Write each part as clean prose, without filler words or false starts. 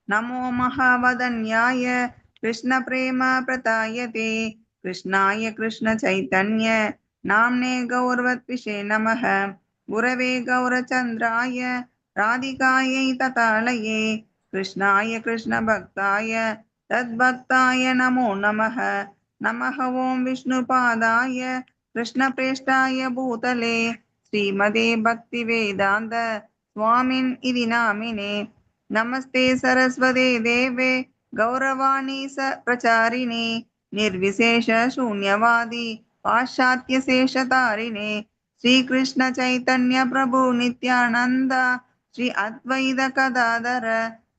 नमो महावदन्याय कृष्णप्रेमप्रदायते कृष्णाय कृष्णचैतन्य नाम्ने गौरवत्विषे नमः। गुरवे गौरचन्द्राय राधिकायै ततालये कृष्णाय कृष्णभक्ताय तद्भक्ताय नमो नमः। नमः ॐ विष्णुपादाय कृष्णप्रेष्ठाय भूतले श्रीमते भक्तिवेदान्त स्वामिन् इति नामिने। नमस्ते सरस्वते देवे गौरवाणी प्रचारिणे निर्विशेष शून्यवादी पाश्चात्यशेषतारिणे श्रीकृष्ण चैतन्य प्रभु नित्यानंद श्री अद्वैत गदाधर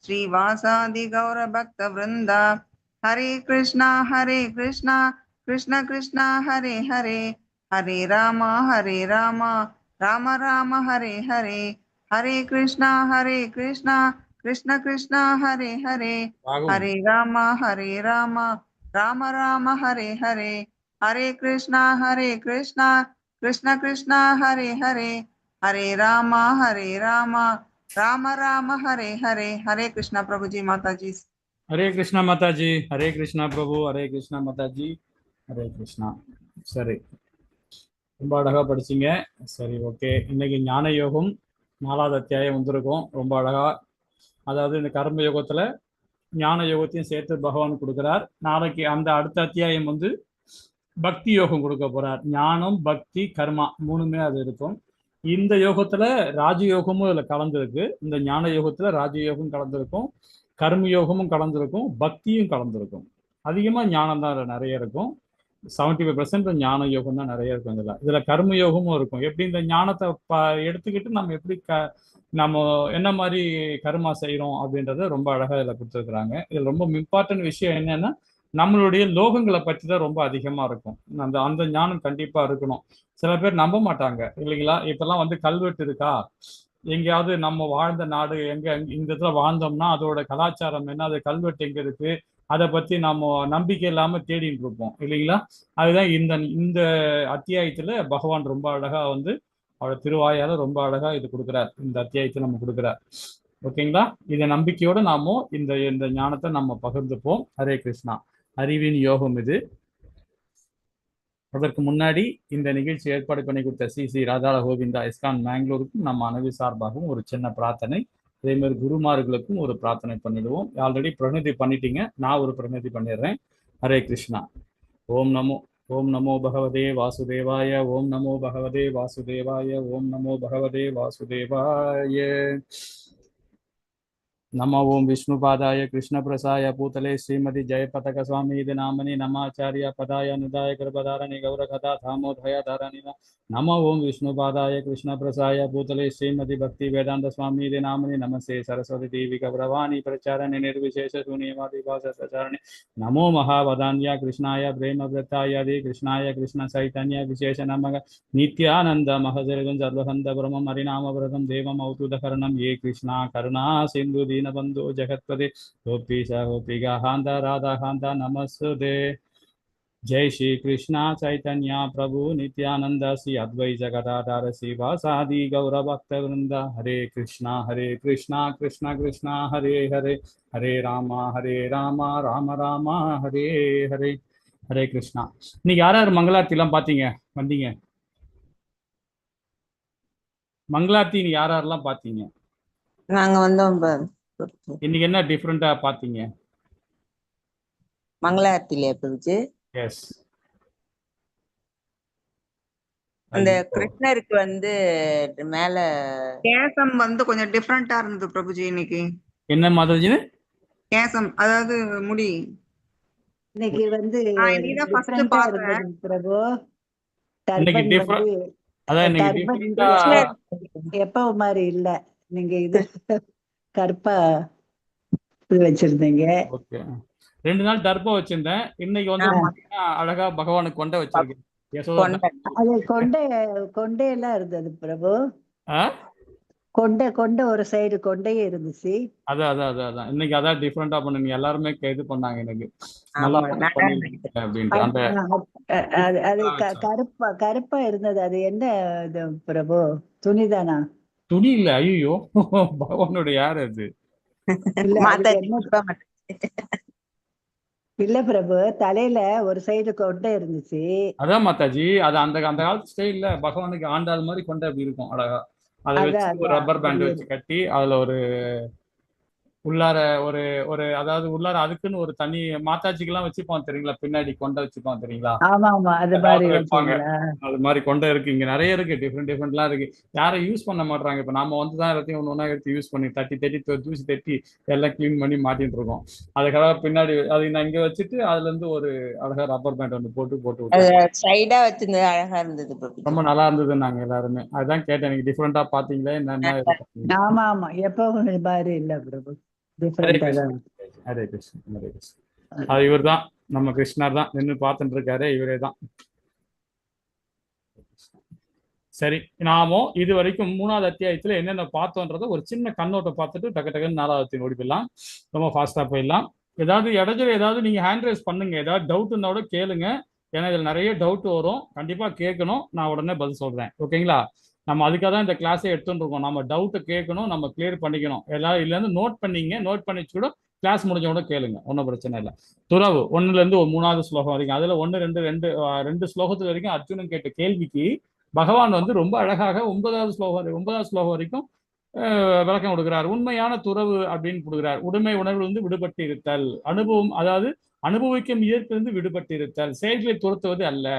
श्रीवासादि गौर भक्त वृंद। हरे कृष्णा कृष्ण कृष्णा हरे हरे, हरे राम राम राम हरे हरे, हरे कृष्णा कृष्ण कृष्ण हरे हरे, हरे राम राम राम हरे हरे, हरे कृष्णा कृष्ण कृष्ण हरे हरे, हरे राम राम हरे हरे। हरे कृष्णा प्रभु जी माता जी। हरे कृष्णा माता जी, हरे कृष्णा प्रभु, हरे कृष्णा माता जी, हरे कृष्णा. சரி, ரொம்ப அழகா படிச்சிங்க. சரி, ஓகே. இன்னைக்கு ஞான யோகம் 4வது அத்தியாயம் வந்திருக்கும். ரொம்ப அழகா, அதாவது இந்த கர்ம யோகத்துல ஞான யோகத்தையும் சேர்த்து பகவான் கொடுக்கிறார். நாளைக்கு அந்த அடுத்த அத்தியாயம் வந்து பக்தி யோகம் கொடுக்க போறார். ஞானம், பக்தி, கர்மா மூணுமே அது இருக்கும். இந்த யோகத்துல ராஜயோகமும் இதுல கலந்துருக்கு. இந்த ஞான யோகத்துல ராஜயோகம் கலந்துருக்கும், கர்ம யோகமும் கலந்துருக்கும், பக்தியும் கலந்துருக்கும். அதிகமா ஞானம் தான் அதுல நிறைய இருக்கும். 75% ஞான யோகம் தான் நிறைய இருக்கும். இதுல கர்ம யோகமும் இருக்கும். எப்படி இந்த ஞானத்தை எடுத்துக்கிட்டு நம்ம எப்படி நம்ம என்ன மாதிரி கர்மா செய்யறோம் அப்படின்றத ரொம்ப அழகா இதுல கொடுத்துருக்குறாங்க. இதுல ரொம்ப இம்பார்ட்டன்ட் விஷயம் என்னன்னா, நம்மளுடைய லோகங்களை பற்றி தான் ரொம்ப அதிகமா இருக்கும். அந்த அந்த ஞானம் கண்டிப்பா இருக்கணும். சில பேர் நம்ப மாட்டாங்க இல்லைங்களா? இப்பெல்லாம் வந்து கல்வெட்டு இருக்கா, எங்கேயாவது நம்ம வாழ்ந்த நாடு எங்க, இந்த இடத்துல வாழ்ந்தோம்னா அதோட கலாச்சாரம் என்ன, அது கல்வெட்டு எங்க இருக்கு, அதை பத்தி நம்ம நம்பிக்கை இல்லாம தேடிட்டு இருப்போம் இல்லைங்களா? அதுதான் இந்த இந்த அத்தியாயத்துல பகவான் ரொம்ப அழகா வந்து அவரோட திருவாயால ரொம்ப அழகா இது கொடுக்குறார். இந்த அத்தியாயத்தை நம்ம கொடுக்குறார். ஓகேங்களா? இதை நம்பிக்கையோட நாம இந்த இந்த ஞானத்தை நம்ம பகிர்ந்துப்போம். ஹரே கிருஷ்ணா. அறிவின் யோகம் இது. அதற்கு முன்னாடி இந்த நிகழ்ச்சி ஏற்பாடு பண்ணி கொடுத்த ஸ்ரீ ராதா கோவிந்தா இஸ்கான் பெங்களூருக்கும் நம்ம அனவி சார்பாகவும் ஒரு சின்ன பிரார்த்தனை. அதே மாதிரி குருமார்களுக்கும் ஒரு பிரார்த்தனை பண்ணிடுவோம். ஆல்ரெடி பிரணிதி பண்ணிட்டீங்க, நான் ஒரு பிரணிதி பண்ணிடுறேன். ஹரே கிருஷ்ணா. ஓம் நமோ பகவதே வாசுதேவாய, ஓம் நமோ பகவதே வாசுதேவாய, ஓம் நமோ பகவதே வாசுதேவாய. नमो ओं विष्णुपादाय कृष्णप्रसाय पूतले श्रीमती जयपतक स्वामी नामनि नमाचार्य पदाय अनुदाय कृपधारणी गौरकथा धामोदय धारणी। नमो ओं विष्णुपादाय कृष्णप्रसाय पूतले श्रीमती भक्ति वेदांत स्वामी नामनि नमस्ते सरस्वती देवी गौरवाणी प्रचारणे निर्विशेष शून्यवादिभाषाचारणे। नमो महावदान्य कृष्णाय प्रेमव्रताय कृष्णाय कृष्ण चैतन्य विशेष नमः नित्यानंद महजरगं सर्वहंत ब्रह्म हरिनामव्रतं देवम् औतुदकरणं ये कृष्णा करुणा सिंधु दीनबंधु जगत्पते गोपीश गोपिका हान्त राधा हान्त नमस्ते। जय श्री कृष्णा चैतन्य प्रभु नित्यानंद श्री अद्वैत गदाधर श्रीवासादि गौरभक्त वृंद। हरे कृष्णा कृष्ण कृष्ण हरे हरे, हरे राम राम राम हरे हरे. हरे कृष्णा. இன்னைக்கு யார் யார் மங்களார்த்திலாம் பார்த்தீங்க வந்தீங்க? மங்களார்த்தி யார் யாரெல்லாம் பார்த்தீங்க? நாங்க வந்தோம். இன்னைக்கு என்ன டிஃபரெண்டா பார்த்தீங்க? மங்களாரத்திலே இருந்துச்சு. எஸ், அந்த கிருஷ்ணருக்கு வந்து மேல கேசம் வந்து கொஞ்சம் டிஃபரெண்டா இருந்தது பிரபுஜி. இன்னைக்கு என்ன மாதாஜி? கேசம் அதாவது முடி. இன்னைக்கு வந்து இன்னைக்கு ஃபர்ஸ்ட் பார்த்தேன் பிரபு. இன்னைக்கு டர்பன் டிஃபரெண்ட், வந்து அதான் இன்னைக்கு டர்பன் டிஃபரெண்டா எப்ப மாதிரி இல்ல, நீங்க இது கருப்பா இது வச்சிருந்தீங்க. ஓகே, 2 நாள் டர்போ வச்சிருந்தேன். இன்னைக்கு வந்து பாத்தீங்கன்னா அழகா பகவானுக்கு கொண்டை வச்சிருக்கேன். அது கொண்டை எல்லாம் இருந்தது பிரபு. ஆ, கொண்டை ஒரு சைடு கொண்டையே இருந்துச்சு. அதான் இன்னைக்கு அதான் டிஃபரெண்டா பண்ணுங்க. எல்லாருமே இது பண்ணாங்க எனக்கு நல்லா அப்படின்ட்டு. அந்த அது கருப்பா இருந்தது. அது என்ன பிரபு? துணிதானா? துணி இல்ல, ஐயோ பகவானுடைய யார் அது? இல்ல அதுக்கு மாதாஜி என்ன கிருபா மாதாஜி. இல்ல பிரபு, தலையில ஒரு சைடு கொண்டை இருந்துச்சு. அதான் மாதாஜி, அது அந்த அந்த காலத்து ஸ்டைல்ல பகவானுக்கு ஆண்டாள் மாதிரி கொண்ட அப்படி இருக்கும் அழகா. அதை அதான் வச்சு ஒரு அதான் ரப்பர் அப்படி பேண்ட் வச்சு கட்டி அதுல ஒரு உள்ளார ஒரு ஒரு அதாவது உள்ளார அதுக்குன்னு ஒரு தனி மாதாஜிக்கெல்லாம் வச்சுப்பான் தெரியுங்களா, பின்னாடி கொண்டை வச்சுப்பான் தெரியுங்களா, ஆமா ஆமா, அது அந்த மாதிரி காலத்துல வைப்பாங்க. வச்சீங்களா? அது மாதிரி கொண்டை இருக்கு, இங்க நிறைய இருக்கு, டிஃப்ரெண்ட்லாம் இருக்கு. யாரும் யூஸ் பண்ண மாட்டாங்க. இப்ப நாம வந்து தான் எல்லாத்தையும் ஒண்ணு ஒண்ணா எடுத்து யூஸ் பண்ணி தட்டி தட்டி தூசி தட்டி எல்லாம் கிளீன் பண்ணி மாட்டிட்டு இருக்கோம். அதுக்காக பின்னாடி அது நான் இங்க வச்சுட்டு அதுல இருந்து ஒரு அழகா ரப்பர் பேண்ட் ஒன்று போட்டு போட்டு அது விட்டேன். சைடா வச்சிருந்தது அழகா இருந்தது பிரபுஜி. ரொம்ப நல்லா இருந்தது. நாங்க எல்லாருமே அதுதான் கேட்டேன், நீங்க டிஃப்ரெண்டா பாத்தீங்களா என்னென்ன இது பார்த்தீங்க. ஆமா ஆமா, எப்பவும் இது மாதிரி இல்ல பிரபு, ஹரே டிஃபரெண்டா கிருஷ்ணா, தான். ஹரே கிருஷ்ணா, ஹரே கிருஷ்ணா. அது இவர் தான், நம்ம கிருஷ்ணர் தான் நின்று பார்த்துட்டு இருக்காரு, இவரே தான். சரி, நாமோ இது வரைக்கும் 3வது அத்தியாயத்துல என்னென்ன பார்த்தோன்றத ஒரு சின்ன கண்ணோட்டம் பார்த்துட்டு டக்கு டக்குன்னு 4வது ஓடி போயிடலாம். ரொம்ப ஃபாஸ்டா போயிடலாம். ஏதாவது இடைஞ்சல் ஏதாவது நீங்க ஹேண்ட் ரைஸ் பண்ணுங்க, ஏதாவது டவுட் இருந்தா கூட கேளுங்க. ஏன்னா இதுல நிறைய டவுட் வரும், கண்டிப்பா கேட்கணும், நான் உடனே பதில் சொல்றேன். ஓகேங்களா? நம்ம அதுக்காக தான் இந்த கிளாஸை எடுத்துட்டு இருக்கோம். நம்ம டவுட்டை கேட்கணும், நம்ம கிளியர் பண்ணிக்கணும். எல்லாரும் இல்லைன்னு நோட் பண்ணிங்க, நோட் பண்ணி கூட கிளாஸ் முடிஞ்ச கூட கேளுங்க, ஒன்றும் பிரச்சனை இல்லை. துறவு 1ல இருந்து 3வது ஸ்லோகம் வரைக்கும், அதுல 1 2 2 ஸ்லோகத்துல வரைக்கும் அர்ஜுனன் கேட்ட கேள்விக்கு பகவான் வந்து ரொம்ப அழகாக 9வது ஸ்லோகம் வரைக்கும் விளக்கம் கொடுக்கிறார். உண்மையான துறவு அப்படின்னு கொடுக்கிறார். உடைமை உணர்வு வந்து விடுபட்டு இருத்தல், அனுபவம், அதாவது அனுபவிக்கும் இயற்கையிலிருந்து விடுபட்டு இருத்தல், செயல்களை துரத்துவது அல்ல.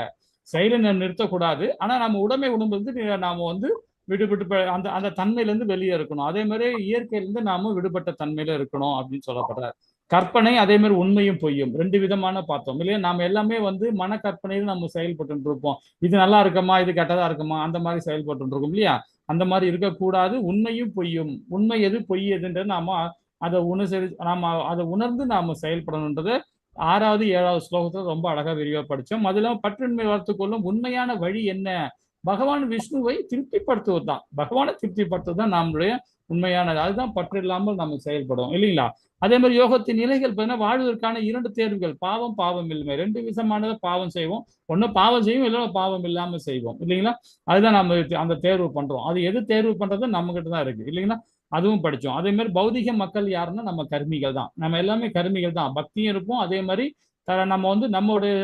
செயலை நிறுத்தக்கூடாது, ஆனா நம்ம உடைமை உணர்வு வந்து நாம வந்து விடுபட்டு அந்த அந்த தன்மையிலிருந்து வெளியே இருக்கணும். அதே மாதிரி இயற்கையிலிருந்து நாம விடுபட்ட தன்மையில இருக்கணும் அப்படின்னு சொல்லப்படுறார். கற்பனை அதே மாதிரி உண்மையும் பொய்யும் 2 விதமான பார்த்தோம் இல்லையா. நாம எல்லாமே வந்து மன கற்பனையில் நம்ம செயல்பட்டு இருப்போம். இது நல்லா இருக்குமா, இது கெட்டதா இருக்குமா, அந்த மாதிரி செயல்பட்டு இருக்கோம் இல்லையா. அந்த மாதிரி இருக்கக்கூடாது. உண்மையும் பொய்யும், உண்மை எது பொய் எதுன்றது நாம அதை நாம அதை உணர்ந்து நாம செயல்படணுன்றது 6வது 7வது ஸ்லோகத்துல ரொம்ப அழகா விரிவா படிச்சோம். அதுல பற்றின்மை வளர்த்துக்கொள்ளும் உண்மையான வழி என்ன, பகவான் விஷ்ணுவை திருப்திப்படுத்துவது தான். பகவானை திருப்திப்படுத்துவது தான் நம்மளுடைய உண்மையானது. அதுதான் பற்று இல்லாமல் நம்ம செயல்படும் இல்லைங்களா. அதே மாதிரி யோகத்தின் நிலைகள் பார்த்தீங்கன்னா வாழ்வதற்கான 2 தேர்வுகள், பாவம் பாவம் இல்லாம 2 விதமானதை பாவம் செய்வோம். ஒண்ணு பாவம் செய்வோம், இல்லைன்னா பாவம் இல்லாம செய்வோம் இல்லைங்களா. அதுதான் நம்ம அந்த தேர்வு பண்றோம். அது எது தேர்வு பண்றது நம்ம கிட்ட தான் இருக்கு இல்லைங்களா. அதுவும் படிச்சோம். அதே மாதிரி பௌதிக மக்கள் யாருன்னா நம்ம கர்மிகள் தான். நம்ம எல்லாமே கர்மிகள் தான். பக்தியும் இருப்போம், அதே மாதிரி நம்ம வந்து நம்மளுடைய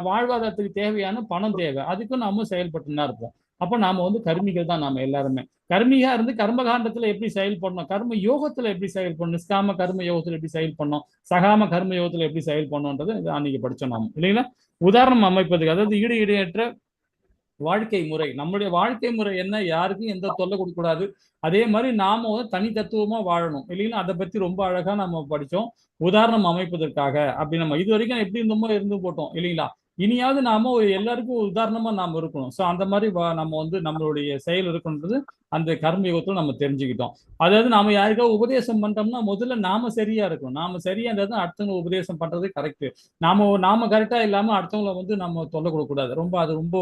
வாழ்வாதாரத்துக்கு தேவையான பணம் தேவை, அதுக்கும் நாம செயல்பட்டு தான் இருப்போம். அப்போ நாம வந்து கர்மிகள் தான் நாம எல்லாருமே. கர்மிகா இருந்து கர்மகாண்டத்துல எப்படி செயல்படணும், கர்ம யோகத்துல எப்படி செயல்படணும், நிஷ்காம கர்ம யோகத்துல எப்படி செயல்படணும், சகாம கர்ம யோகத்துல எப்படி செயல்படணும்ன்றது அன்னைக்கு படிச்சோம் நாம இல்லைங்களா. உதாரணம் அமைப்பதுக்கு, அதாவது ஈடு இடையற்ற வாழ்க்கை முறை, நம்மளுடைய வாழ்க்கை முறை என்ன, யாருக்கும் எந்த தொல்லை கொடுக்க கூடாது. அதே மாதிரி நாம வந்து தனி தத்துவமா வாழணும் இல்லைங்களா. அதை பத்தி ரொம்ப அழகா நம்ம படிச்சோம். உதாரணம் அமைப்பதற்காக அப்படி நம்ம இது வரைக்கும் எப்படி இருந்தோமோ இருந்து போட்டோம் இல்லைங்களா. இனியாவது நாம எல்லாருக்கும் உதாரணமா நாம இருக்கணும். ஸோ அந்த மாதிரி நம்ம வந்து நம்மளுடைய செயல் இருக்குன்றது அந்த கர்மயுகத்துல நம்ம தெரிஞ்சுக்கிட்டோம். அதாவது நாம யாருக்காவது உபதேசம் பண்றோம்னா முதல்ல நாம சரியா இருக்கணும். நாம சரியா இருந்தால் அடுத்தவங்க உபதேசம் பண்றது கரெக்ட். நாம கரெக்டா இல்லாம அடுத்தவங்களை வந்து நம்ம தொல்லை கொடுக்கக்கூடாது. அது ரொம்ப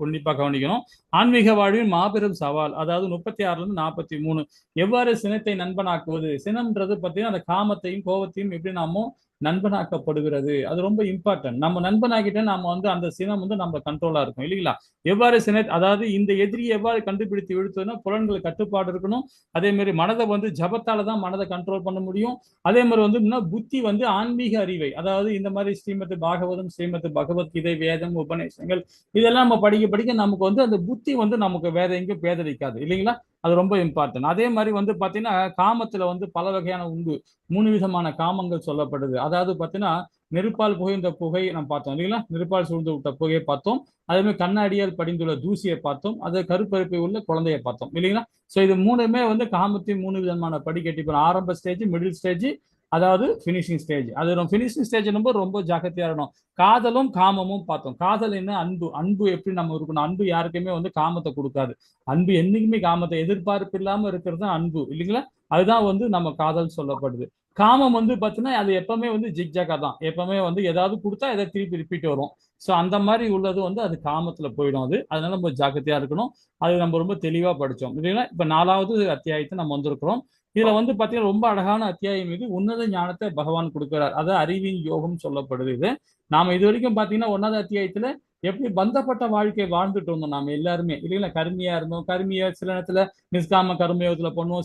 உன்னிப்பா கவனிக்கணும். ஆன்மீக வாழ்வின் மாபெரும் சவால், அதாவது 36ல இருந்து 43, எவ்வாறு சினத்தை நண்பனாக்குவது. சினம்ன்றது பார்த்தீங்கன்னா அந்த காமத்தையும் கோபத்தையும் எப்படி நாம நண்பனாக்கப்படுகிறது, அது ரொம்ப இம்பார்ட்டன்ட். நம்ம நண்பனாகிட்ட நாம வந்து அந்த சினம் வந்து நம்ம கண்ட்ரோலா இருக்கும் இல்லைங்களா. எவ்வாறு அதாவது இந்த எதிரியை எவ்வாறு கண்டுபிடித்து வீழ்த்துவதுன்னா புலன்கள் கட்டுப்பாடு இருக்கணும். அதே மாதிரி மனதை வந்து ஜபத்தால தான் மனதை கண்ட்ரோல் பண்ண முடியும். அதே மாதிரி வந்து புத்தி வந்து ஆன்மீக அறிவை, அதாவது இந்த மாதிரி ஸ்ரீமத் பாகவதம், ஸ்ரீமத் பகவத்கீதை, வேதம், உபநேசங்கள் இதெல்லாம் நம்ம படிக்க படிக்க நமக்கு வந்து அந்த புத்தி வந்து நமக்கு வேற எங்கேயும் பேதலிக்காது இல்லைங்களா. அது ரொம்ப இம்பார்ட்டன்ட். அதே மாதிரி வந்து பாத்தீங்கன்னா காமத்துல வந்து பல வகையான உண்டு. 3 விதமான காமங்கள் சொல்லப்படுது. அதாவது பாத்தீங்கன்னா நெருப்பால் புகைந்த புகை நம்ம பார்த்தோம் இல்லைங்களா, நெருப்பால் சூழ்ந்து விட்ட புகையை பார்த்தோம். அதே மாதிரி கண்ணாடியால் படிந்துள்ள தூசியை பார்த்தோம். அது கருப்பருப்பை உள்ள குழந்தையை பார்த்தோம் இல்லைங்களா. ஸோ இது 3மே வந்து காமத்தின் 3 விதமான படிக்கட்டு. இப்போ ஆரம்ப ஸ்டேஜ், மிடில் ஸ்டேஜ், அதாவது ஃபினிஷிங் ஸ்டேஜ். அது ஃபினிஷிங் ஸ்டேஜ் ரொம்ப ஜாக்கிரதையா இருக்கணும். காதலும் காமமும் பார்த்தோம். காதல் என்ன, அன்பு. அன்பு எப்படி நம்ம இருக்கணும், அன்பு யாருக்குமே வந்து காமத்தை கொடுக்காது. அன்பு என்னைக்குமே காமத்தை எதிர்பார்ப்பு இல்லாம இருக்கிறது தான் அன்பு இல்லைங்களா. அதுதான் வந்து நம்ம காதல் சொல்லப்படுது. காமம் வந்து பார்த்தீங்கன்னா அது எப்பவுமே வந்து ஜிக்ஜாக்கா தான், எப்பவுமே வந்து ஏதாவது கொடுத்தா எதை திருப்பி ரிப்பீட் வரும். ஸோ அந்த மாதிரி உள்ளது வந்து அது காமத்துல போயிடும். அதனால நம்ம ஜாக்கிரதையா இருக்கணும். அது நம்ம ரொம்ப தெளிவா படிச்சோம் இல்லைங்களா. இப்ப 4வது அத்தியாயத்தை நம்ம வந்திருக்கிறோம். இதுல வந்து பாத்தீங்கன்னா ரொம்ப அழகான அத்தியாயம் இது. உன்னத ஞானத்தை பகவான் கொடுக்கிறார், அதாவது அறிவின் யோகம் சொல்லப்படுது. இது நாம இது வரைக்கும் பாத்தீங்கன்னா 1வது அத்தியாயத்துல எப்படி பந்தப்பட்ட வாழ்க்கை வாழ்ந்துட்டு இருந்தோம் நாம எல்லாருமே இல்லைங்களா. கர்மியா இருந்தோம், கர்மிய சில நேரத்துல நிஷ்காம கர்மயோகத்துல பண்ணுவோம்,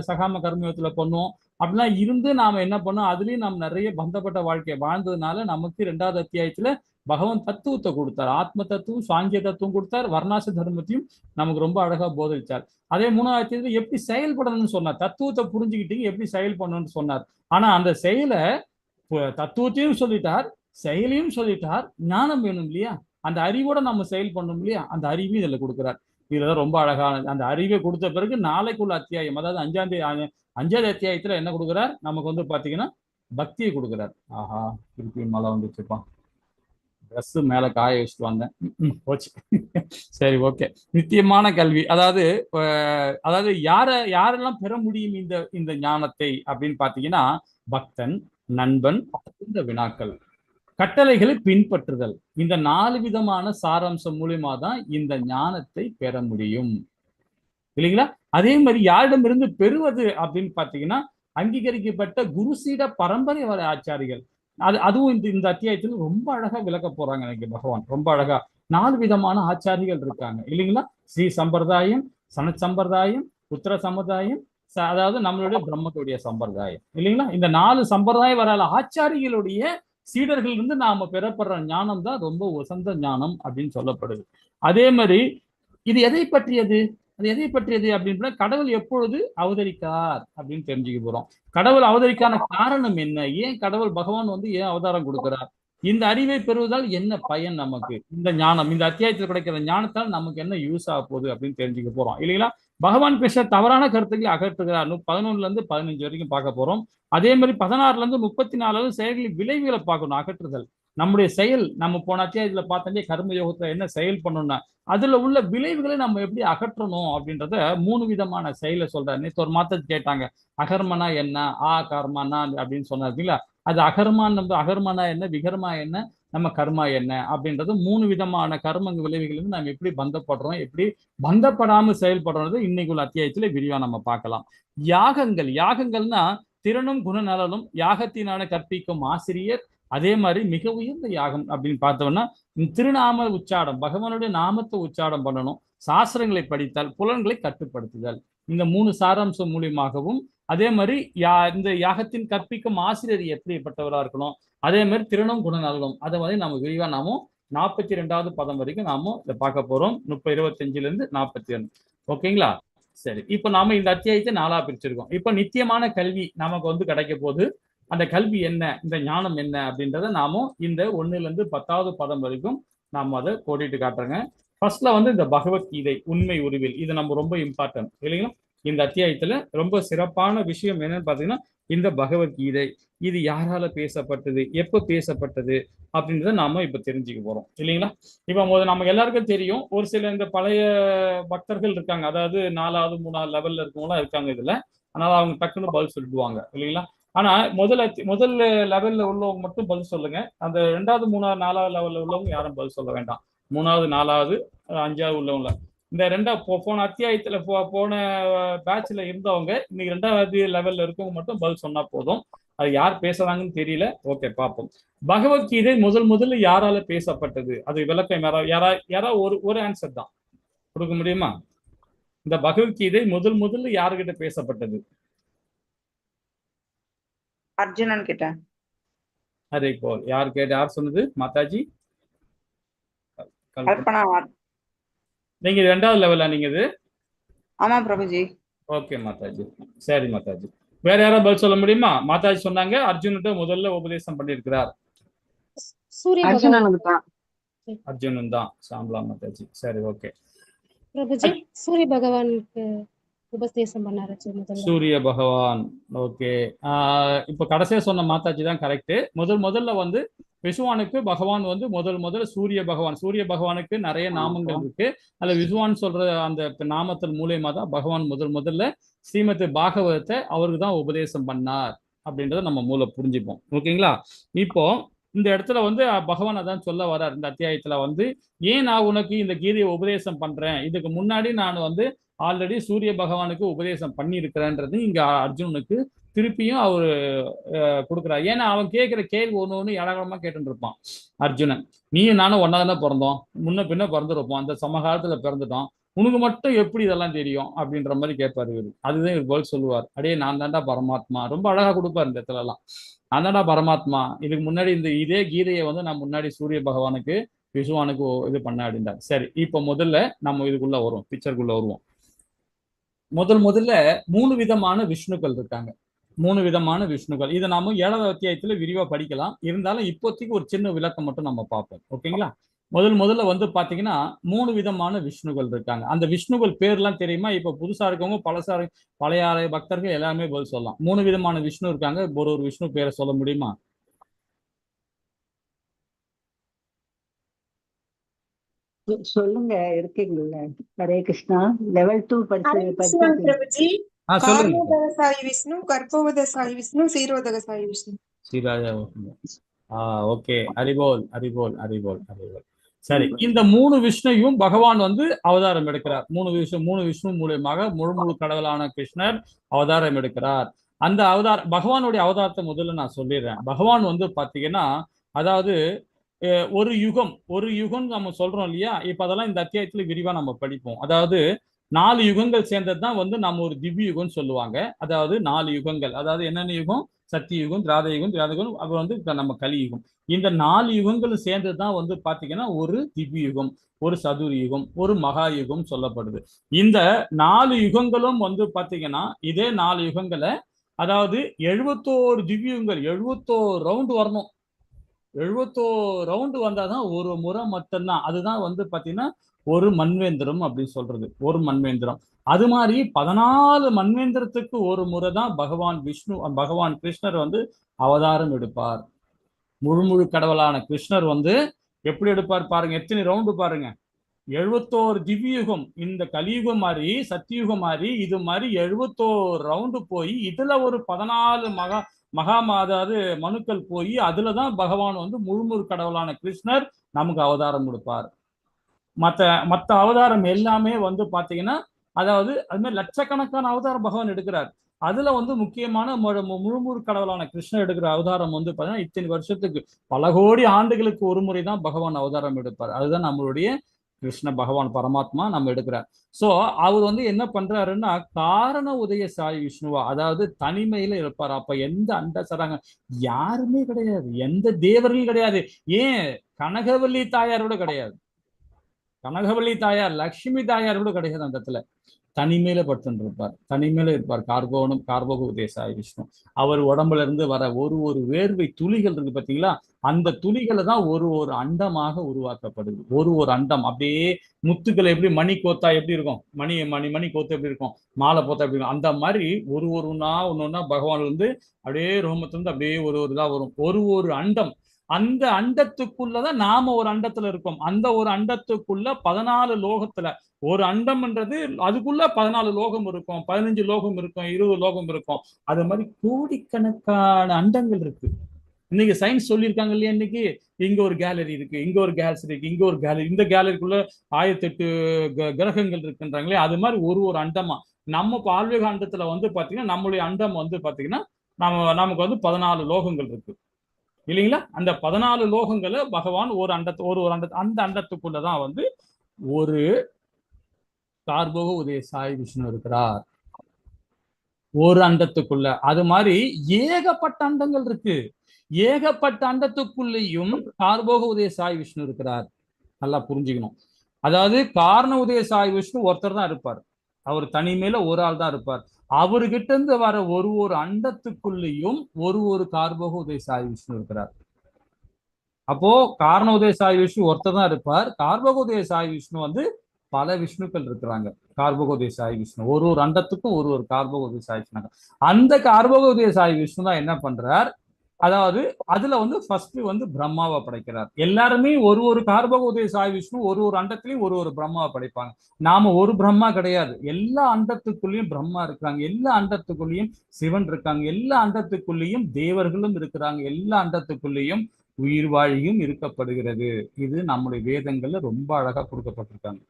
சகாம கர்மயோகத்துல பண்ணுவோம். அப்படிலாம் இருந்து நாம என்ன பண்ணோம், அதுலயும் நாம் நிறைய பந்தப்பட்ட வாழ்க்கையை வாழ்ந்ததுனால நமக்கு 2வது அத்தியாயத்துல பகவான் தத்துவத்தை கொடுத்தார். ஆத்ம தத்துவம், சாங்கிய தத்துவம் கொடுத்தார், வர்ணாச தர்மத்தையும் நமக்கு ரொம்ப அழகா போதிச்சார். அதே 3வது அத்தியாயத்துல எப்படி செயல்படணும்னு சொன்னார். தத்துவத்தை புரிஞ்சுக்கிட்டீங்க, எப்படி செயல் பண்ணணும்னு சொன்னார். ஆனா அந்த செயலை தத்துவத்தையும் சொல்லிட்டார், செயலையும் சொல்லிட்டார். ஞானம் வேணும் இல்லையா, அந்த அறிவோட நம்ம செயல் பண்ணணும் இல்லையா, அந்த அறிவையும் இதுல கொடுக்குறார். இதுல ரொம்ப அழகான அந்த அறிவை கொடுத்த பிறகு நாளைக்குள்ள அத்தியாயம், அதாவது 5வது அத்தியாயத்துல என்ன கொடுக்குறார் நமக்கு வந்து பாத்தீங்கன்னா பக்தியை கொடுக்குறார். ஆஹா, திருப்பி மழை வந்துச்சுப்பா, ட்ரெஸ் மேல காய வச்சுட்டு வந்தேன். போச்சு. சரி, ஓகே. நித்தியமான கல்வி, அதாவது யாரெல்லாம் பெற முடியும் இந்த ஞானத்தை அப்படின்னு பாத்தீங்கன்னா, பக்தன், நண்பன், இந்த வினாக்கள், கட்டளைகளை பின்பற்றுதல், இந்த 4 விதமான சாராம்சம் மூலியமா தான் இந்த ஞானத்தை பெற முடியும் இல்லைங்களா. அதே மாதிரி யாரிடமிருந்து பெறுவது அப்படின்னு பாத்தீங்கன்னா, அங்கீகரிக்கப்பட்ட குருசீட பரம்பரை வர ஆச்சாரிகள். அதுவும் இந்த அத்தியாயத்தில் ரொம்ப அழகா விளக்க போறாங்க எனக்கு பகவான். ரொம்ப அழகா 4 விதமான ஆச்சாரிகள் இருக்காங்க இல்லைங்களா. ஸ்ரீ சம்பிரதாயம், சனத் சம்பிரதாயம், உத்தர சம்பிரதாயம், அதாவது நம்மளுடைய பிரம்மத்துடைய சம்பிரதாயம் இல்லைங்களா. இந்த 4 சம்பிரதாயம் வர ஆச்சாரிகளுடைய சீடர்கள் இருந்து நாம பெறப்படுற ஞானம் தான் ரொம்ப உசந்த ஞானம் அப்படின்னு சொல்லப்படுது. அதே மாதிரி இது எதை பற்றியது, அது எதை பற்றியது அப்படின்ற கடவுள் எப்பொழுது அவதரிக்கார் அப்படின்னு தெரிஞ்சுக்க போறோம். கடவுள் அவதரிக்கான காரணம் என்ன, ஏன் கடவுள் பகவான் வந்து ஏன் அவதாரம் கொடுக்கிறார், இந்த அறிவை பெறுவதால் என்ன பயன் நமக்கு, இந்த ஞானம், இந்த அத்தியாயத்தில் கிடைக்கிற ஞானத்தால் நமக்கு என்ன யூஸ் ஆக போகுது அப்படின்னு தெரிஞ்சுக்க போறோம் இல்லைங்களா. பகவான் பேச தவறான கருத்துக்களை அகற்றுகிறார். 11ல இருந்து 15 வரைக்கும் பார்க்க போறோம். அதே மாதிரி 16ல இருந்து 34 செயல்களின் விளைவுகளை பார்க்கணும், அகற்றுதல். நம்முடைய செயல், நம்ம போன அத்தியாயத்துல பார்த்தோன்னே கர்ம யோகத்துல என்ன செயல் பண்ணணும்னா அதுல உள்ள விளைவுகளை நம்ம எப்படி அகற்றணும் அப்படின்றத 3 விதமான செயலை சொல்றாரு. நேற்று ஒரு மாத்த கேட்டாங்க, அகர்மனா என்ன, கர்மனா அப்படின்னு சொன்னாருங்களா. அது அகர்மனா என்ன, விகர்மா என்ன, நம்ம கர்மா என்ன அப்படின்றது 3 விதமான கர்ம விளைவுகளிலிருந்து நம்ம எப்படி பந்தப்படுறோம், எப்படி பந்தப்படாம செயல்படுறது இன்னைக்குள்ள அத்தியாயத்துல விரிவா நம்ம பார்க்கலாம். யாகங்கள்னா திறனும் குணநலனும் யாகத்தினால கற்பிக்கும் ஆசிரியர். அதே மாதிரி மிக உயர்ந்த யாகம் அப்படின்னு பார்த்தோம்னா திருநாம உச்சாடம், பகவானுடைய நாமத்தை உச்சாடம் பண்ணணும், சாஸ்திரங்களை படித்தால், புலன்களை கட்டுப்படுத்துதல். இந்த 3 சாராம்சம் மூலியமாகவும், அதே மாதிரி இந்த யாகத்தின் கற்பிக்கும் ஆசிரியர் எப்படிப்பட்டவராக இருக்கணும், அதே மாதிரி திருணம் குணநலம், அதை மாதிரி நம்ம விரிவா நாமும் 42வது பதம் வரைக்கும் நாம இதை பார்க்க போறோம். 25ல இருந்து 42. ஓகேங்களா. சரி, இப்ப நாம இந்த அத்தியாயத்தை 4ஆ பிரிச்சிருக்கோம். இப்ப நித்தியமான கல்வி நமக்கு வந்து கிடைக்க போது, அந்த கல்வி என்ன, இந்த ஞானம் என்ன அப்படின்றத நாமும் இந்த 1ல இருந்து 10வது பதம் வரைக்கும் நாம அதை கோடிட்டு காட்டுறேங்க. ஃபர்ஸ்ட்ல வந்து இந்த பகவத்கீதை உண்மை உருவில், இது நம்ம ரொம்ப இம்பார்ட்டன்ட் இல்லைங்களா. இந்த அத்தியாயத்துல ரொம்ப சிறப்பான விஷயம் என்னன்னு பாத்தீங்கன்னா, இந்த பகவத்கீதை இது யாரால பேசப்பட்டது, எப்ப பேசப்பட்டது அப்படின்றத நாம இப்ப தெரிஞ்சுக்க போறோம் இல்லைங்களா. இப்ப நம்ம எல்லாருக்கும் தெரியும், ஒரு சில இந்த பழைய பக்தர்கள் இருக்காங்க, அதாவது 4வது 3வது லெவல்ல இருக்கவங்களாம் இருக்காங்க இதுல. அதனால அவங்க டக்குன்னு பதில் சொல்லிடுவாங்க இல்லைங்களா. ஆனா முதல் லெவல்ல உள்ளவங்க மட்டும் பதில் சொல்லுங்க. அந்த 2வது 3வது 4வது லெவல்ல உள்ளவங்க யாரும் பதில் சொல்ல வேண்டாம். 3வது 4வது 5வது உள்ளவங்க, இந்த போன அத்தியாயத்துல போன பேட்ச்ல இருந்தவங்க இன்னைக்கு 2வது லெவல்ல இருக்கவங்க மட்டும் பதில் சொன்னா போதும். அது யார் பேசுறாங்கன்னு தெரியல. ஓகே, பார்ப்போம். பகவத்கீதை முதல்ல யாரால பேசப்பட்டது, அது விளக்கம் யாரா ஒரு ஆன்சர் தான் கொடுக்க முடியுமா? இந்த பகவத்கீதை முதல்ல யாருகிட்ட பேசப்பட்டது? அர்ஜுனன் கிட்ட. அதே போல் யார் சொன்னது? மாதாஜி நீங்க 2வது லெவலா நீங்க இது? ஆமா பிரபுஜி. ஓகே மாதாஜி, சரி மாதாஜி. வேற யாராவது பதில் சொல்ல முடியுமா? மாதாஜி சொன்னாங்க அர்ஜுன்கிட்ட முதல்ல உபதேசம் பண்ணியிருக்கிறார். அர்ஜுனன் தான். சாம்பலா மாதாஜி, சரி, ஓகே. பிரபுஜி சூரிய பகவானுக்கு உபதேசம் பண்ணாரு. சூரிய பகவான், ஓகே. இப்ப கடைசியா சொன்ன மாதாஜி தான் கரெக்ட். முதல்ல வந்து விசுவானுக்கு பகவான் வந்து முதல்ல சூரிய பகவானுக்கு நிறைய நாமங்கள் இருக்கு. அதுல விசுவான் சொல்ற அந்த நாமத்தின் மூலியமா தான் பகவான் முதல்ல ஸ்ரீமத் பாகவதத்தை அவருக்கு தான் உபதேசம் பண்ணார் அப்படின்றத நம்ம மூல புரிஞ்சுப்போம். ஓகேங்களா. இப்போ இந்த இடத்துல வந்து பகவான் அதான் சொல்ல வர்றார் இந்த அத்தியாயத்துல வந்து, ஏன் நான் உனக்கு இந்த கீதையை உபதேசம் பண்றேன், இதுக்கு முன்னாடி நான் வந்து ஆல்ரெடி சூரிய பகவானுக்கு உபதேசம் பண்ணி இருக்கிறேன்றது இங்க அர்ஜுனனுக்கு திருப்பியும் அவரு கொடுக்குறாரு. ஏன்னா அவன் கேட்கிற கேள்வி ஒண்ணு ஏழகமா கேட்டுட்டு இருப்பான் அர்ஜுனன். நீயும் நானும் ஒன்னா தானே பிறந்தோம், முன்ன பின்ன பிறந்திருப்போம், அந்த சமகாலத்துல பிறந்துட்டோம், உனக்கு மட்டும் எப்படி இதெல்லாம் தெரியும் அப்படின்ற மாதிரி கேட்பாரு இவரு. அதுதான் இவர் பதில் சொல்லுவார், அடே நான் தாண்டா பரமாத்மா. ரொம்ப அழகா கொடுப்பாரு இந்த இடத்துல எல்லாம். நான் தாண்டா பரமாத்மா. இதுக்கு முன்னாடி இதே கீதையை நான் முன்னாடி சூரிய பகவானுக்கு விசுவானுக்கு இது பண்ண அப்படின்றார். சரி, இப்ப முதல்ல நம்ம இதுக்குள்ள வருவோம், பிக்சருக்குள்ள வருவோம். முதல்ல 3 விதமான விஷ்ணுக்கள் இருக்காங்க. 3 விதமான விஷ்ணுக்கள். இதை நாம 7வது அத்தியாயத்துல விரிவா படிக்கலாம். இருந்தாலும் இப்போதைக்கு ஒரு சின்ன விளக்கம் மட்டும் நம்ம பார்ப்போம். ஓகேங்களா? முதல்ல பாத்தீங்கன்னா 3 விதமான விஷ்ணுகள் இருக்காங்க. அந்த விஷ்ணுகள் பேர்லாம் தெரியுமா? இப்ப புதுசா இருக்கவங்க பழைய பக்தர்கள் எல்லாமே பதில் சொல்லலாம். 3 விதமான விஷ்ணு இருக்காங்க. ஒரு விஷ்ணு பேரை சொல்ல முடியுமா? சொல்லுங்க, இருக்கீங்கல்ல. ஹரே கிருஷ்ணா. லெவல் 2 படிச்சு பிரபுஜி, சொல்லுங்க. காரணோதகசாயி விஷ்ணு, கர்ப்போதகசாயி விஷ்ணு, சீரோதகசாயி விஷ்ணு. ஓகே, ஹரிபோல். சரி, இந்த 3 விஷ்ணுவையும் பகவான் அவதாரம் எடுக்கிறார். 3 விஷ்ணு மூலியமாக முழு கடவுளான கிருஷ்ணர் அவதாரம் எடுக்கிறார். அந்த பகவானுடைய அவதாரத்தை முதல்ல நான் சொல்லிடுறேன். பகவான் பாத்தீங்கன்னா, அதாவது ஒரு யுகம் நம்ம சொல்றோம் இல்லையா? இப்ப அதெல்லாம் இந்த அத்தியாயத்துல விரிவா நம்ம படிப்போம். அதாவது 4 யுகங்கள் சேர்ந்ததுதான் நம்ம ஒரு திவ்ய யுகம் சொல்லுவாங்க. அதாவது 4 யுகங்கள், அதாவது என்னென்ன யுகம்? சத்தியுகம், திராதயுகம், அப்புறம் நம்ம கலியுகம். இந்த 4 யுகங்களும் சேர்ந்ததுதான் பாத்தீங்கன்னா ஒரு திவ்ய யுகம், ஒரு சதுர யுகம், ஒரு மகா யுகம் சொல்லப்படுது. இந்த 4 யுகங்களும் பாத்தீங்கன்னா இதே 4 யுகங்களை, அதாவது 71 திவ்யங்கள் 71 ரவுண்டு வரணும். 71 ரவுண்டு வந்தாதான் ஒரு முறை மட்டும்தான். அதுதான் பாத்தீங்கன்னா ஒரு மன்வேந்திரம் அப்படின்னு சொல்றது, ஒரு மன்வேந்திரம். அது மாதிரி 14 மன்வேந்திரத்துக்கு ஒரு முறை தான் பகவான் கிருஷ்ணர் அவதாரம் எடுப்பார். முழு கடவுளான கிருஷ்ணர் எப்படி எடுப்பார் பாருங்க, எத்தனை ரவுண்டு பாருங்க. 71 திவ்யயுகம், இந்த கலியுகம் மாதிரி சத்தியுகம் மாதிரி இது மாதிரி 71 ரவுண்டு போய் இதுல ஒரு 14 அதாவது மனுக்கள் போய் அதுலதான் பகவான் முழு கடவுளான கிருஷ்ணர் நமக்கு அவதாரம் கொடுப்பார். மற்ற அவதாரம் எல்லாமே பாத்தீங்கன்னா, அதாவது அது மாதிரி லட்சக்கணக்கான அவதாரம் பகவான் எடுக்கிறார். அதுல முக்கியமான முழு கடவுளான கிருஷ்ணர் எடுக்கிற அவதாரம் பாத்தீங்கன்னா இத்தனை வருஷத்துக்கு பல கோடி ஆண்டுகளுக்கு ஒரு முறை தான் பகவான் அவதாரம் எடுப்பார். அதுதான் நம்மளுடைய கிருஷ்ண பகவான் பரமாத்மா நம்ம எடுக்கிறார். சோ அவர் என்ன பண்றாருன்னா, காரண உதய சாய் விஷ்ணுவா, அதாவது தனிமையில இருப்பார். அப்ப எந்த அண்டசராங்க யாருமே கிடையாது, எந்த தேவர்களும் கிடையாது, ஏன் கனகவல்லி தாயார் கூட கிடையாது, கனகவல்லி தாயார், லட்சுமி தாயார் கூட கிடையாது. அந்த இடத்துல தனிமையில படுத்துட்டு இருப்பார், தனிமையில இருப்பார். கார்போக உதயசாய் விஷ்ணு. அவர் உடம்புல இருந்து வர ஒரு வேர்வை துளிகள் இருக்கு பாத்தீங்களா, அந்த துளிகளை தான் ஒரு அண்டமாக உருவாக்கப்படுது. ஒரு அண்டம் அப்படியே முத்துக்கள் எப்படி மணி கோத்தா எப்படி இருக்கும், மணி கோத்தா எப்படி இருக்கும், மாலை போத்தா எப்படி இருக்கும், அந்த மாதிரி ஒன்னொன்னா பகவான் அப்படியே ரோமத்திலிருந்து அப்படியே ஒரு இதா வரும். ஒரு அண்டம். அந்த அண்டத்துக்குள்ளதான் நாம ஒரு அண்டத்துல இருக்கோம். அந்த ஒரு அண்டத்துக்குள்ள 14 லோகத்துல ஒரு அண்டம்ன்றது, அதுக்குள்ள 14 லோகம் இருக்கும், 15 லோகம் இருக்கும், 20 லோகம் இருக்கும். அது மாதிரி கோடிக்கணக்கான அண்டங்கள் இருக்கு. இன்னைக்கு சயின்ஸ் சொல்லியிருக்காங்க இல்லையா, இன்னைக்கு இங்க ஒரு கேலரி இருக்கு, இங்க ஒரு கேலரி இருக்கு, இங்க ஒரு கேலரி, இந்த கேலரிக்குள்ள 1008 கிரகங்கள் இருக்குன்றாங்களே. அது மாதிரி ஒரு அண்டமா நம்ம ஆழ்வேக அண்டத்துல பாத்தீங்கன்னா, நம்மளுடைய அண்டம் பாத்தீங்கன்னா நமக்கு 14 லோகங்கள் இருக்கு இல்லைங்களா? அந்த 14 லோகங்களை பகவான் ஒரு அந்த அண்டத்துக்குள்ளதான் ஒரு கார்போக உதய சாய் விஷ்ணு இருக்கிறார், ஒரு அண்டத்துக்குள்ள. அது மாதிரி ஏகப்பட்ட அண்டங்கள் இருக்கு. ஏகப்பட்ட அண்டத்துக்குள்ளேயும் கார்போக உதய சாய் விஷ்ணு இருக்கிறார். நல்லா புரிஞ்சுக்கணும். அதாவது காரண உதய சாய் விஷ்ணு ஒருத்தர் தான் இருப்பார், அவர் தனிமையில ஒரு ஆள் தான் இருப்பார். அவர்கிட்ட இருந்து வர ஒரு அண்டத்துக்குள்ளேயும் ஒரு கார்போக உதய சாய் விஷ்ணு இருக்கிறார். அப்போ காரண உதய சாய் விஷ்ணு ஒருத்தர் தான் இருப்பார். கார்போக உதய சாய் விஷ்ணு பல விஷ்ணுக்கள் இருக்கிறாங்க. கார்போக உதய சாய் விஷ்ணு ஒரு அண்டத்துக்கும் ஒரு கார்போக உதய சாய் விஷ்ணு. அந்த கார்போக உதய சாய் விஷ்ணு தான் என்ன பண்றார், அதாவது அதுல ஃபர்ஸ்ட் பிரம்மாவை படைக்கிறார். எல்லாருமே ஒரு கார்போக உதய சாய் விஷ்ணு ஒரு அண்டத்திலையும் ஒரு பிரம்மாவை படைப்பாங்க. நாம ஒரு பிரம்மா கிடையாது, எல்லா அண்டத்துக்குள்ளேயும் பிரம்மா இருக்காங்க, எல்லா அண்டத்துக்குள்ளேயும் சிவன் இருக்காங்க, எல்லா அண்டத்துக்குள்ளேயும் தேவர்களும் இருக்கிறாங்க, எல்லா அண்டத்துக்குள்ளேயும் உயிர் வாழியும் இருக்கப்படுகிறது. இது நம்முடைய வேதங்கள்ல ரொம்ப அழகா கொடுக்கப்பட்டிருக்காங்க.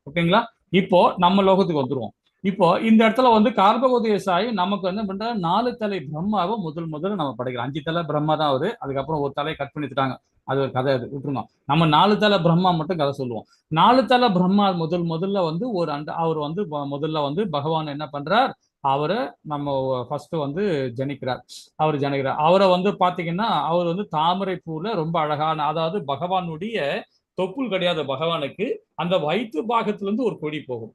ஓகேங்களா? இப்போ நம்ம லோகத்துக்கு வந்துருவோம். இப்போ இந்த இடத்துல வந்து கார்பகோதய சாயி நமக்கு என்ன பண்ற 4 தலை பிரம்மாவை முதல்ல நம்ம படைக்கிறோம். 5 தலை பிரம்மா தான் அவரு, அதுக்கப்புறம் ஒரு தலையை கட் பண்ணிட்டாங்க, அது ஒரு கதை, அது விட்டுருங்க. நம்ம 4 தலை பிரம்மா மட்டும் கதை சொல்லுவோம். 4 தலை பிரம்மா முதல்ல வந்து ஒரு அவர் வந்து முதல்ல வந்து பகவான் என்ன பண்றார், அவரை நம்ம ஃபர்ஸ்ட் வந்து ஜனிக்கிறார். அவரை வந்து பாத்தீங்கன்னா அவர் வந்து தாமரை பூல ரொம்ப அழகான, அதாவது பகவானுடைய தொப்புள் கிடையாது பகவானுக்கு, அந்த வயிற்று பாகத்துல இருந்து ஒரு கொடி போகும்.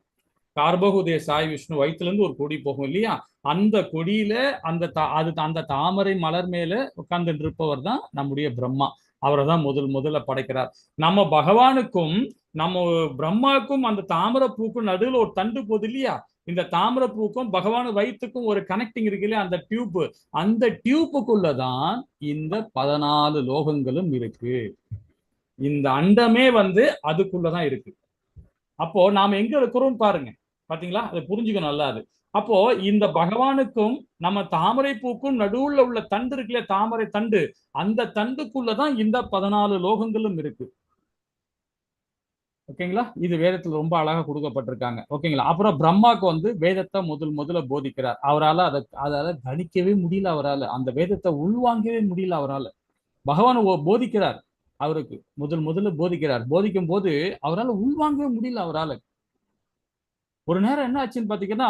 கார்பகோதய சாய் விஷ்ணு வயிற்றுல இருந்து ஒரு கொடி போகும் இல்லையா, அந்த கொடியில அந்த தாமரை மலர் மேல உட்கார்ந்து இருப்பவர் தான் நம்முடைய பிரம்மா. அவரை தான் முதல்ல படைக்கிறார். நம்ம பகவானுக்கும் நம்ம பிரம்மாவுக்கும் அந்த தாமரை பூக்கும் நடுவில் ஒரு தண்டு போகுது இல்லையா, இந்த தாமரை பூக்கும் பகவான் வயிற்றுக்கும் ஒரு கனெக்டிங் இருக்கு இல்லையா, அந்த டியூப், அந்த டியூப்புக்குள்ளதான் இந்த 14 லோகங்களும் இருக்கு. இந்த அண்டமே வந்து அதுக்குள்ளதான் இருக்கு. அப்போ நாம எங்க இருக்கிறோம் பாருங்க, பாத்தீங்களா, அதை புரிஞ்சுக்கணும் நல்லா. அது அப்போ இந்த பகவானுக்கும் நம்ம தாமரை பூக்கும் நடுவுல உள்ள தண்டு இருக்குல்ல, தாமரை தண்டு, அந்த தண்டுக்குள்ளதான் இந்த 14 லோகங்களும் இருக்கு. ஓகேங்களா, இது வேதத்துல ரொம்ப அழகா கொடுக்கப்பட்டிருக்காங்க. ஓகேங்களா. அப்புறம் பிரம்மாவுக்கு வந்து வேதத்தை முதல்ல போதிக்கிறார். அதால கணிக்கவே முடியல, அவரால் அந்த வேதத்தை உள்வாங்கவே முடியல அவரால். பகவான் போதிக்கிறார், அவருக்கு முதல்ல போதிக்கிறார். போதிக்கும் போது அவரால் உள்வாங்கவே முடியல அவரால். ஒரு நேரம் என்ன ஆச்சுன்னு பாத்தீங்கன்னா,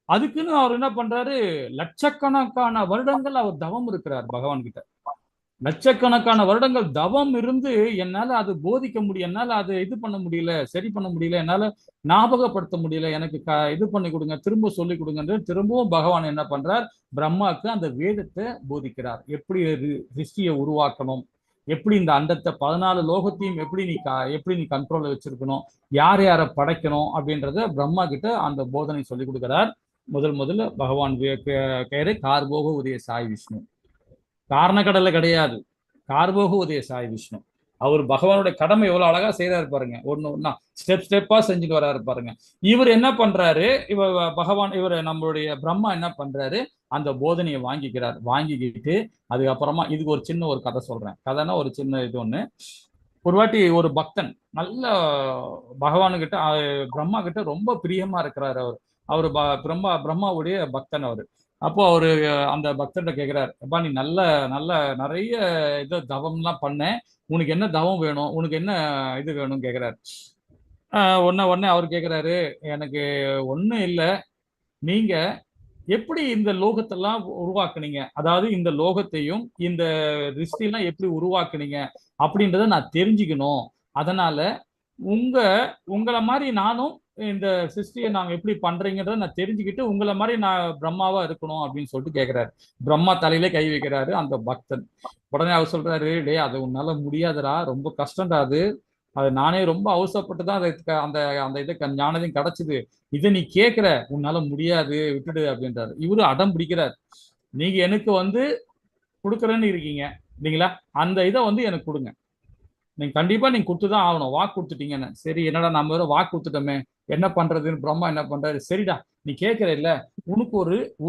அதுக்குன்னு அவர் என்ன பண்றாரு, லட்சக்கணக்கான வருடங்கள் அவர் தவம் இருக்கிறார் பகவான் கிட்ட. லட்சக்கணக்கான வருடங்கள் தவம் இருந்து என்னால அது போதிக்க முடியும், என்னால அது இது பண்ண முடியல, சரி பண்ண முடியல, என்னால ஞாபகப்படுத்த முடியல, எனக்கு இது பண்ணி கொடுங்க, திரும்ப சொல்லி கொடுங்க. திரும்பவும் பகவான் என்ன பண்றார், பிரம்மாவுக்கு அந்த வேதத்தை போதிக்கிறார். எப்படி சிருஷ்டியை உருவாக்கணும், எப்படி இந்த அண்டத்தை 14 லோகத்தையும் எப்படி நீ கண்ட்ரோல்ல வச்சிருக்கணும், யார் யாரை படைக்கணும் அப்படின்றத பிரம்மா கிட்ட அந்த போதனை சொல்லி கொடுக்கிறார். முதல்ல பகவான் பேரு கார்போகோதய சாய் விஷ்ணு. காரணக்கடலை கிடையாது, கார்போகோதய சாய் விஷ்ணு. அவர் பகவானுடைய கடமை எவ்வளவு அழகா செய்யறாரு பாருங்க, ஒண்ணு ஸ்டெப்பா செஞ்சுட்டு வர்றாரு பாருங்க. இவர் என்ன பண்றாரு, இவர் நம்மளுடைய பிரம்மா என்ன பண்றாரு, அந்த போதனையை வாங்கிக்கிட்டு அதுக்கப்புறமா இதுக்கு ஒரு சின்ன ஒரு கதை சொல்றேன். கதைன்னா ஒரு சின்ன இது ஒண்ணு. ஒரு வாட்டி ஒரு பக்தன் நல்ல பகவானுகிட்ட பிரம்மா கிட்ட ரொம்ப பிரியமா இருக்கிறாரு. அவரு பிரம்மாவுடைய பக்தன் அவரு. அப்போ அவரு அந்த பக்தர்கிட்ட கேட்கிறார், அப்பா நீ நிறைய இது தவம்லாம் பண்ண, உனக்கு என்ன தவம் வேணும், உனக்கு என்ன இது வேணும்னு கேட்கிறாரு. உடனே அவர் கேட்கிறாரு, எனக்கு ஒன்றும் இல்லை, நீங்க எப்படி இந்த லோகத்தெல்லாம் உருவாக்குனீங்க, அதாவது இந்த லோகத்தையும் இந்த ரிஷ்டிலாம் எப்படி உருவாக்குனீங்க அப்படின்றத நான் தெரிஞ்சுக்கணும். அதனால உங்களை மாதிரி நானும் இந்த சிருஷ்டியை நாங்க எப்படி பண்றீங்கன்றத நான் தெரிஞ்சுக்கிட்டு உங்களை மாதிரி நான் பிரம்மாவா இருக்கணும் அப்படின்னு சொல்லிட்டு கேட்கிறாரு. பிரம்மா தலையிலே கை வைக்கிறாரு அந்த பக்தன். உடனே அவர் சொல்றாரு, டே அது உன்னால முடியாதுடா, ரொம்ப கஷ்டம்டா, அது நானே ரொம்ப அவசரப்பட்டுதான் அந்த இதை ஞானதையும் கிடைச்சது, இதை நீ கேட்கிற, உன்னால முடியாது, விட்டுடு அப்படின்றாரு. இவரு அடம் பிடிக்கிறார், நீங்க எனக்கு வந்து கொடுக்குறேன்னு இருக்கீங்க இல்லைங்களா, அந்த இதை வந்து எனக்கு கொடுங்க, நீங்க கண்டிப்பா நீங்க கொடுத்துதான் ஆகணும், வாக்கு கொடுத்துட்டீங்கன்னு. சரி, என்னடா நம்ம வேற வாக்கு கொடுத்துட்டோமே, என்ன பண்றதுன்னு பிரம்மா என்ன பண்றாரு, சரிடா நீ கேட்கிற இல்ல, உனக்கு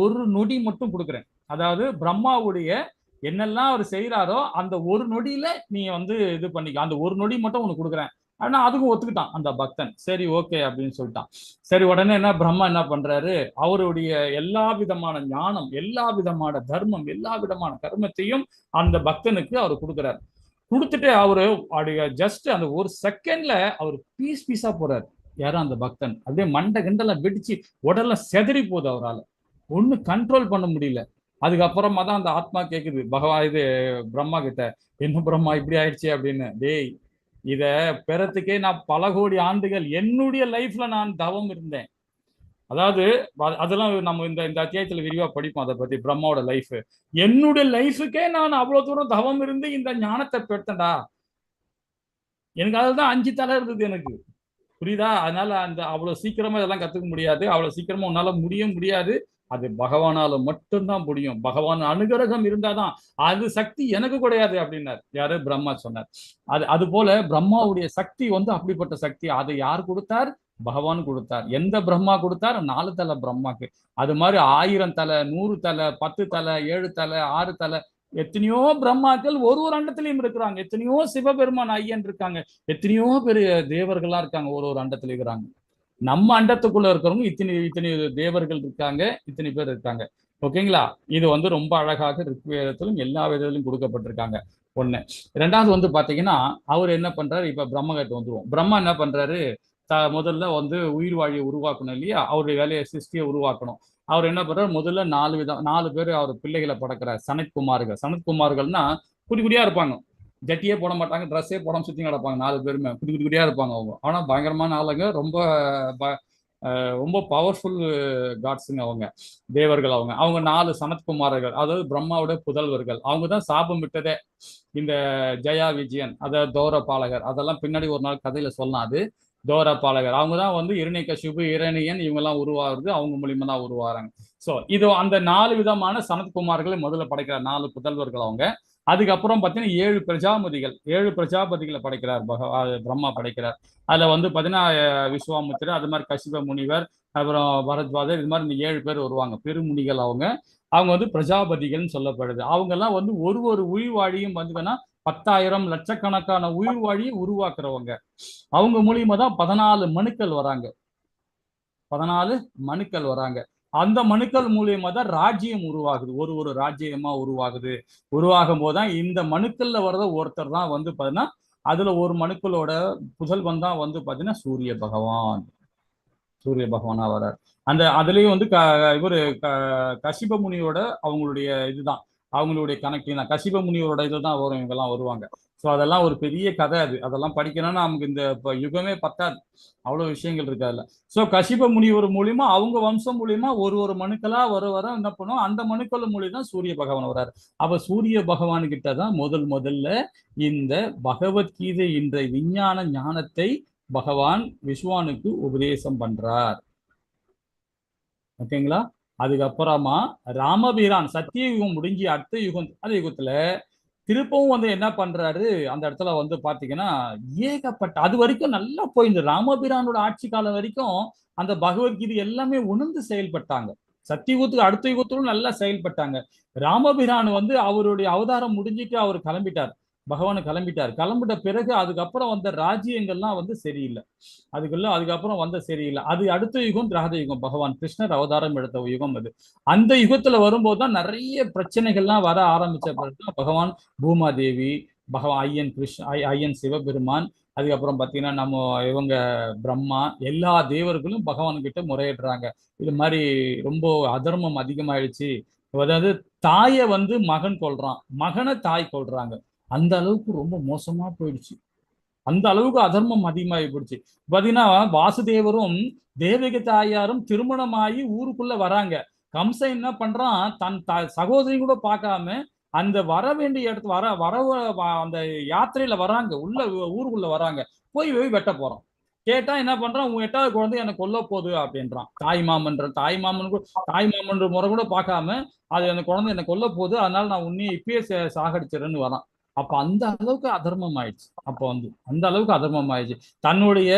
ஒரு நொடி மட்டும் கொடுக்குறேன். அதாவது பிரம்மாவுடைய என்னெல்லாம் அவர் செய்யறாரோ அந்த ஒரு நொடியில நீ வந்து இது பண்ணிக்க, அந்த ஒரு நொடி மட்டும் உனக்கு கொடுக்குறேன். ஆனா அதுக்கும் ஒத்துக்கிட்டான் அந்த பக்தன். சரி ஓகே அப்படின்னு சொல்லிட்டான். சரி, உடனே என்ன பிரம்மா என்ன பண்றாரு, அவருடைய எல்லா விதமான ஞானம், எல்லா விதமான தர்மம், எல்லா விதமான கர்மத்தையும் அந்த பக்தனுக்கு அவர் கொடுக்குறாரு. கொடுத்துட்டு அவரு ஜஸ்ட் அந்த ஒரு செகண்ட்ல அவர் பீஸா போறாரு. யாரும் அந்த பக்தன் அப்படியே மண்டை கிண்டெல்லாம் வெடிச்சு உடல்ல செதறி போகுது, அவரால் ஒன்னும் கண்ட்ரோல் பண்ண முடியல. அதுக்கப்புறமா தான் அந்த ஆத்மா கேக்குது பிரம்மா கிட்ட, என்ன பிரம்மா இப்படி ஆயிடுச்சு அப்படின்னு. டேய், இத பெறத்துக்கே நான் பல கோடி ஆண்டுகள் என்னுடைய லைஃப்ல நான் தவம் இருந்தேன். அதாவது அதெல்லாம் நம்ம இந்த அத்தியாயத்துல விரிவா படிப்போம் அதை பத்தி, பிரம்மாவோட லைஃப். என்னுடைய லைஃபுக்கே நான் அவ்வளவு தூரம் தவம் இருந்து இந்த ஞானத்தை பெற்றேன்டா. எனக்கு அதுதான் 5 தலை இருந்தது எனக்கு, புரியுதா? அதனால அவ்வளவு சீக்கிரமா இதெல்லாம் கத்துக்க முடியாது, அவ்வளவு சீக்கிரமா உன்னால முடியாது. அது பகவானால மட்டும்தான் முடியும், பகவான் அனுகிரகம் இருந்தாதான். அது சக்தி எனக்கு கிடையாது அப்படின்னார். யாரு? பிரம்மா சொன்னார். அது போல பிரம்மாவுடைய சக்தி வந்து அப்படிப்பட்ட சக்தி. அதை யார் கொடுத்தார்? பகவான் கொடுத்தார். எந்த பிரம்மா கொடுத்தார்? 4 தலை பிரம்மாக்கு. அது மாதிரி 1000 தலை, 100 தலை, 10 தலை, 7 தலை, 6 தலை, எத்தனையோ பிரம்மாக்கள் ஒரு அண்டத்திலையும் இருக்கிறாங்க. எத்தனையோ சிவபெருமான் ஐயன் இருக்காங்க, எத்தனையோ பெரிய தேவர்களா இருக்காங்க, ஒரு அண்டத்துல இருக்கிறாங்க. நம்ம அண்டத்துக்குள்ள இருக்கிறவங்க இத்தனை இத்தனை தேவர்கள் இருக்காங்க, இத்தனை பேர் இருக்காங்க. ஓகேங்களா? இது வந்து ரொம்ப அழகாக ரிக்வேதத்திலும் எல்லா விதத்திலும் கொடுக்கப்பட்டிருக்காங்க. ஒண்ணு. ரெண்டாவது வந்து பாத்தீங்கன்னா, அவர் என்ன பண்றாரு, இப்ப பிரம்மகிட்ட வந்துருவோம். பிரம்மா என்ன பண்றாரு, முதல்ல வந்து உயிர் வாழியை உருவாக்கணும் இல்லையா? அவருடைய வேலையை சிருஷ்டியை உருவாக்கணும். அவர் என்ன பண்றாரு, முதல்ல 4 பேர் அவர் பிள்ளைகளை படைக்கிறார். சனத்குமார்கள். சனத்குமார்கள்னா குடி குடியா இருப்பாங்க. ஜட்டியே போட மாட்டாங்க, ட்ரெஸ்ஸே போடாம சுத்தி கிடப்பாங்க. 4 பேருமே குடி குடி குடியா இருப்பாங்க அவங்க. ஆனா பயங்கரமான ஆளுங்க, ரொம்ப ரொம்ப பவர்ஃபுல் காட்ஸுங்க அவங்க, தேவர்கள் அவங்க. அவங்க 4 சனத்குமாரர்கள், அதாவது பிரம்மாவோட புதல்வர்கள். அவங்க தான் சாபம் விட்டதே இந்த ஜெயா விஜயன், அதாவது தோரபாலகர். அதெல்லாம் பின்னாடி ஒரு நாள் கதையில சொல்லலாம். அது தோரபாலகர். அவங்க தான் வந்து இரணிகசிபு, இரணியன் இவங்கெல்லாம் உருவாகிறது அவங்க மூலியமா தான் உருவாகிறாங்க. ஸோ இது அந்த 4 விதமான சனத்குமார்களை முதல்ல படைக்கிறார், 4 புதல்வர்கள் அவங்க. அதுக்கப்புறம் பார்த்தீங்கன்னா 7 பிரஜாபதிகள், 7 பிரஜாபதிகளை படைக்கிறார் பிரம்மா படைக்கிறார். அதில் வந்து பார்த்தீங்கன்னா விஸ்வாமித்திரர், அது மாதிரி கசிப முனிவர், அப்புறம் பரத்வாஜர், இது மாதிரி இந்த 7 பேர் வருவாங்க, பெருமுனிகள் அவங்க. அவங்க வந்து பிரஜாபதிகள்னு சொல்லப்படுது. அவங்கெல்லாம் வந்து ஒரு உயிர் வாழியும் வந்து 10,000 லட்சக்கணக்கான உயிர் வாழியை உருவாக்குறவங்க. அவங்க மூலியமா தான் 14 மனுக்கள் வராங்க. 14 மனுக்கள் வராங்க. அந்த மனுக்கள் மூலியமா தான் ராஜ்யம் உருவாகுது. ஒரு ராஜ்யமா உருவாகுது. உருவாகும் போதுதான் இந்த மனுக்கள்ல வர்றத ஒருத்தர் தான் வந்து பாத்தீங்கன்னா, அதுல ஒரு மனுக்களோட புதல்வன் தான் வந்து பாத்தீங்கன்னா சூரிய பகவான். சூரிய பகவானா வர்றார். அந்த அதுலயும் வந்து இவரு கசிப முனியோட அவங்களுடைய இதுதான், அவங்களுடைய கணக்கு தான். கசிப முனியோட இதுதான் வரும், இவங்கெல்லாம் வருவாங்க. ஸோ அதெல்லாம் ஒரு பெரிய கதை. அதெல்லாம் படிக்கணும்னா நமக்கு இந்த யுகமே பத்தாது, அவ்வளோ விஷயங்கள் இருக்கு அதுல. ஸோ கசிப முனிவர் மூலியமா, அவங்க வம்சம் மூலியமா ஒரு மனுக்களா வர என்ன பண்ணும், அந்த மனுக்கள் மூலியம் தான் சூரிய பகவான் வர்றாரு. அப்ப சூரிய பகவான் கிட்ட தான் முதல்ல இந்த பகவத்கீதை என்ற விஞ்ஞான ஞானத்தை பகவான் விஸ்வானுக்கு உபதேசம் பண்றார். ஓகேங்களா? அதுக்கப்புறமா ராமபிரான் சத்தியயுகம் முடிஞ்சு அடுத்த யுகம், அந்த யுகத்துல திருப்பவும் வந்து என்ன பண்றாரு, அந்த இடத்துல வந்து பாத்தீங்கன்னா ஏகப்பட்ட, அது வரைக்கும் நல்லா போயிருந்த ராமபிரானோட ஆட்சி காலம் வரைக்கும் அந்த பகவத்கீதை எல்லாமே உணர்ந்து செயல்பட்டாங்க. சத்தியுகத்துக்கு அடுத்த யுகத்தோடு நல்லா செயல்பட்டாங்க. ராமபிரான் வந்து அவருடைய அவதாரம் முடிஞ்சிட்டு அவர் கிளம்பிட்டார், பகவான் கிளம்பிட்ட பிறகு அதுக்கப்புறம் வந்த ராஜ்யங்கள்லாம் வந்து சரியில்லை. அதுக்கப்புறம் வந்த சரியில்லை. அது அடுத்த யுகம் திராவிட யுகம், பகவான் கிருஷ்ணர் அவதாரம் எடுத்த யுகம் அது. அந்த யுகத்துல வரும்போது தான் நிறைய பிரச்சனைகள்லாம் வர ஆரம்பிச்ச பிறகு பகவான் பூமாதேவி, பகவான் ஐயன் சிவபெருமான், அதுக்கப்புறம் பார்த்தீங்கன்னா நம்ம இவங்க பிரம்மா, எல்லா தேவர்களும் பகவான் கிட்ட முறையிடுறாங்க. இது மாதிரி ரொம்ப அதர்மம் அதிகமாயிடுச்சு. அதாவது தாயை வந்து மகன் கொல்றான், மகனை தாய் கொல்றாங்க. அந்த அளவுக்கு ரொம்ப மோசமா போயிடுச்சு. அந்த அளவுக்கு அதர்மம் அதிகமாகி போயிடுச்சு. பாத்தீங்கன்னா வாசுதேவரும் தேவகி தாயாரும் திருமணமாகி ஊருக்குள்ள வராங்க. கம்சன் என்ன பண்றான், தன் சகோதரி கூட பார்க்காம அந்த வர வேண்டிய இடத்து அந்த யாத்திரையில வராங்க, ஊருக்குள்ள வராங்க, போய் வெட்ட போறான். கேட்டா என்ன பண்றான், உன் 8வது குழந்தை எனக்கு கொல்ல போகுது அப்படின்றான். தாய் மாமன்ற முறை கூட பார்க்காம அது அந்த குழந்தை எனக்கு கொல்ல போகுது, அதனால நான் உன்னையே இப்பயே சாகடிச்சிடறேன்னு வரான். அப்ப அந்த அளவுக்கு அதர்மம் ஆயிடுச்சு. அந்த அளவுக்கு அதர்மம் ஆயிடுச்சு. தன்னுடைய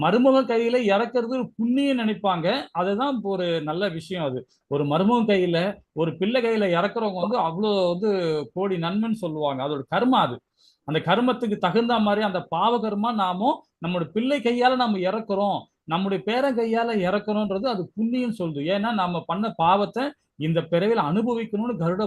மருமக கையில இறக்குறது புண்ணியம் நினைப்பாங்க. அதுதான் ஒரு நல்ல விஷயம். அது ஒரு மருமக கையில, ஒரு பிள்ளை கையில இறக்குறவங்க வந்து அவ்வளோ வந்து கோடி நன்மைன்னு சொல்லுவாங்க. அதோட கர்மா அது. அந்த கர்மத்துக்கு தகுந்த மாதிரி அந்த பாவ கர்மா நாமும் நம்மளுடைய பிள்ளை கையால நம்ம இறக்குறோம், நம்முடைய பேரன் கையால இறக்குறோன்றது அது புண்ணியம் சொல்லுது. ஏன்னா நம்ம பண்ண பாவத்தை இந்த பிறவில அனுபவிக்கணும்னு கருட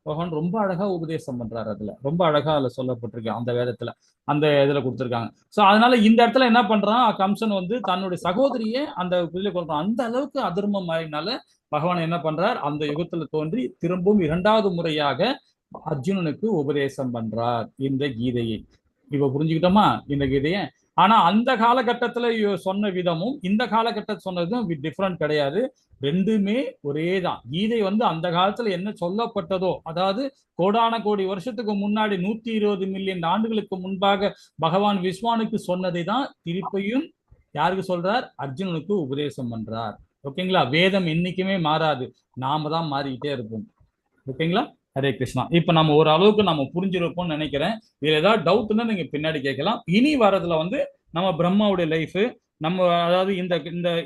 பகவான் ரொம்ப அழகா உபதேசம் பண்றாரு. அதுல ரொம்ப அழகா அதுல சொல்லப்பட்டிருக்கு, அந்த வேதத்துல அந்த இதுல கொடுத்துருக்காங்க. சோ அதனால இந்த இடத்துல என்ன பண்றான், கம்சன் வந்து தன்னுடைய சகோதரியே அந்த இதுல கொள்றான். அந்த அளவுக்கு அதர்மம் ஆயினால பகவான் என்ன பண்றார், அந்த யுகத்துல தோன்றி திரும்பவும் 2வது முறையாக அர்ஜுனனுக்கு உபதேசம் பண்றார் இந்த கீதையை. இப்ப புரிஞ்சுக்கிட்டோமா இந்த கீதையை? ஆனா அந்த காலகட்டத்துல சொன்ன விதமும் இந்த காலகட்டத்தில் சொன்னதும் டிஃப்ரெண்ட் கிடையாது. ரெண்டுமே ஒரே தான். கீதை வந்து அந்த காலத்துல என்ன சொல்லப்பட்டதோ, அதாவது கோடான கோடி வருஷத்துக்கு முன்னாடி 120 மில்லியன் ஆண்டுகளுக்கு முன்பாக பகவான் விஸ்வானுக்கு சொன்னதை தான் திருப்பியும் யாருக்கு சொல்றார், அர்ஜுனனுக்கு உபதேசம் பண்றார். ஓகேங்களா? வேதம் என்னைக்குமே மாறாது, நாம தான் மாறிக்கிட்டே இருப்போம். ஓகேங்களா? ஹரே கிருஷ்ணா. இப்ப நம்ம ஒரு அளவுக்கு நம்ம புரிஞ்சிருப்போம்னு நினைக்கிறேன். இதுல ஏதாவது டவுட்னா நீங்க பின்னாடி கேட்கலாம். இனி வரதுல வந்து நம்ம பிரம்மாவுடைய லைஃப், நம்ம அதாவது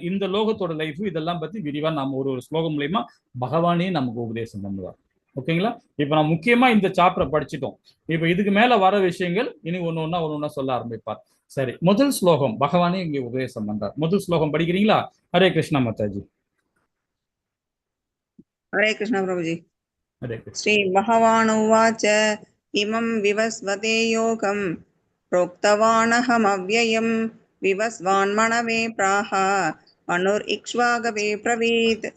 இந்த லோகத்தோட லைஃப், இதெல்லாம் பத்தி விரிவா நம்ம ஒரு ஸ்லோகம் மூலமா பகவானே நமக்கு உபதேசம் பண்ணுவார். ஓகேங்களா? இப்ப நான் முக்கியமா இந்த சாப்டரை படிச்சிட்டோம். இப்ப இதுக்கு மேல வர விஷயங்கள் இனி ஒண்ணு சொல்ல ஆரம்பிப்பார். சரி, முதல் ஸ்லோகம் பகவானே இங்கே உபதேசம் பண்றார். முதல் ஸ்லோகம் படிக்கிறீங்களா? ஹரே கிருஷ்ணா மாதாஜி. हरे कृष्ण प्रभुजी। ஹரே கிருஷ்ணா. श्री भगवान उवाच इमं विवस्वते योगं प्रोक्तवानहमव्ययं विवस्वान् मनवे प्राह मनुर्इक्ष्वाकवे ब्रवीत्।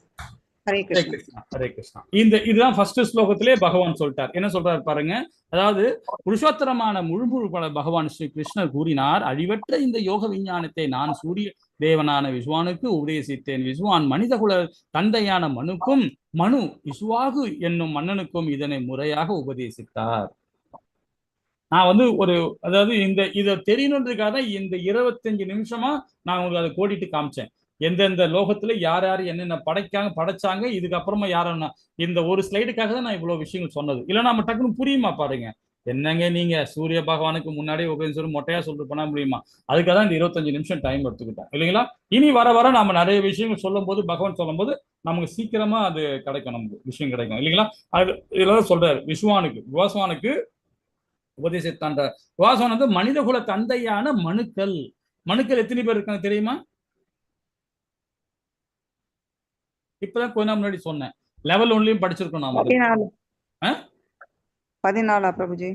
हरे ஹரே कृष्ण। கிருஷ்ணா, ஹரே கிருஷ்ணா. இதுதான் ஃபர்ஸ்ட் ஸ்லோகத்திலே பகவான் சொல்லிட்டார். என்ன சொல்றாரு பாருங்க. அதாவது புருஷோத்தரமான முழுமுழு பகவான் ஸ்ரீ கிருஷ்ணர் கூறினார், அழிவற்ற இந்த யோக விஞ்ஞானத்தை நான் சூரிய தேவனான விஸ்வானுக்கு உபதேசித்தேன். விஸ்வான் மனிதகுல தந்தையான மனுக்கும், மனு விஸ்வாகு என்னும் மன்னனுக்கும் இதனை முறையாக உபதேசித்தார். நான் அதாவது இதை தெரியணுன்றதுக்காக தான் இந்த 25 நிமிஷமா நான் உங்களுக்கு அதை கோடிட்டு காமிச்சேன். எந்தெந்த லோகத்துல யார் யார் என்னென்ன படைச்சாங்க, இதுக்கப்புறமா யாரன்னா இந்த ஒரு ஸ்லைடுக்காக தான் நான் இவ்வளவு விஷயங்கள் சொன்னது. இல்லைன்னா நம்ம டக்குன்னு புரியுமா பாருங்க. என்னங்க நீங்க சூரிய பகவானுக்கு முன்னாடியே உபயோகிச்சு மொட்டையா சொல்லிட்டு பண்ண முடியுமா? அதுக்காக தான் இந்த 25 நிமிஷம் டைம் எடுத்துக்கிட்டேன் இல்லைங்களா? இனி வர வர நம்ம நிறைய விஷயங்கள் சொல்லும் போது பகவான் சொல்லும் போது நமக்கு சீக்கிரமா அது கிடைக்கும், நமக்கு விஷயம் கிடைக்கும் இல்லைங்களா? அது இதெல்லாம் சொல்றாரு. விஸ்வானுக்கு உபதேசித்தான்ற விவாசம் வந்து மனிதகுல தந்தையான மனுக்கள். எத்தனை பேர் இருக்காங்க தெரியுமா? இப்பதான் கொஞ்ச நாள் முன்னாடி சொன்னேன். லெவல் ஒன்லயும் படிச்சிருக்கோம் நாம. 14 பிரபுஜி.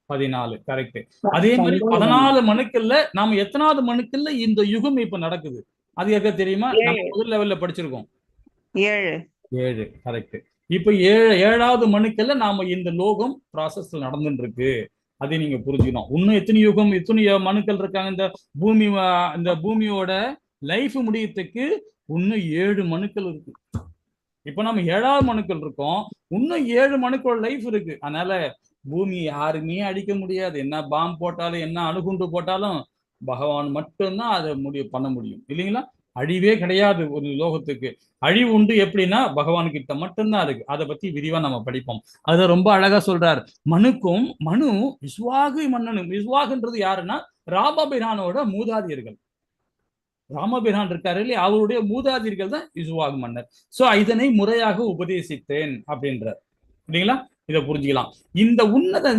14 கரெக்ட். அதே மாதிரி 14 மனுக்கள்ல நாம எத்தனாவது மனுக்கள்ல இந்த யுகம் இப்ப நடக்குது அது எங்க தெரியுமா? நம்ம முதல் லெவல்ல படிச்சிருக்கோம். 7 கரெக்ட். இப்ப 7வது மனுக்கள்ல நாம இந்த லோகம் ப்ராசஸ் நடந்துட்டு இருக்கு. அதை நீங்க புரிஞ்சுக்கணும். இன்னும் எத்தனை மனுக்கள் இருக்காங்க இந்த பூமியோட லைஃப் முடியறதுக்கு இன்னும் 7 மனுக்கள் இருக்கு. இப்ப நம்ம 7வது மனுக்கள் இருக்கோம், இன்னும் 7 மனுக்களோட லைஃப் இருக்கு. அதனால பூமி யாருமே அடிக்க முடியாது. என்ன பாம்பு போட்டாலும் என்ன அணுகுண்டு போட்டாலும் பகவான் மட்டும்தான் அதை பண்ண முடியும் இல்லைங்களா? அழிவே கிடையாது ஒரு லோகத்துக்கு. அழிவு உண்டு எப்படின்னா பகவான் கிட்ட மட்டும்தான் இருக்கு. அதை பத்தி விரிவா நம்ம படிப்போம். அதை ரொம்ப அழகா சொல்றார். மனு விஸ்வாகு மன்னனும். விஸ்வாகுன்றது யாருன்னா ராமபிரானோட மூதாதியர்கள். ராமபிரான் இருக்காரு இல்லையா, அவருடைய மூதாதியர்கள் தான் விஸ்வாகு மன்னர். சோ இதனை முறையாக உபதேசித்தேன் அப்படின்றார் இல்லைங்களா? இதை புரிஞ்சுக்கலாம்.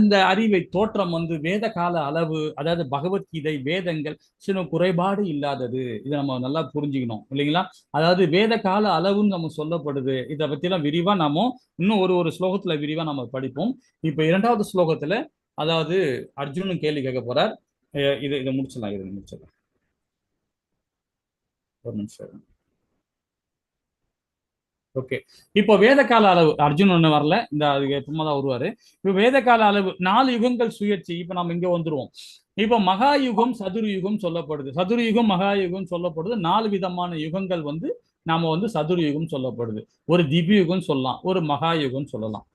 இந்த அறிவை தோற்றம் வேத கால அளவு, அதாவது பகவத்கீதை வேதங்கள் சின்ன குறைபாடு இல்லாதது. இதை நம்ம நல்லா புரிஞ்சுக்கணும் இல்லைங்களா? அதாவது வேத கால அளவுன்னு நம்ம சொல்லப்படுது. இதை பத்தி எல்லாம் விரிவா நாம இன்னும் ஒரு ஸ்லோகத்துல விரிவா நம்ம படிப்போம். இப்ப 2வது ஸ்லோகத்துல அதாவது அர்ஜுனன் கேள்வி கேட்க போறார். இதை முடிச்சிடலாம். ஒரு நிமிஷம். ஓகே, இப்போ வேத கால அளவு அர்ஜுன் ஒண்ணு வரல, இந்த தான் வருவாரு. இப்போ வேத கால அளவு 4 யுகங்கள் சுயற்சி. இப்ப நம்ம இங்க வந்துருவோம். இப்போ மகாயுகம் சதுர்யுகம் சொல்லப்படுது. சதுர்யுகம் மகாயுகம் சொல்லப்படுது. 4 விதமான யுகங்கள் நாம சதுர்யுகம் சொல்லப்படுது. ஒரு திவ்ய யுகம் சொல்லலாம், ஒரு மகாயுகம் சொல்லலாம்.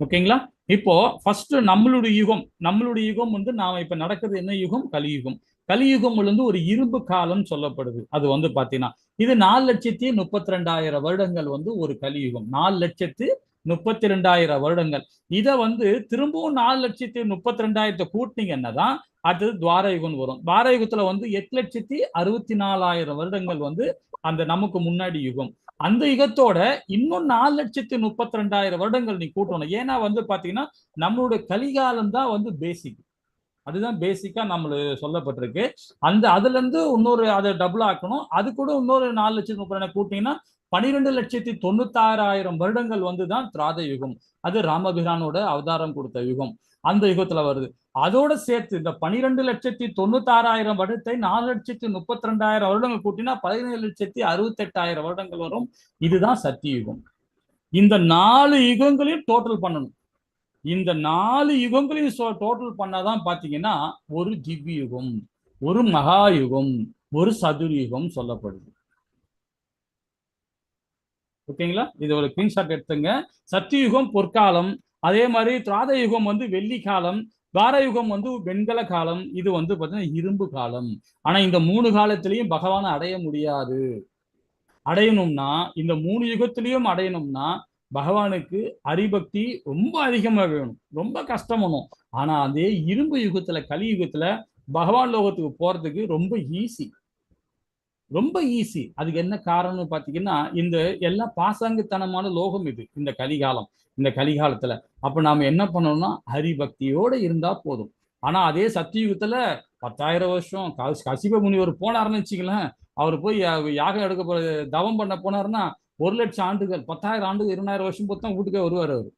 ஓகேங்களா? இப்போ ஃபர்ஸ்ட் நம்மளுடைய யுகம் நாம இப்ப நடக்கிறது என்ன யுகம்? கலியுகம். கலியுகம் ஒரு இரும்பு காலம் சொல்லப்படுது. அது பாத்தீங்கன்னா இது 4,32,000 வருடங்கள் ஒரு கலியுகம். 4,32,000 வருடங்கள். இதை திரும்பவும் 4,32,000 கூட்டினீங்கன்னா தான் அடுத்தது துவாரயுகம் வரும். துவாரயுகத்துல 8,64,000 வருடங்கள் அந்த நமக்கு முன்னாடி யுகம். அந்த யுகத்தோட இன்னும் 4,32,000 வருடங்கள் நீ கூட்டணும். ஏன்னா பாத்தீங்கன்னா நம்மளுடைய கலிகாலம் தான் பேசிக். அதுதான் பேசிக்கா நம்மளுக்கு சொல்லப்பட்டிருக்கு. அதுல இருந்து இன்னொரு அதை டபுள் ஆக்கணும். அது கூட இன்னொரு 4,30,000 கூட்டிங்கன்னா 12,96,000 வருடங்கள் தான் திராத யுகம். அது ராமபிரானோட அவதாரம் கொடுத்த யுகம். அந்த யுகத்துல வருது. அதோட சேர்த்து இந்த 12,96,000 வருடத்தை 4,32,000 வருடங்கள் கூட்டினா 17,68,000 வருடங்கள் வரும். இதுதான் சத்தியுகம். இந்த 4 யுகங்களையும் டோட்டல் பண்ணணும். இந்த 4 யுகங்களையும் டோட்டல் பண்ணாதான் பாத்தீங்கன்னா ஒரு திவ்ய யுகம், ஒரு மகாயுகம், ஒரு சதுர்யுகம் சொல்லப்படுது. ஓகேங்களா? இது ஒரு ஸ்கிரீன்ஷாட் எடுத்துங்க. சத்தியுகம் பொற்காலம், அதே மாதிரி திராத யுகம் வெள்ளி காலம், துவாரயுகம் வெண்கல காலம், இது பாத்தீங்கன்னா இரும்பு காலம். ஆனா இந்த 3 காலத்திலையும் பகவானை அடைய முடியாது. அடையணும்னா இந்த 3 யுகத்திலையும் அடையணும்னா பகவானுக்கு ஹரிபக்தி ரொம்ப அதிகமா வேணும், ரொம்ப கஷ்டம் பண்ணும். ஆனா அதே இரும்பு யுகத்துல கலியுகத்துல பகவான் லோகத்துக்கு போறதுக்கு ரொம்ப ஈஸி. ரொம்ப ஈஸி. அதுக்கு என்ன காரணம்னு பாத்தீங்கன்னா, இந்த எல்லாம் பாசாங்குத்தனமான லோகம் இது, இந்த கலிகாலம், இந்த கலிகாலத்துல. அப்ப நாம என்ன பண்ணணும்னா ஹரிபக்தியோட இருந்தா போதும். ஆனா அதே சத்தியுகத்துல 10,000 வருஷம் கசிப முனிவர் போனாருன்னு வச்சுக்கலாம், அவர் போய் யாகம் எடுக்க போற தவம் பண்ண போனாருன்னா 1,00,000 ஆண்டுகள், 10,000 ஆண்டுகள், 20,000 வருஷம் பொறுத்து தான் வீட்டுக்கே வருவார் அவர்.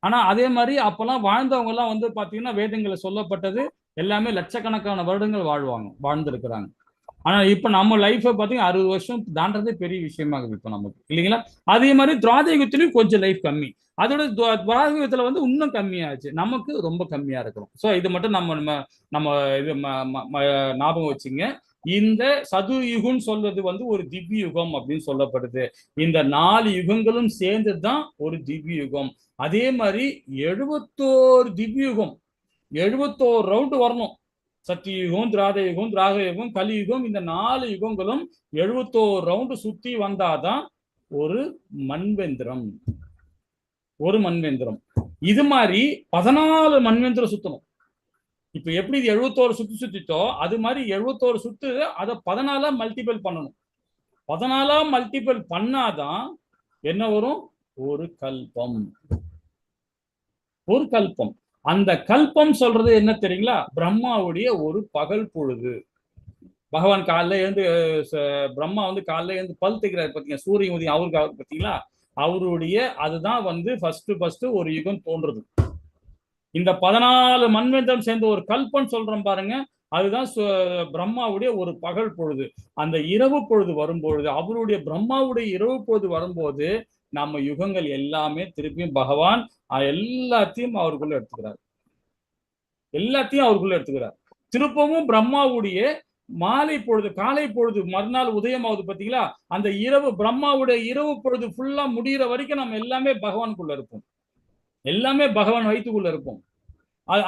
ஆனா அதே மாதிரி அப்பெல்லாம் வாழ்ந்தவங்க எல்லாம் வந்து பாத்தீங்கன்னா வேதங்களை சொல்லப்பட்டது எல்லாமே லட்சக்கணக்கான வருடங்கள் வாழ்ந்திருக்கிறாங்க. ஆனா இப்ப நம்ம லைஃபை பாத்தீங்கன்னா 60 வருஷம் தாண்டதே பெரிய விஷயமாகுது இப்ப நமக்கு, இல்லைங்களா? அதே மாதிரி துவாதயுகத்திலயும் கொஞ்சம் லைஃப் கம்மி, அதோட துவாதயுகத்துல வந்து இன்னும் கம்மியாச்சு, நமக்கு ரொம்ப கம்மியா இருக்கிறோம். ஸோ இது மட்டும் நம்ம இது ஞாபகம் வச்சுங்க. இந்த சதுயுகம் சொல்றது வந்து ஒரு திவ்ய யுகம் அப்படின்னு சொல்லப்படுது. இந்த 4 யுகங்களும் சேர்ந்துதான் ஒரு திவ்ய யுகம். அதே மாதிரி 71 திவ்ய யுகம், 71 ரவுண்டு வரணும். சத்தியுகம், திராதயுகம், திராகயுகம், கலியுகம், இந்த 4 யுகங்களும் 71 ரவுண்டு சுத்தி வந்தாதான் ஒரு மன்வந்திரம். இது மாதிரி 14 மன்வந்திரம் சுத்தணும். இப்ப எப்படி 71 சுத்திட்டோ அது மாதிரி 71 சுத்து அதை 14 மல்டிபிள் பண்ணணும். 14 மல்டிபிள் பண்ணாதான் என்ன வரும்? ஒரு கல்பம். அந்த கல்பம் சொல்றது என்ன தெரியுங்களா? பிரம்மாவுடைய ஒரு பகல் பொழுது. பகவான் காலைல எழுந்து பிரம்மா வந்து காலைல எழுந்து பல் தைக்கிறாரு பாத்தீங்க, சூரிய உதயம் அவருக்கு பாத்தீங்களா, அவருடைய அதுதான் வந்து ஃபர்ஸ்ட் ஒரு யுகம் தோன்றுறது. இந்த 14 மன்வந்தரம் சேர்ந்த ஒரு கல்பம் சொல்றோம் பாருங்க, அதுதான் பிரம்மாவுடைய ஒரு பகல் பொழுது. அந்த இரவு பொழுது வரும்பொழுது, அவருடைய பிரம்மாவுடைய இரவு பொழுது வரும்போது நம்ம யுகங்கள் எல்லாமே திருப்பியும் பகவான் எல்லாத்தையும் அவருக்குள்ள எடுத்துக்கிறார். திருப்பவும் பிரம்மாவுடைய மாலை பொழுது, காலை பொழுது, மறுநாள் உதயம் ஆகுது பாத்தீங்களா, அந்த இரவு பிரம்மாவுடைய இரவு பொழுது ஃபுல்லா முடிகிற வரைக்கும் நம்ம எல்லாமே பகவானுக்குள்ள இருப்போம், எல்லாமே பகவான் வயிற்றுக்குள்ள இருப்போம்.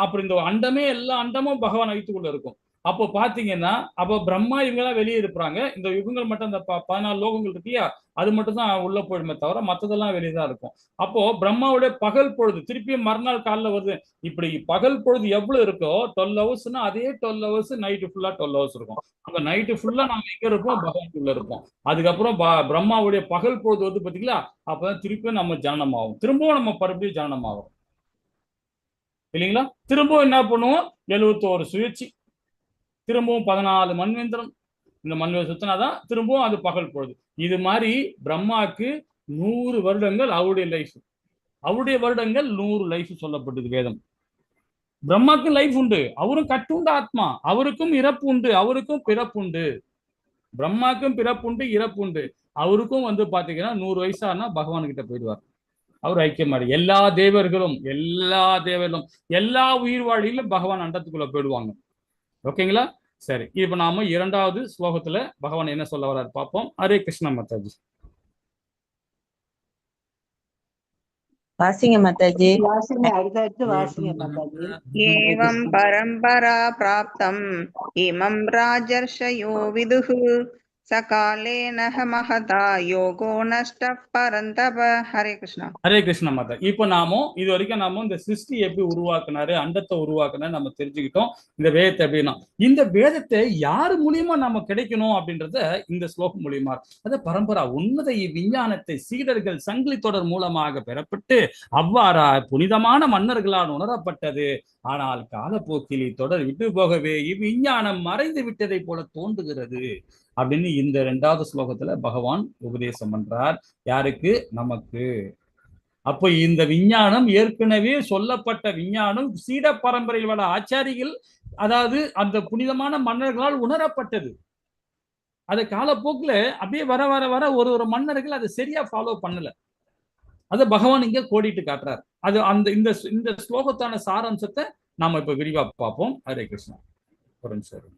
அப்புறம் இந்த அண்டமே எல்லா அண்டமும் பகவான் வயிற்றுக்குள்ள இருக்கும். அப்போ பாத்தீங்கன்னா அப்போ பிரம்மா இவங்கெல்லாம் வெளியே இருப்பாங்க. இந்த யுகங்கள் மட்டும் அந்த 14 லோகங்கள் இருக்கியா, அது மட்டும் தான் உள்ள போயிடுமே தவிர மற்றதெல்லாம் வெளியே தான் இருக்கும். அப்போ பிரம்மாவுடைய பகல் பொழுது திருப்பியும் மறுநாள் காலைல வருது. இப்படி பகல் பொழுது எவ்வளவு இருக்கோ 12 ஹவர்ஸ்னா அதே 12 ஹவர்ஸ் நைட்டு ஃபுல்லா 12 ஹவர்ஸ் இருக்கும். அப்ப நைட்டு ஃபுல்லா நம்ம எங்க இருப்போம்? பகவானுக்குள்ள இருப்போம். அதுக்கப்புறம் பிரம்மாவுடைய பகல் பொழுது வந்து பாத்தீங்களா, அப்பதான் திருப்பியும் நம்ம ஜனனம் ஆகும், திரும்பவும் நம்ம மறுபடியும் ஜனனம் ஆகும், இல்லைங்களா? திரும்பவும் என்ன பண்ணுவோம்? 71 சுழற்சி, திரும்பவும் 14 மன்வந்திரம். இந்த மன்வந்திரம் சுத்தினாதான் திரும்பவும் அது பகல் பொழுது. இது மாதிரி பிரம்மாக்கு 100 வருடங்கள் அவருடைய லைஃப், அவருடைய வருடங்கள் 100 லைஃப் சொல்லப்பட்டது வேதம். பிரம்மாக்கு லைஃப் உண்டு, அவரும் கட்டுண்ட ஆத்மா, அவருக்கும் இறப்பு உண்டு, அவருக்கும் பிறப்பு உண்டு. பிரம்மாக்கும் பிறப்பு உண்டு, இறப்பு உண்டு. அவருக்கும் வந்து பாத்தீங்கன்னா 100 வயசானா பகவான் கிட்ட போயிடுவார், அவர் ஐக்கியமாடி. எல்லா தேவர்களும் எல்லா உயிர் வாழிலும் பகவான் அண்டத்துக்குள்ள போயிடுவாங்க. ஓகேங்களா? சரி, இப்ப நாம 2வது ஸ்லோகத்துல பகவான் என்ன சொல்ல வர்றாரு பார்ப்போம். ஹரே கிருஷ்ணா மாதாஜி. வாசிங்க மாதாஜி. அடுத்தடுத்து வாசிங்க மாதாஜி. ஏவம் பரம்பரா பிராப்தம் இமம் ராஜர்ஷயோ விதுஹு சகாலேன மஹதா யோகோ நஷ்ட பரந்தப. ஹரே கிருஷ்ணா. ஹரே கிருஷ்ணா மாதா. இப்ப இது வரைக்கும் நாம இந்த சிருஷ்டி எப்படி உருவாக்குனாரு, அண்டத்தை உருவாக்குனாரு நம்ம தெரிஞ்சுக்கிட்டோம். இந்த வேதத்தை எப்படின்னா, இந்த வேதத்தை யாரு மூலியமா நம்ம கிடைக்கணும் அப்படின்றத இந்த ஸ்லோகம் மூலியமா, அத பரம்பரா உன்னத விஞ்ஞானத்தை சீடர்கள் சங்கிலி தொடர் மூலமாக பெறப்பட்டு அவ்வாறா புனிதமான மன்னர்களால் உணரப்பட்டது. ஆனால் காலப்போக்கில் தொடர் விட்டு போகவே இவ்விஞ்ஞானம் மறைந்து விட்டதை போல தோன்றுகிறது அப்படின்னு இந்த 2வது ஸ்லோகத்துல பகவான் உபதேசம் பண்றார். யாருக்கு? நமக்கு. அப்போ இந்த விஞ்ஞானம் ஏற்கனவே சொல்லப்பட்ட விஞ்ஞானம் சீட பரம்பரையில் வர ஆச்சாரிகள், அதாவது அந்த புனிதமான மன்னர்களால் உணரப்பட்டது. அதை காலப்போக்கில் அப்படியே வர வர வர ஒரு மன்னர்கள் அதை சரியா ஃபாலோ பண்ணல. அதை பகவான் இங்க கோடிட்டு காட்டுறார். அது அந்த இந்த ஸ்லோகத்தான சாராம்சத்தை நாம இப்ப விரிவா பார்ப்போம். ஹரே கிருஷ்ணா. ஒரு நிமிஷம்.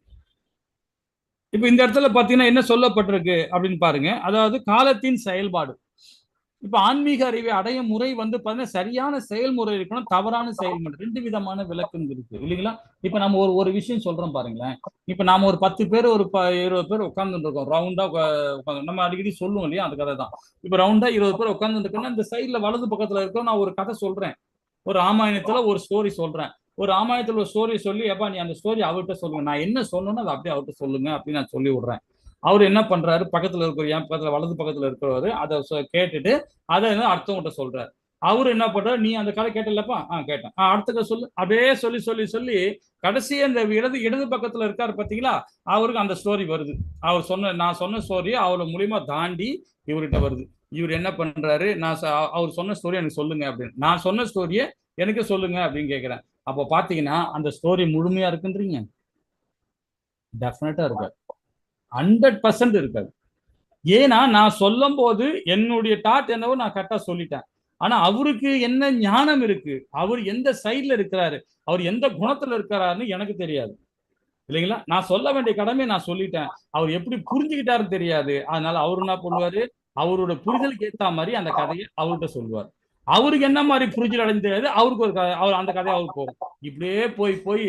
இப்ப இந்த இடத்துல பாத்தீங்கன்னா என்ன சொல்லப்பட்டிருக்கு அப்படின்னு பாருங்க. அதாவது காலத்தின் செயல்பாடு. இப்ப ஆன்மீக அறிவை அடையும் முறை வந்து பாத்தீங்கன்னா சரியான செயல்முறை இருக்கணும், தவறான செயல்முறை, 2 விதமான விளக்கம் இருக்கு, இல்லைங்களா? இப்ப நம்ம ஒரு விஷயம் சொல்றோம் பாருங்களேன். இப்ப நாம ஒரு 10 பேர் ஒரு 20 பேர் உட்கார்ந்துட்டு இருக்கோம், ரவுண்டா உட்காந்து. நம்ம அடிக்கடி சொல்லுவோம் இல்லையா, அந்த கதை தான். இப்ப ரவுண்டா 20 பேர் உட்கார்ந்து இருக்கோம்னா இந்த சைட்ல வலது பக்கத்துல இருக்கோம், நான் ஒரு கதை சொல்றேன், ஒரு ராமாயணத்துல ஒரு ஸ்டோரி சொல்றேன். ஒரு ராமாயணத்துல ஒரு ஸ்டோரி சொல்லி, எப்பா நீ அந்த ஸ்டோரி அவர்கிட்ட சொல்லுங்க, நான் என்ன சொல்லணும்னு அதை அப்படியே அவர்கிட்ட சொல்லுங்க அப்படின்னு நான் சொல்லி விடுறேன். அவர் என்ன பண்றாரு, பக்கத்துல இருக்கிற என் பக்கத்துல வலது பக்கத்துல இருக்கிறவரு அதை கேட்டுட்டு அதை அடுத்தவங்கிட்ட சொல்றாரு. அவரு என்ன பண்றாரு, நீ அந்த கதை கேட்டலப்பா, கேட்டேன், அடுத்த கதை சொல்லு, அப்படியே சொல்லி சொல்லி சொல்லி கடைசி அந்த இடது பக்கத்துல இருக்காரு பாத்தீங்களா, அவருக்கு அந்த ஸ்டோரி வருது. அவர் நான் சொன்ன ஸ்டோரி அவர் மூலியமா தாண்டி இவர்கிட்ட வருது. இவர் என்ன பண்றாரு, அவர் சொன்ன ஸ்டோரி எனக்கு சொல்லுங்க அப்படின்னு, நான் சொன்ன ஸ்டோரியை எனக்கு சொல்லுங்க அப்படின்னு கேட்கிறேன். அப்போ பாத்தீங்கன்னா அந்த ஸ்டோரி முழுமையா இருக்குன்றீங்க? டெஃபினட்டா இருக்காது, 100% இருக்காது. ஏன்னா நான் சொல்லும் போது என்னுடைய டாட் என்னவோ நான் கரெக்டா சொல்லிட்டேன். ஆனா அவருக்கு என்ன ஞானம் இருக்கு, அவர் எந்த சைட்ல இருக்கிறாரு, அவர் எந்த குணத்துல இருக்கிறாருன்னு எனக்கு தெரியாது இல்லைங்களா. நான் சொல்ல வேண்டிய கடமை நான் சொல்லிட்டேன், அவர் எப்படி புரிஞ்சுக்கிட்டாருன்னு தெரியாது. அதனால அவரு என்ன பண்ணுவாரு, அவரோட புரிதலுக்கு ஏத்த மாதிரி அந்த கதையை அவர்கிட்ட சொல்லுவார். அவருக்கு என்ன மாதிரி புரிதல் அடைஞ்சு தெரியாது, அவருக்கு ஒரு கதை, அவர் அந்த கதையை அவருக்கு போகும். இப்படியே போய் போய்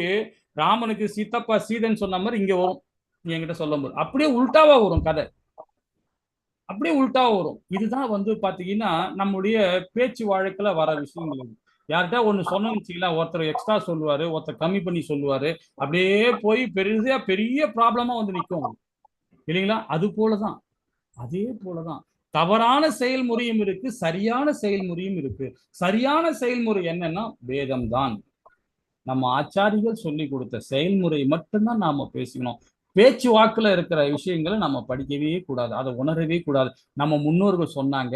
ராமனுக்கு சீத்தப்பா சீதன் சொன்ன மாதிரி இங்க வரும். நீ என்கிட்ட சொல்லும் போது அப்படியே உல்டாவா வரும் கதை, அப்படியே உல்டாவா வரும். இதுதான் பாத்தீங்கன்னா நம்முடைய பேச்சு வழக்குல வர விஷயங்கள். யார்கிட்ட ஒண்ணு சொன்னோம்னு வச்சுக்கலாம், ஒருத்தர் எக்ஸ்ட்ரா சொல்லுவாரு, ஒருத்தர் கம்மி பண்ணி சொல்லுவாரு, அப்படியே போய் பெரிய ப்ராப்ளமா நிற்கும் இல்லைங்களா. அது போலதான், அதே போலதான் தவறான செயல்முறையும் இருக்கு, சரியான செயல்முறையும் இருக்கு. சரியான செயல்முறை என்னன்னா வேதம் தான். நம்ம ஆச்சாரிகள் சொல்லி கொடுத்த செயல்முறை மட்டும்தான் நாம பேசிக்கணும். பேச்சு வாக்குல இருக்கிற விஷயங்களை நம்ம படிக்கவே கூடாது, அதை உணரவே கூடாது. நம்ம முன்னோர்கள் சொன்னாங்க,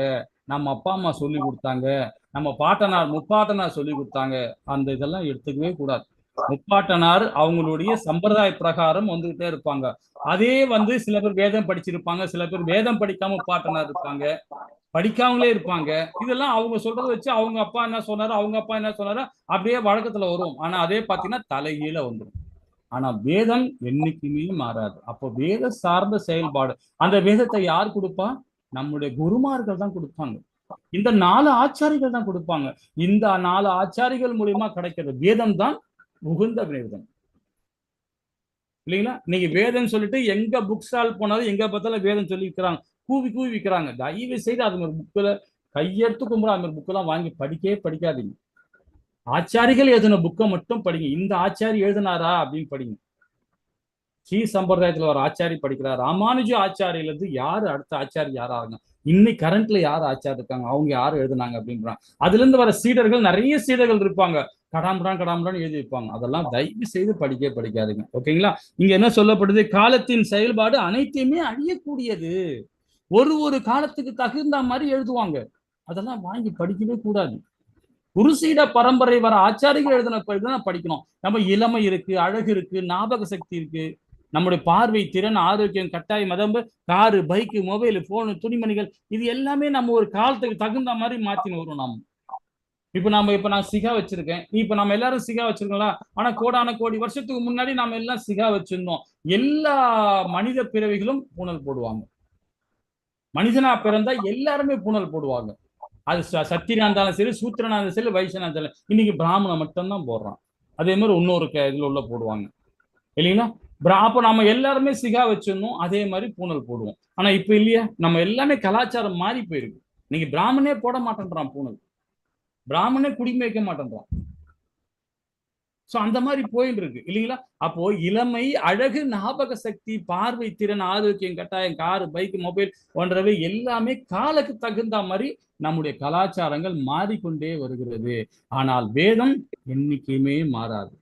நம்ம அப்பா அம்மா சொல்லி கொடுத்தாங்க, நம்ம பாட்டனார் முப்பாட்டனார் சொல்லி கொடுத்தாங்க, அந்த இதெல்லாம் எடுத்துக்கவே கூடாது. முப்பாட்டனார் அவங்களுடைய சம்பிரதாய பிரகாரம் வந்துகிட்டே இருப்பாங்க. அதே சில பேர் வேதம் படிச்சிருப்பாங்க, சில பேர் வேதம் படிக்காம முப்பாட்டனார் இருப்பாங்க, படிக்காமலே இருப்பாங்க. இதெல்லாம் அவங்க சொல்றதை வச்சு அவங்க அப்பா என்ன சொன்னாரு, அவங்க அப்பா என்ன சொன்னாரு, அப்படியே வழக்கத்துல வரும். ஆனா அதே பாத்தீங்கன்னா தலைகீழ வந்துடும். ஆனா வேதம் என்னைக்குமே மாறாது. அப்போ வேத சார்ந்த செயல்பாடு, அந்த வேதத்தை யார் கொடுப்பா, நம்முடைய குருமார்கள் தான் கொடுப்பாங்க, இந்த 4 ஆச்சாரிகள் தான் கொடுப்பாங்க. இந்த 4 ஆச்சாரிகள் மூலியமா கிடைக்கிற வேதம் தான் உகுந்த வேதம் இல்லைங்களா. நீங்க வேதம் சொல்லிட்டு எங்க புக் ஸ்டால் போனாலும் எங்க பார்த்தாலும் வேதம் சொல்லி விற்கிறாங்க, கூவி கூவி விற்கிறாங்க. தயவு செய்து அது மாதிரி புக்கில் கையெடுத்து கும்பிட அது மாதிரி புக்கெல்லாம் வாங்கி படிக்கவே படிக்காதீங்க. ஆச்சாரிகள் எழுதின புக்கை மட்டும் படிங்க. இந்த ஆச்சாரி எழுதினாரா அப்படின்னு படிங்க. ஸ்ரீ சம்பிரதாயத்துல ஒரு ஆச்சாரி படிக்கிறார், ராமானுஜ ஆச்சாரியில இருந்து யாரு அடுத்த ஆச்சாரி யாராங்க, இன்னைக்கு கரண்ட்ல யார் ஆச்சாரி இருக்காங்க, அவங்க யாரு எழுதுனாங்க அப்படின்றாங்க. அதுல இருந்து வர சீடர்கள், நிறைய சீடர்கள் இருப்பாங்க, கடாம்படான்னு எழுதி வைப்பாங்க. அதெல்லாம் தயவு செய்து படிக்காதீங்க ஓகேங்களா. இங்க என்ன சொல்லப்படுது, காலத்தின் செயல்பாடு அனைத்தையுமே அழியக்கூடியது. ஒரு காலத்துக்கு தகுந்த மாதிரி எழுதுவாங்க, அதெல்லாம் வாங்கி படிக்கவே கூடாது. குருசீட பரம்பரை வர ஆச்சாரிகள் எழுதின படிக்கணும். நம்ம இளமை இருக்கு, அழகு இருக்கு, ஞாபக சக்தி இருக்கு, நம்முடைய பார்வை திறன் ஆரோக்கியம் கட்டாயம் மதம்பு காரு பைக்கு மொபைல் போனு துணிமணிகள் இது எல்லாமே நம்ம ஒரு காலத்துக்கு தகுந்த மாதிரி மாத்தின்னு வரும். நாம இப்ப நான் சிகா வச்சிருக்கேன், இப்ப நம்ம எல்லாரும் சிகா வச்சிருக்கோம்ல, ஆனா கோடான கோடி வருஷத்துக்கு முன்னாடி நாம எல்லாம் சிகா வச்சிருந்தோம். எல்லா மனித பிறவிகளும் பூணல் போடுவாங்க. மனிதனா பிறந்தா எல்லாருமே பூணல் போடுவாங்க. அது சத்திரனா இருந்தாலும் சரி, சூத்திரனா இருந்தாலும் சரி, வைசியனா இருந்தாலும். இன்னைக்கு பிராமணன் மட்டும்தான் போடுறான். அதே மாதிரி இன்னொரு இதுல உள்ள போடுவாங்க இல்லைங்களா. அப்போ நம்ம எல்லாருமே சிகா வச்சிருந்தோம், அதே மாதிரி பூணல் போடுவோம். ஆனா இப்ப இல்லையா, நம்ம எல்லாமே கலாச்சாரம் மாறி போயிருக்கு. நீங்க பிராமணே போட மாட்டேன்றான் பூணல், பிராமணே குடிமை வைக்க மாட்டேன்றான். சோ அந்த மாதிரி போயிட்டு இருக்கு இல்லைங்களா. அப்போ இளமை, அழகு, ஞாபக சக்தி, பார்வை திறன், ஆரோக்கியம் கட்டாயம், காரு பைக் மொபைல் போன்றவை எல்லாமே காலுக்கு தகுந்த மாதிரி நம்முடைய கலாச்சாரங்கள் மாறிக்கொண்டே வருகிறது. ஆனால் வேதம் என்னைக்குமே மாறாது.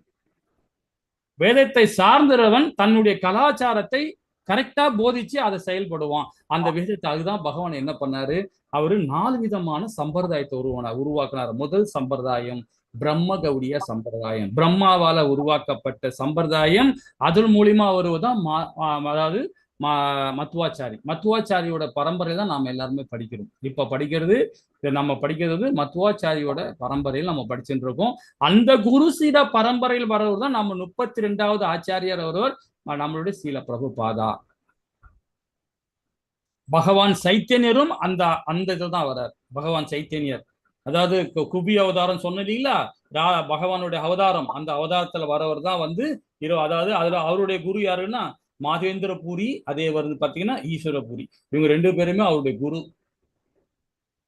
வேதத்தை சார்ந்தவன் தன்னுடைய கலாச்சாரத்தை கரெக்டா போதிச்சு அதை செயல்படுவான். அந்த வேதத்தை அதுதான் பகவான் என்ன பண்ணாரு, அவரு 4 விதமான சம்பிரதாயத்தை உருவாக்கினார். முதல் சம்பிரதாயம் பிரம்ம கௌடிய சம்பிரதாயம், பிரம்மாவால உருவாக்கப்பட்ட சம்பிரதாயம். அதன் மூலியமா வருவதுதான் அதாவது மத்வாச்சாரியோட பரம்பரையில தான் நாம எல்லாருமே படிக்கிறோம். இப்ப நம்ம படிக்கிறது மத்வாச்சாரியோட பரம்பரையில் நம்ம படிச்சுட்டு இருக்கோம். அந்த குரு சீட பரம்பரையில் வரவர் தான் நம்ம 32வது ஆச்சாரியார் ஒருவர், நம்மளுடைய சீல பிரபுபாதா. பகவான் சைத்தன்யரும் அந்த இதுதான் வர்றார். பகவான் சைத்தன்யர், அதாவது குபி அவதாரம் சொன்னீங்களா, பகவானுடைய அவதாரம், அந்த அவதாரத்துல வரவர் தான் அதாவது அதுல அவருடைய குரு யாருன்னா மாதேந்திர பூரி, அதே பாத்தீங்கன்னா ஈஸ்வர பூரி. இவங்க 2 பேருமே அவருடைய குரு.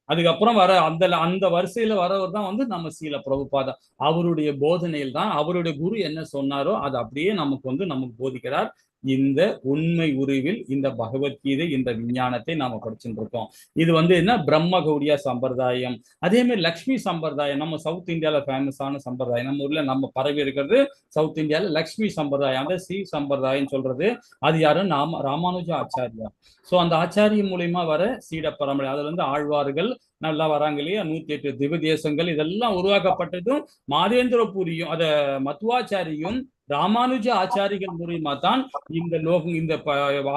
அதுக்கப்புறம் வர அந்த அந்த வரிசையில வரவர் தான் வந்து நம்ம சீல பிரபுபாதா. அவருடைய போதனையில் தான் அவருடைய குரு என்ன சொன்னாரோ அது அப்படியே நமக்கு போதிக்கிறார். இந்த உண்மை உருவில் இந்த பகவத்கீதை, இந்த விஞ்ஞானத்தை நாம படிச்சுட்டு இருக்கோம். இது வந்து என்ன, பிரம்ம கௌடியா சம்பிரதாயம். அதே மாதிரி லக்ஷ்மி சம்பிரதாயம், நம்ம சவுத் இந்தியால ஃபேமஸான சம்பிரதாயம். நம்ம ஊர்ல நம்ம பரவி இருக்கிறது சவுத் இந்தியால லக்ஷ்மி சம்பிரதாயம், அந்த சி சம்பிரதாயம் சொல்றது. அது யாரும் ராமானுஜ ஆச்சாரியா. சோ அந்த ஆச்சாரியம் மூலியமா வர சீட பரம்பரை, அதுல இருந்து ஆழ்வார்கள் நல்லா வராங்க இல்லையா, 108 திவ்ய தேசங்கள் இதெல்லாம் உருவாக்கப்பட்டதும் மாதேந்திரபுரியும் அத மத்வாச்சாரியும் ராமானுஜ ஆச்சாரிகள் மூலியமா தான் இந்த இந்த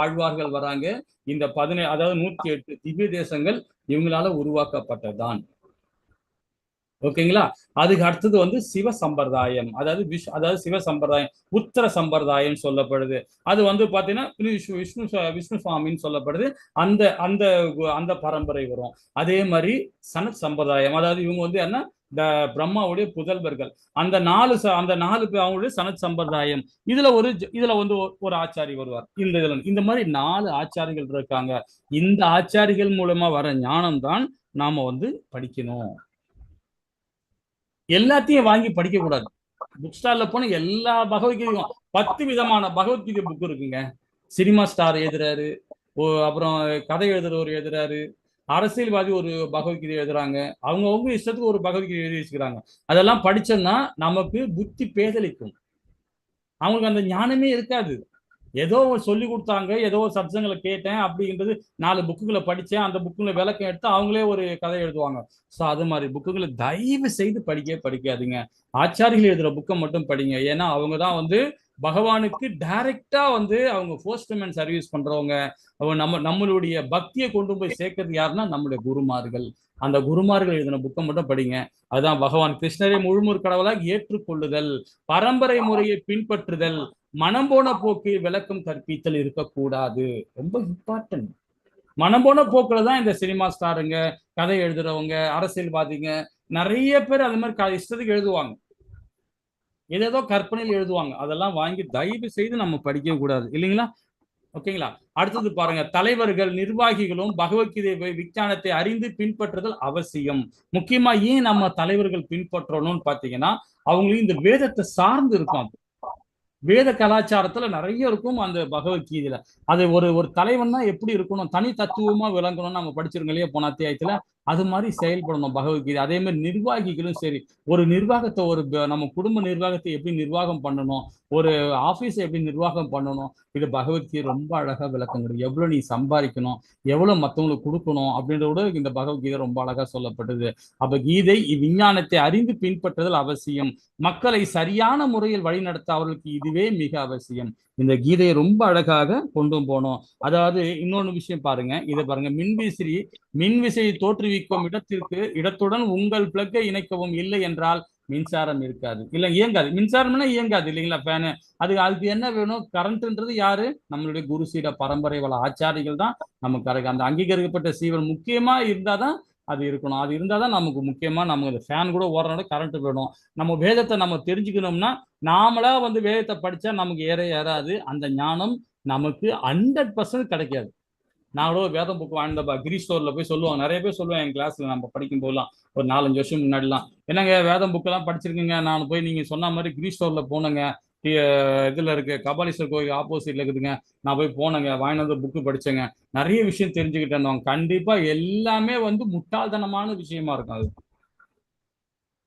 ஆழ்வார்கள் வராங்க. இந்த 17 அதாவது 108 திவ்ய தேசங்கள் இவங்களால உருவாக்கப்பட்டதுதான். ஓகேங்களா. அதுக்கு அடுத்தது வந்து சிவ சம்பிரதாயம், அதாவது சிவ சம்பிரதாயம் உத்தர சம்பிரதாயம் சொல்லப்படுது. அது வந்து பாத்தீங்கன்னா விஷ்ணு சுவாமின்னு சொல்லப்படுது. அந்த அந்த அந்த பரம்பரை வரும். அதே மாதிரி சனத் சம்பிரதாயம், அதாவது இவங்க வந்து என்ன, இந்த பிரம்மாவுடைய புதல்வர்கள். அந்த நாலு அவங்களுடைய சனத் சம்பிரதாயம். இதுல வந்து ஒரு ஆச்சாரி வருவார். இந்த மாதிரி 4 ஆச்சாரிகள் இருக்காங்க. இந்த ஆச்சாரிகள் மூலமா வர ஞானம் தான் நாம வந்து படிக்கணும். எல்லாத்தையும் வாங்கி படிக்க கூடாது. புக் ஸ்டால்ல போன எல்லா பகவத்கீதையும் 10 விதமான பகவத்கீதை புக் இருக்குங்க. சினிமா ஸ்டார் எழுதுறாரு, அப்புறம் கதை எழுதுறவர் எழுதுறாரு, அரசியல்வாதி ஒரு பகவத்கீதை எழுதுறாங்க, அவங்க இஷ்டத்துக்கு ஒரு பகவத்கீதை எழுதி வச்சுக்கிறாங்க. அதெல்லாம் படிச்சோம்னா நமக்கு புத்தி பேதலிக்கும். அவங்களுக்கு அந்த ஞானமே இருக்காது. ஏதோ ஒரு சொல்லி கொடுத்தாங்க, ஏதோ ஒரு சப்ஜங்களை கேட்டேன் அப்படின்றது, 4 புக்குகளை படிச்சேன், அந்த புக்குகளை விளக்கம் எடுத்து அவங்களே ஒரு கதை எழுதுவாங்க. ஸோ அது மாதிரி புக்குகளை தயவு செய்து படிக்காதீங்க. ஆச்சாரிகள் எழுதுற புக்கை மட்டும் படிங்க. ஏன்னா அவங்க தான் வந்து பகவானுக்கு டைரக்டா வந்து அவங்க போஸ்ட்மேன் சர்வீஸ் பண்றவங்க. நம்மளுடைய பக்தியை கொண்டு போய் சேர்க்கறது யாருன்னா நம்மளுடைய குருமார்கள். அந்த குருமார்கள் எழுதின புக்கை மட்டும் படிங்க. அதுதான் பகவான் கிருஷ்ணரை முழுமுற் கடவுளாக ஏற்றுக்கொள்ளுதல், பரம்பரை முறையை பின்பற்றுதல், மனம் போன போக்கு விளக்கம் கற்பித்தல் இருக்கக்கூடாது. ரொம்ப இம்பார்ட்டன்ட். மனம் போன போக்குல தான் இந்த சினிமா ஸ்டாருங்க, கதை எழுதுறவங்க, அரசியல்வாதிங்க நிறைய பேர் அது மாதிரி இஷ்டத்துக்கு எழுதுவாங்க. ஏதேதோ கற்பனையில் எழுதுவாங்க. அதெல்லாம் வாங்கி தயவு செய்து நம்ம படிக்க கூடாது, இல்லைங்களா? ஓகேங்களா. அடுத்தது பாருங்க, தலைவர்கள் நிர்வாகிகளும் பகவத்கீதை விஞ்ஞானத்தை அறிந்து பின்பற்றுதல் அவசியம். முக்கியமா ஏன் நம்ம தலைவர்கள் பின்பற்றணும்னு பாத்தீங்கன்னா, அவங்களுக்கு இந்த வேதத்தை சார்ந்து இருக்கும். வேத கலாச்சாரத்துல நிறைய இருக்கும் அந்த பகவத்கீதையில. அது ஒரு தலைவன்னா எப்படி இருக்கணும், தனி தத்துவமா விளங்கணும்னு நம்ம படிச்சிருக்கோம் இல்லையா போன அத்தியாயத்துல. அது மாதிரி செயல்படணும் பகவத்கீதை. அதே மாதிரி நிர்வாகிகளும் சரி, ஒரு நிர்வாகத்தை நம்ம குடும்ப நிர்வாகத்தை எப்படி நிர்வாகம் பண்ணணும், ஒரு ஆபீஸை எப்படி நிர்வாகம் பண்ணணும், இது பகவத்கீதை ரொம்ப அழகா விளக்கங்கள். எவ்வளவு நீ சம்பாதிக்கணும், எவ்வளவு மற்றவங்களுக்கு கொடுக்கணும் அப்படின்றத இந்த பகவத்கீதை ரொம்ப அழகா சொல்லப்பட்டது. அப்ப கீதை விஞ்ஞானத்தை அறிந்து பின்பற்றுதல் அவசியம். மக்களை சரியான முறையில் வழிநடத்த அவர்களுக்கு இதுவே மிக அவசியம். இந்த கீதையை ரொம்ப அழகாக கொண்டு போனோம். அதாவது இன்னொன்னு விஷயம் பாருங்க, இதை பாருங்க, மின்விசையை தோற்றுவிக்கும் இடத்துடன் உங்கள் பிளக்கை இணைக்கவும், இல்லை என்றால் மின்சாரம் இருக்காது, இல்ல இயங்காது. மின்சாரம்னா இயங்காது இல்லைங்களா, ஃபேனு. அதுக்கு என்ன வேணும், கரண்ட்ன்றது யாரு, நம்மளுடைய குரு சீட பரம்பரை வள ஆச்சாரிகள் தான் நமக்கு அந்த அங்கீகரிக்கப்பட்ட சீவன் முக்கியமா இருந்தாதான் அது இருக்கணும். அது இருந்தாதான் நமக்கு முக்கியமா நமக்கு அந்த ஃபேன் கூட ஓடுறனால கரண்ட் வேணும். நம்ம வேதத்தை நம்ம தெரிஞ்சுக்கணும்னா நாமளா வந்து வேதத்தை படிச்சா நமக்கு ஏறாது. அந்த ஞானம் நமக்கு 100% கிடைக்காது. நான் கூட வேதம் புக் வாழ்ந்தப்பா கிரீஷ் ஸ்டோர்ல போய் சொல்லுவாங்க, நிறைய பேர் சொல்லுவேன் என் கிளாஸ்ல நம்ம படிக்கும் போதெல்லாம், ஒரு 4-5 வருஷம் முன்னாடிலாம், என்னங்க வேதம் புக்கெல்லாம் படிச்சிருக்கீங்க, நான் போய் நீங்க சொன்ன மாதிரி கிரீஷ் ஸ்டோர்ல போனேங்க, இதுல இருக்கு கபாலீஸ்வர் கோயில் ஆப்போசிட்ல இருக்குதுங்க, நான் போய் போனேங்க, வாங்கிட்டு வந்து புக்கு படிச்சேங்க, நிறைய விஷயம் தெரிஞ்சுக்கிட்டேன். கண்டிப்பா எல்லாமே வந்து முட்டாள்தனமான விஷயமா இருக்கும். அது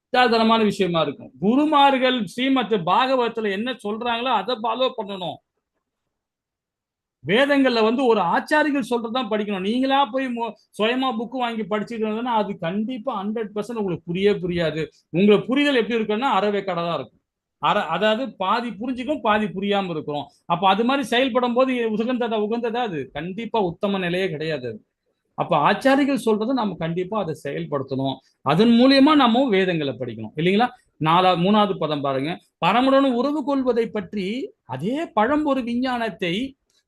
முட்டாள்தனமான விஷயமா இருக்கும். குருமார்கள் ஸ்ரீமத் பாகவத்துல என்ன சொல்றாங்களோ அதை ஃபாலோ பண்ணணும். வேதங்கள்ல வந்து ஒரு ஆச்சாரிகள் சொல்றதுதான் படிக்கணும். நீங்களா போய் சுயமா புக்கு வாங்கி படிச்சுட்டு அது கண்டிப்பா 100% உங்களுக்கு புரியாது. உங்களுக்கு புரிதல் எப்படி இருக்குன்னா அறவேக்கடை தான் இருக்கும். அதாவது பாதி புரிஞ்சுக்கும், பாதி புரியாம இருக்கிறோம். அப்ப அது மாதிரி செயல்படும் போது உகந்ததா அது கண்டிப்பா உத்தம நிலையே கிடையாது. அப்ப ஆச்சாரிகள் சொல்றதை நம்ம கண்டிப்பா அதை செயல்படுத்தணும். அதன் மூலியமா நம்ம வேதங்களை படிக்கணும், இல்லைங்களா? 3வது பதம் பாருங்க, பரமுடன் உறவு கொள்வதை பற்றி அதே பழம்பொரு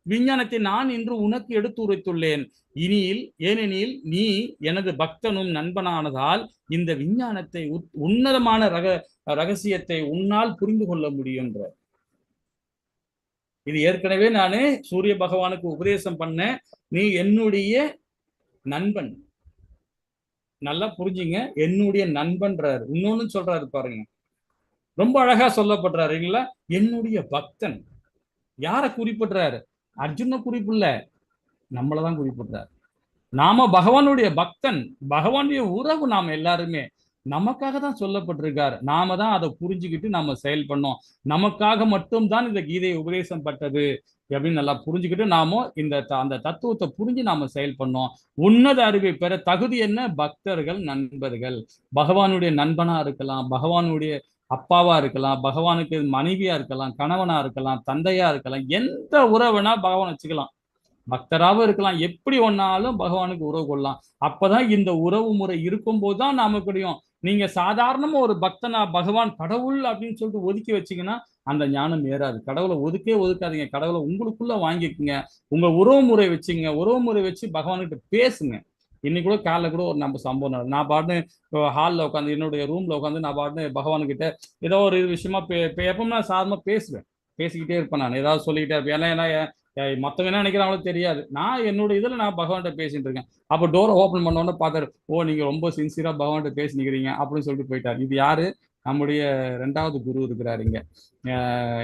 விஞ்ஞானத்தை நான் இன்று உனக்கு எடுத்து உரைத்துள்ளேன். ஏனெனில் நீ எனது பக்தனும் நண்பனானதால் இந்த விஞ்ஞானத்தை உன்னதமான ரகசியத்தை உன்னால் புரிந்து கொள்ள முடியும். இது ஏற்கனவே நானு சூரிய பகவானுக்கு உபதேசம் பண்ண, நீ என்னுடைய நண்பன், நல்லா புரிஞ்சுங்க, என்னுடைய நண்பன்றாரு. இன்னொன்னு சொல்றாரு பாருங்க, ரொம்ப அழகா சொல்லப்படுறாரு இல்லைங்களா? என்னுடைய பக்தன். யார குறிப்பிடுறாரு? அர்ஜுன குறிப்பிடல, நம்மளதான் குறிப்பிடுறாரு. நாம பகவானுடைய பக்தன், பகவானுடைய உறவு. நாம எல்லாருமே நமக்காக தான் சொல்லப்பட்டிருக்காரு. நாம தான் அதை புரிஞ்சுக்கிட்டு நாம செயல் பண்ணோம். நமக்காக மட்டும்தான் இந்த கீதை உபதேசம் பட்டது அப்படின்னு நல்லா புரிஞ்சுக்கிட்டு நாம அந்த தத்துவத்தை புரிஞ்சு நாம செயல் பண்ணோம். உன்னத அறிவை பெற தகுதி என்ன? பக்தர்கள், நண்பர்கள். பகவானுடைய நண்பனா இருக்கலாம், பகவானுடைய அப்பாவா இருக்கலாம், பகவானுக்கு மனைவியா இருக்கலாம், கணவனா இருக்கலாம், தந்தையா இருக்கலாம், எந்த உறவுனா பகவான் வச்சுக்கலாம். பக்தராகவும் இருக்கலாம், எப்படி ஒன்னாலும் பகவானுக்கு உறவு கொள்ளலாம். அப்பதான் இந்த உறவு முறை இருக்கும்போது தான் நாம முடியும். நீங்க சாதாரணமா ஒரு பக்தனா பகவான் கடவுள் அப்படின்னு சொல்லிட்டு ஒதுக்கி வச்சீங்கன்னா அந்த ஞானம் ஏறாது. கடவுளை ஒதுக்காதீங்க, கடவுளை உங்களுக்குள்ள வாங்கிக்குங்க. உங்க உறவு முறை வச்சுங்க, உறவு முறை வச்சு பகவான்கிட்ட பேசுங்க. இன்னைக்கு கூட காலைல கூட ஒரு நம்ம சம்பவம் நடந்தது. நான் பாட்டுன்னு ஹாலில் உட்காந்து, என்னுடைய ரூம்ல உட்காந்து நான் பாட்டுன்னு பகவான்கிட்ட ஏதோ ஒரு விஷயமா எப்பவுமே நான் சாதாரணமா பேசிக்கிட்டே இருப்பேன். நான் ஏதாவது சொல்லிக்கிட்டே இருப்பேன். ஏன்னா மற்றவங்க என்ன நினைக்கிறாங்களோ தெரியாது. நான் என்னோட இதில் நான் பகவான்கிட்ட பேசிட்டு இருக்கேன். அப்போ டோரை ஓப்பன் பண்ணோன்னே பார்த்தாரு, ஓ நீங்க ரொம்ப சின்சியரா பகவான்கிட்ட பேசிக்கிறீங்க அப்படின்னு சொல்லிட்டு போயிட்டார். இது யாரு? நம்முடைய 2வது குரு இருக்கிறாரு இங்க,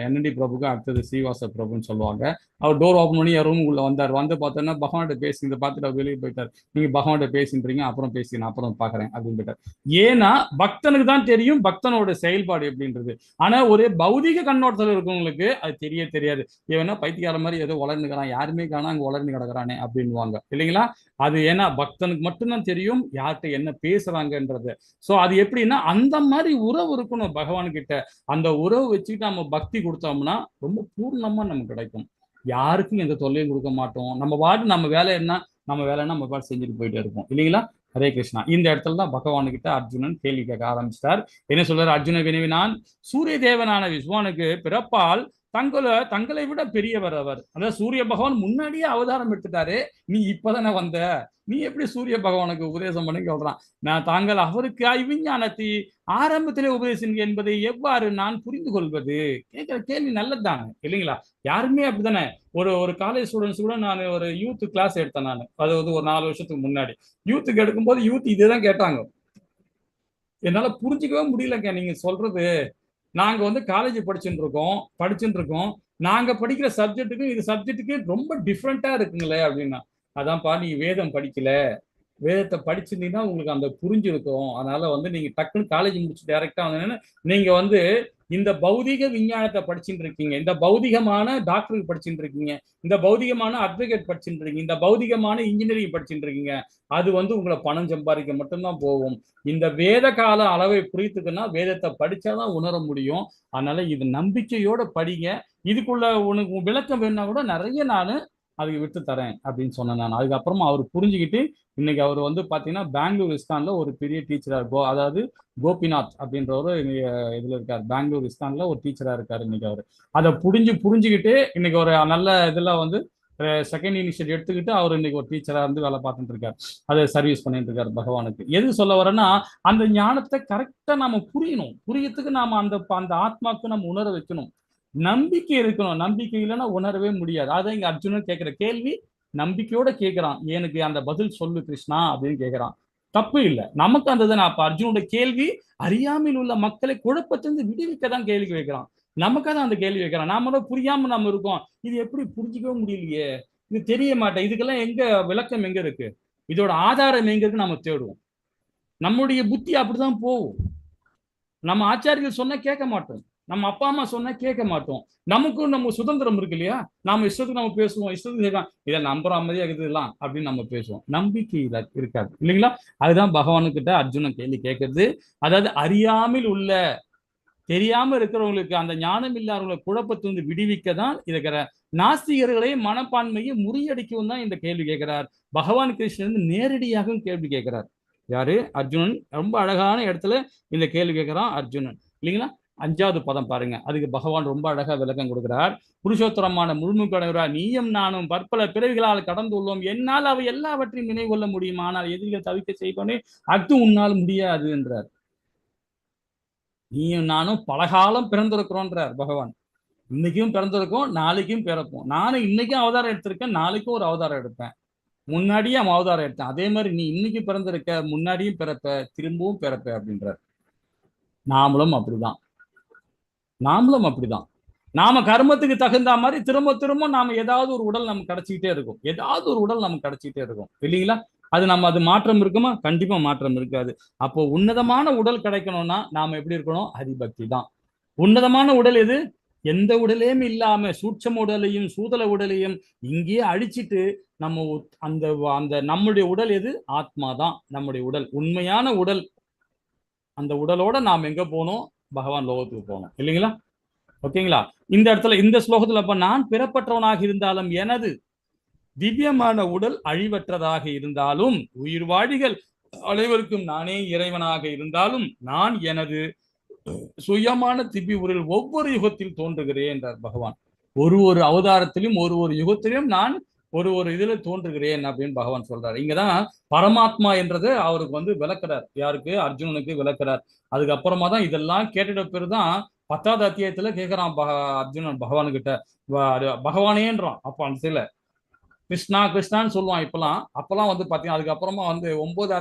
என்என்டி பிரபுக்கு அடுத்தது ஸ்ரீவாச பிரபுன்னு சொல்லுவாங்க. அவர் டோர் ஓப்பன் பண்ணி என் ரூமுக்குள்ள வந்தார். வந்து பார்த்தோன்னா பகவான்கிட்ட பேசி பார்த்துட்டு அவர் வெளியே போயிட்டார். நீங்க பகவான்கிட்ட பேசின்றீங்க, அப்புறம் பேசி நான் அப்புறம் பாக்குறேன் அப்படின்னு போயிட்டார். ஏன்னா பக்தனுக்கு தான் தெரியும் பக்தனோட செயல்பாடு எப்படின்றது. ஆனா ஒரு பௌதிக கண்ணோட்டத்தில் இருக்கவங்களுக்கு அது தெரியாது. ஏன்னா பைத்தியார மாதிரி ஏதோ வளர்ந்துக்கிறான், யாருமே காணா அங்க வளர்ந்து கிடக்குறானே அப்படின்வாங்க இல்லைங்களா? அது ஏன்னா பக்தனுக்கு மட்டும்தான் தெரியும் யார்கிட்ட என்ன பேசுறாங்கன்றது. சோ அது எப்படின்னா அந்த மாதிரி உறவு இருக்கணும் பகவான்கிட்ட. அந்த உறவு வச்சுக்கிட்டு நம்ம பக்தி கொடுத்தோம்னா ரொம்ப பூர்ணமா நமக்கு கிடைக்கும். யாருக்கும் எந்த தொல்லையும் கொடுக்க மாட்டோம். நம்ம பாட்டு நம்ம வேலை என்ன, நம்ம வேலைன்னா நம்ம பாட்டு செஞ்சுட்டு போயிட்டே இருப்போம் இல்லைங்களா? ஹரே கிருஷ்ணா. இந்த இடத்துல தான் பகவானுக்கிட்ட அர்ஜுனன் கேள்வி கேட்க ஆரம்பிச்சிட்டார். என்ன சொல்றாரு? அர்ஜுன வினவினான், சூரிய தேவனான விஸ்வானுக்கு பிறப்பால் தங்களை விட பெரியவர் அவர். அதாவது சூரிய பகவான் முன்னாடியே அவதாரம் எடுத்துட்டாரு, நீ இப்பதானே வந்த, நீ எப்படி சூரிய பகவானுக்கு உபதேசம் பண்ணி சொல்றான். நான் தாங்கள் அவருக்கு அவிஞ்ஞானத்தை ஆரம்பத்திலே உபதேசம் என்பதை எவ்வாறு நான் புரிந்து கொள்வது? கேட்கிற கேள்வி நல்லதுதானே இல்லைங்களா? யாருமே அப்படித்தானே. ஒரு காலேஜ் ஸ்டூடெண்ட்ஸ் கூட நான் ஒரு யூத் கிளாஸ் எடுத்தேன். நான் அதாவது ஒரு 4 வருஷத்துக்கு முன்னாடி யூத்துக்கு எடுக்கும்போது யூத் இதுதான் கேட்டாங்க. என்னால புரிஞ்சுக்கவே முடியலங்க நீங்க சொல்றது. நாங்க காலேஜ் படிச்சுட்டு இருக்கோம். நாங்க படிக்கிற சப்ஜெக்ட்டுக்கும் இது சப்ஜெக்ட்டுக்கு ரொம்ப டிஃப்ரெண்டா இருக்குங்களே அப்படின்னா. அதான்ப்பா நீ வேதம் படிக்கல, வேதத்தை படிச்சிருந்தீங்கன்னா உங்களுக்கு அந்த புரிஞ்சிருக்கும். அதனால நீங்க டக்குன்னு காலேஜ் முடிச்சு டைரக்டா நீங்க இந்த பௌதிக விஞ்ஞானத்தை படிச்சுட்டு இருக்கீங்க, இந்த பௌதிகமான டாக்டருக்கு படிச்சுட்டு இருக்கீங்க, இந்த பௌதிகமான அட்வொகேட் படிச்சுட்டு இருக்கீங்க, இந்த பௌதிகமான இன்ஜினியரிங் படிச்சுட்டு இருக்கீங்க. அது உங்களை பணம் சம்பாதிக்க மட்டும்தான் போகும். இந்த வேத கால அளவை புரித்துக்குன்னா வேதத்தை படிச்சாதான் உணர முடியும். அதனால இது நம்பிக்கையோட படிங்க. இதுக்குள்ள உனக்கு விளக்கம் வேணும்னா கூட நிறைய நான் அதுக்கு விட்டு தரேன் அப்படின்னு சொன்னேன் நான். அதுக்கப்புறமா அவர் புரிஞ்சுக்கிட்டு இன்னைக்கு அவர் பாத்தீங்கன்னா பெங்களூர் இஸ்கான்ல ஒரு பெரிய டீச்சரா அதாவது கோபிநாத் அப்படின்றவரு இதுல இருக்காரு. பெங்களூர் இஸ்கான்ல ஒரு டீச்சரா இருக்காரு இன்னைக்கு. அவர் அதை புரிஞ்சுக்கிட்டு இன்னைக்கு ஒரு நல்ல இதுல செகண்ட் இனிஷியேட்டிவ் எடுத்துக்கிட்டு அவர் இன்னைக்கு ஒரு டீச்சரா இருந்து வேலை பார்த்துட்டு இருக்காரு. அதை சர்வீஸ் பண்ணிட்டு இருக்காரு பகவானுக்கு. எது சொல்ல வரேன்னா அந்த ஞானத்தை கரெக்டா நாம புரியணும். புரியறதுக்கு நாம அந்த ஆத்மாவுக்கு நம்ம உணர வைக்கணும். நம்பிக்கை இருக்கணும். நம்பிக்கை இல்லைன்னா உணரவே முடியாது. அதான் இங்க அர்ஜுனன் கேட்கிற கேள்வி நம்பிக்கையோட கேட்கிறான். எனக்கு அந்த பதில் சொல்லு கிருஷ்ணா அப்படின்னு கேட்கிறான். தப்பு இல்லை, நமக்கு அந்த தானே. அப்ப அர்ஜுனோட கேள்வி அறியாமையில் உள்ள மக்களை குழப்பத்திலிருந்து விடுவிக்க தான் கேள்வி வைக்கிறான். நமக்காக தான் அந்த கேள்வி வைக்கிறான். நாம புரியாம நம்ம இருக்கோம். இது எப்படி புரிஞ்சிக்கவே முடியலையே, இது தெரிய மாட்டேன், இதுக்கெல்லாம் எங்க விளக்கம் எங்க இருக்கு, இதோட ஆதாரம் எங்க இருக்கு நம்ம தேடுவோம். நம்முடைய புத்தி அப்படிதான் போகும். நம்ம ஆச்சாரியர்கள் சொன்னா கேட்க மாட்டோம், நம்ம அப்பா அம்மா சொன்னா கேட்க மாட்டோம். நமக்கும் நம்ம சுதந்திரம் இருக்கு இல்லையா? நாம இஷ்டத்துக்கு நம்ம பேசுவோம், இஷ்டத்துக்கு இதை நம்புற அமைதியா இருக்குதுலாம் அப்படின்னு நம்ம பேசுவோம். நம்பிக்கையில இருக்காது இல்லைங்களா? அதுதான் பகவானுக்கிட்ட அர்ஜுனன் கேள்வி கேட்கறது. அதாவது அறியாமல் உள்ள, தெரியாம இருக்கிறவங்களுக்கு, அந்த ஞானம் இல்லாதவங்களை குழப்பத்திலிருந்து விடுவிக்க தான் இருக்கிற நாஸ்திகர்களை மனப்பான்மையை முறியடிக்கவும் தான் இந்த கேள்வி கேட்கிறார். பகவான் கிருஷ்ணன் நேரடியாகவும் கேள்வி கேட்கிறார். யாரு? அர்ஜுனன். ரொம்ப அழகான இடத்துல இந்த கேள்வி கேட்கிறான் அர்ஜுனன் இல்லைங்களா? 5வது பதம் பாருங்க. அதுக்கு பகவான் ரொம்ப அழகா விளக்கம் கொடுக்கிறார். புருஷோத்தரமான முழுமுக்கடைவரா, நீயும் நானும் பற்பல பிறவிகளால் கடந்து உள்ளோம். என்னால் அவை எல்லாவற்றையும் நினைவு கொள்ள முடியும், ஆனால் எதிரிகள் தவிக்க செய்வனே அது உன்னால் முடியாது என்றார். நீயும் நானும் பலகாலம் பிறந்திருக்கிறோன்றார் பகவான். இன்னைக்கும் பிறந்திருக்கோம், நாளைக்கும் பிறப்போம். நானும் இன்னைக்கும் அவதாரம் எடுத்திருக்கேன், நாளைக்கும் ஒரு அவதாரம் எடுப்பேன். முன்னாடியே அவன் அவதாரம் எடுத்தான். அதே மாதிரி நீ இன்னைக்கு பிறந்திருக்க, முன்னாடியும் பிறப்ப, திரும்பவும் பிறப்ப அப்படின்றார். நாமளும் அப்படிதான், நாமளும் அப்படிதான். நாம கர்மத்துக்கு தகுந்த மாதிரி திரும்ப திரும்ப நாம ஏதாவது ஒரு உடல் நமக்கு கிடைச்சிக்கிட்டே இருக்கும், ஏதாவது ஒரு உடல் நமக்கு கிடைச்சிக்கிட்டே இருக்கும் இல்லைங்களா? அது மாற்றம் இருக்குமா? கண்டிப்பா மாற்றம் இருக்காது. அப்போ உன்னதமான உடல் கிடைக்கணும்னா நாம எப்படி இருக்கணும்? ஹரிபக்தி தான். உன்னதமான உடல் எது? எந்த உடலையும் இல்லாம சூட்சம உடலையும் சூதல உடலையும் இங்கேயே அழிச்சிட்டு நம்ம அந்த அந்த நம்முடைய உடல் எது? ஆத்மா தான் நம்முடைய உடல், உண்மையான உடல். அந்த உடலோட நாம் எங்க போனோம்? பகவான் லோகத்துக்கு போனோம் இல்லைங்களா? ஓகேங்களா? இந்த இடத்துல இந்த ஸ்லோகத்துல அப்ப நான் பிறப்பற்றவனாக இருந்தாலும் எனது திவ்யமான உடல் அழிவற்றதாக இருந்தாலும் உயிர்வாழிகள் அனைவருக்கும் நானே இறைவனாக இருந்தாலும் நான் எனது சுயமான திவ்ய உடல் ஒவ்வொரு யுகத்தில் தோன்றுகிறேன் என்றார் பகவான். ஒரு ஒரு அவதாரத்திலும் ஒரு ஒரு யுகத்திலும் நான் ஒரு ஒரு இதுல தோன்றுகிறேன் அப்படின்னு பகவான் சொல்றாரு. இங்கதான் பரமாத்மா என்றது அவருக்கு விளக்குறார். யாருக்கு? அர்ஜுனனுக்கு விளக்குறார். அதுக்கப்புறமா தான் இதெல்லாம் கேட்டுட்ட பிறகுதான் 10வது அத்தியாயத்துல கேட்கிறான் அர்ஜுனன் பகவானுகிட்ட, பகவானேன்றான். அப்ப அந்த சில கிருஷ்ணா கிருஷ்ணான்னு சொல்லுவான் இப்பெல்லாம். அப்பெல்லாம் பாத்தீங்கன்னா அதுக்கப்புறமா 9வது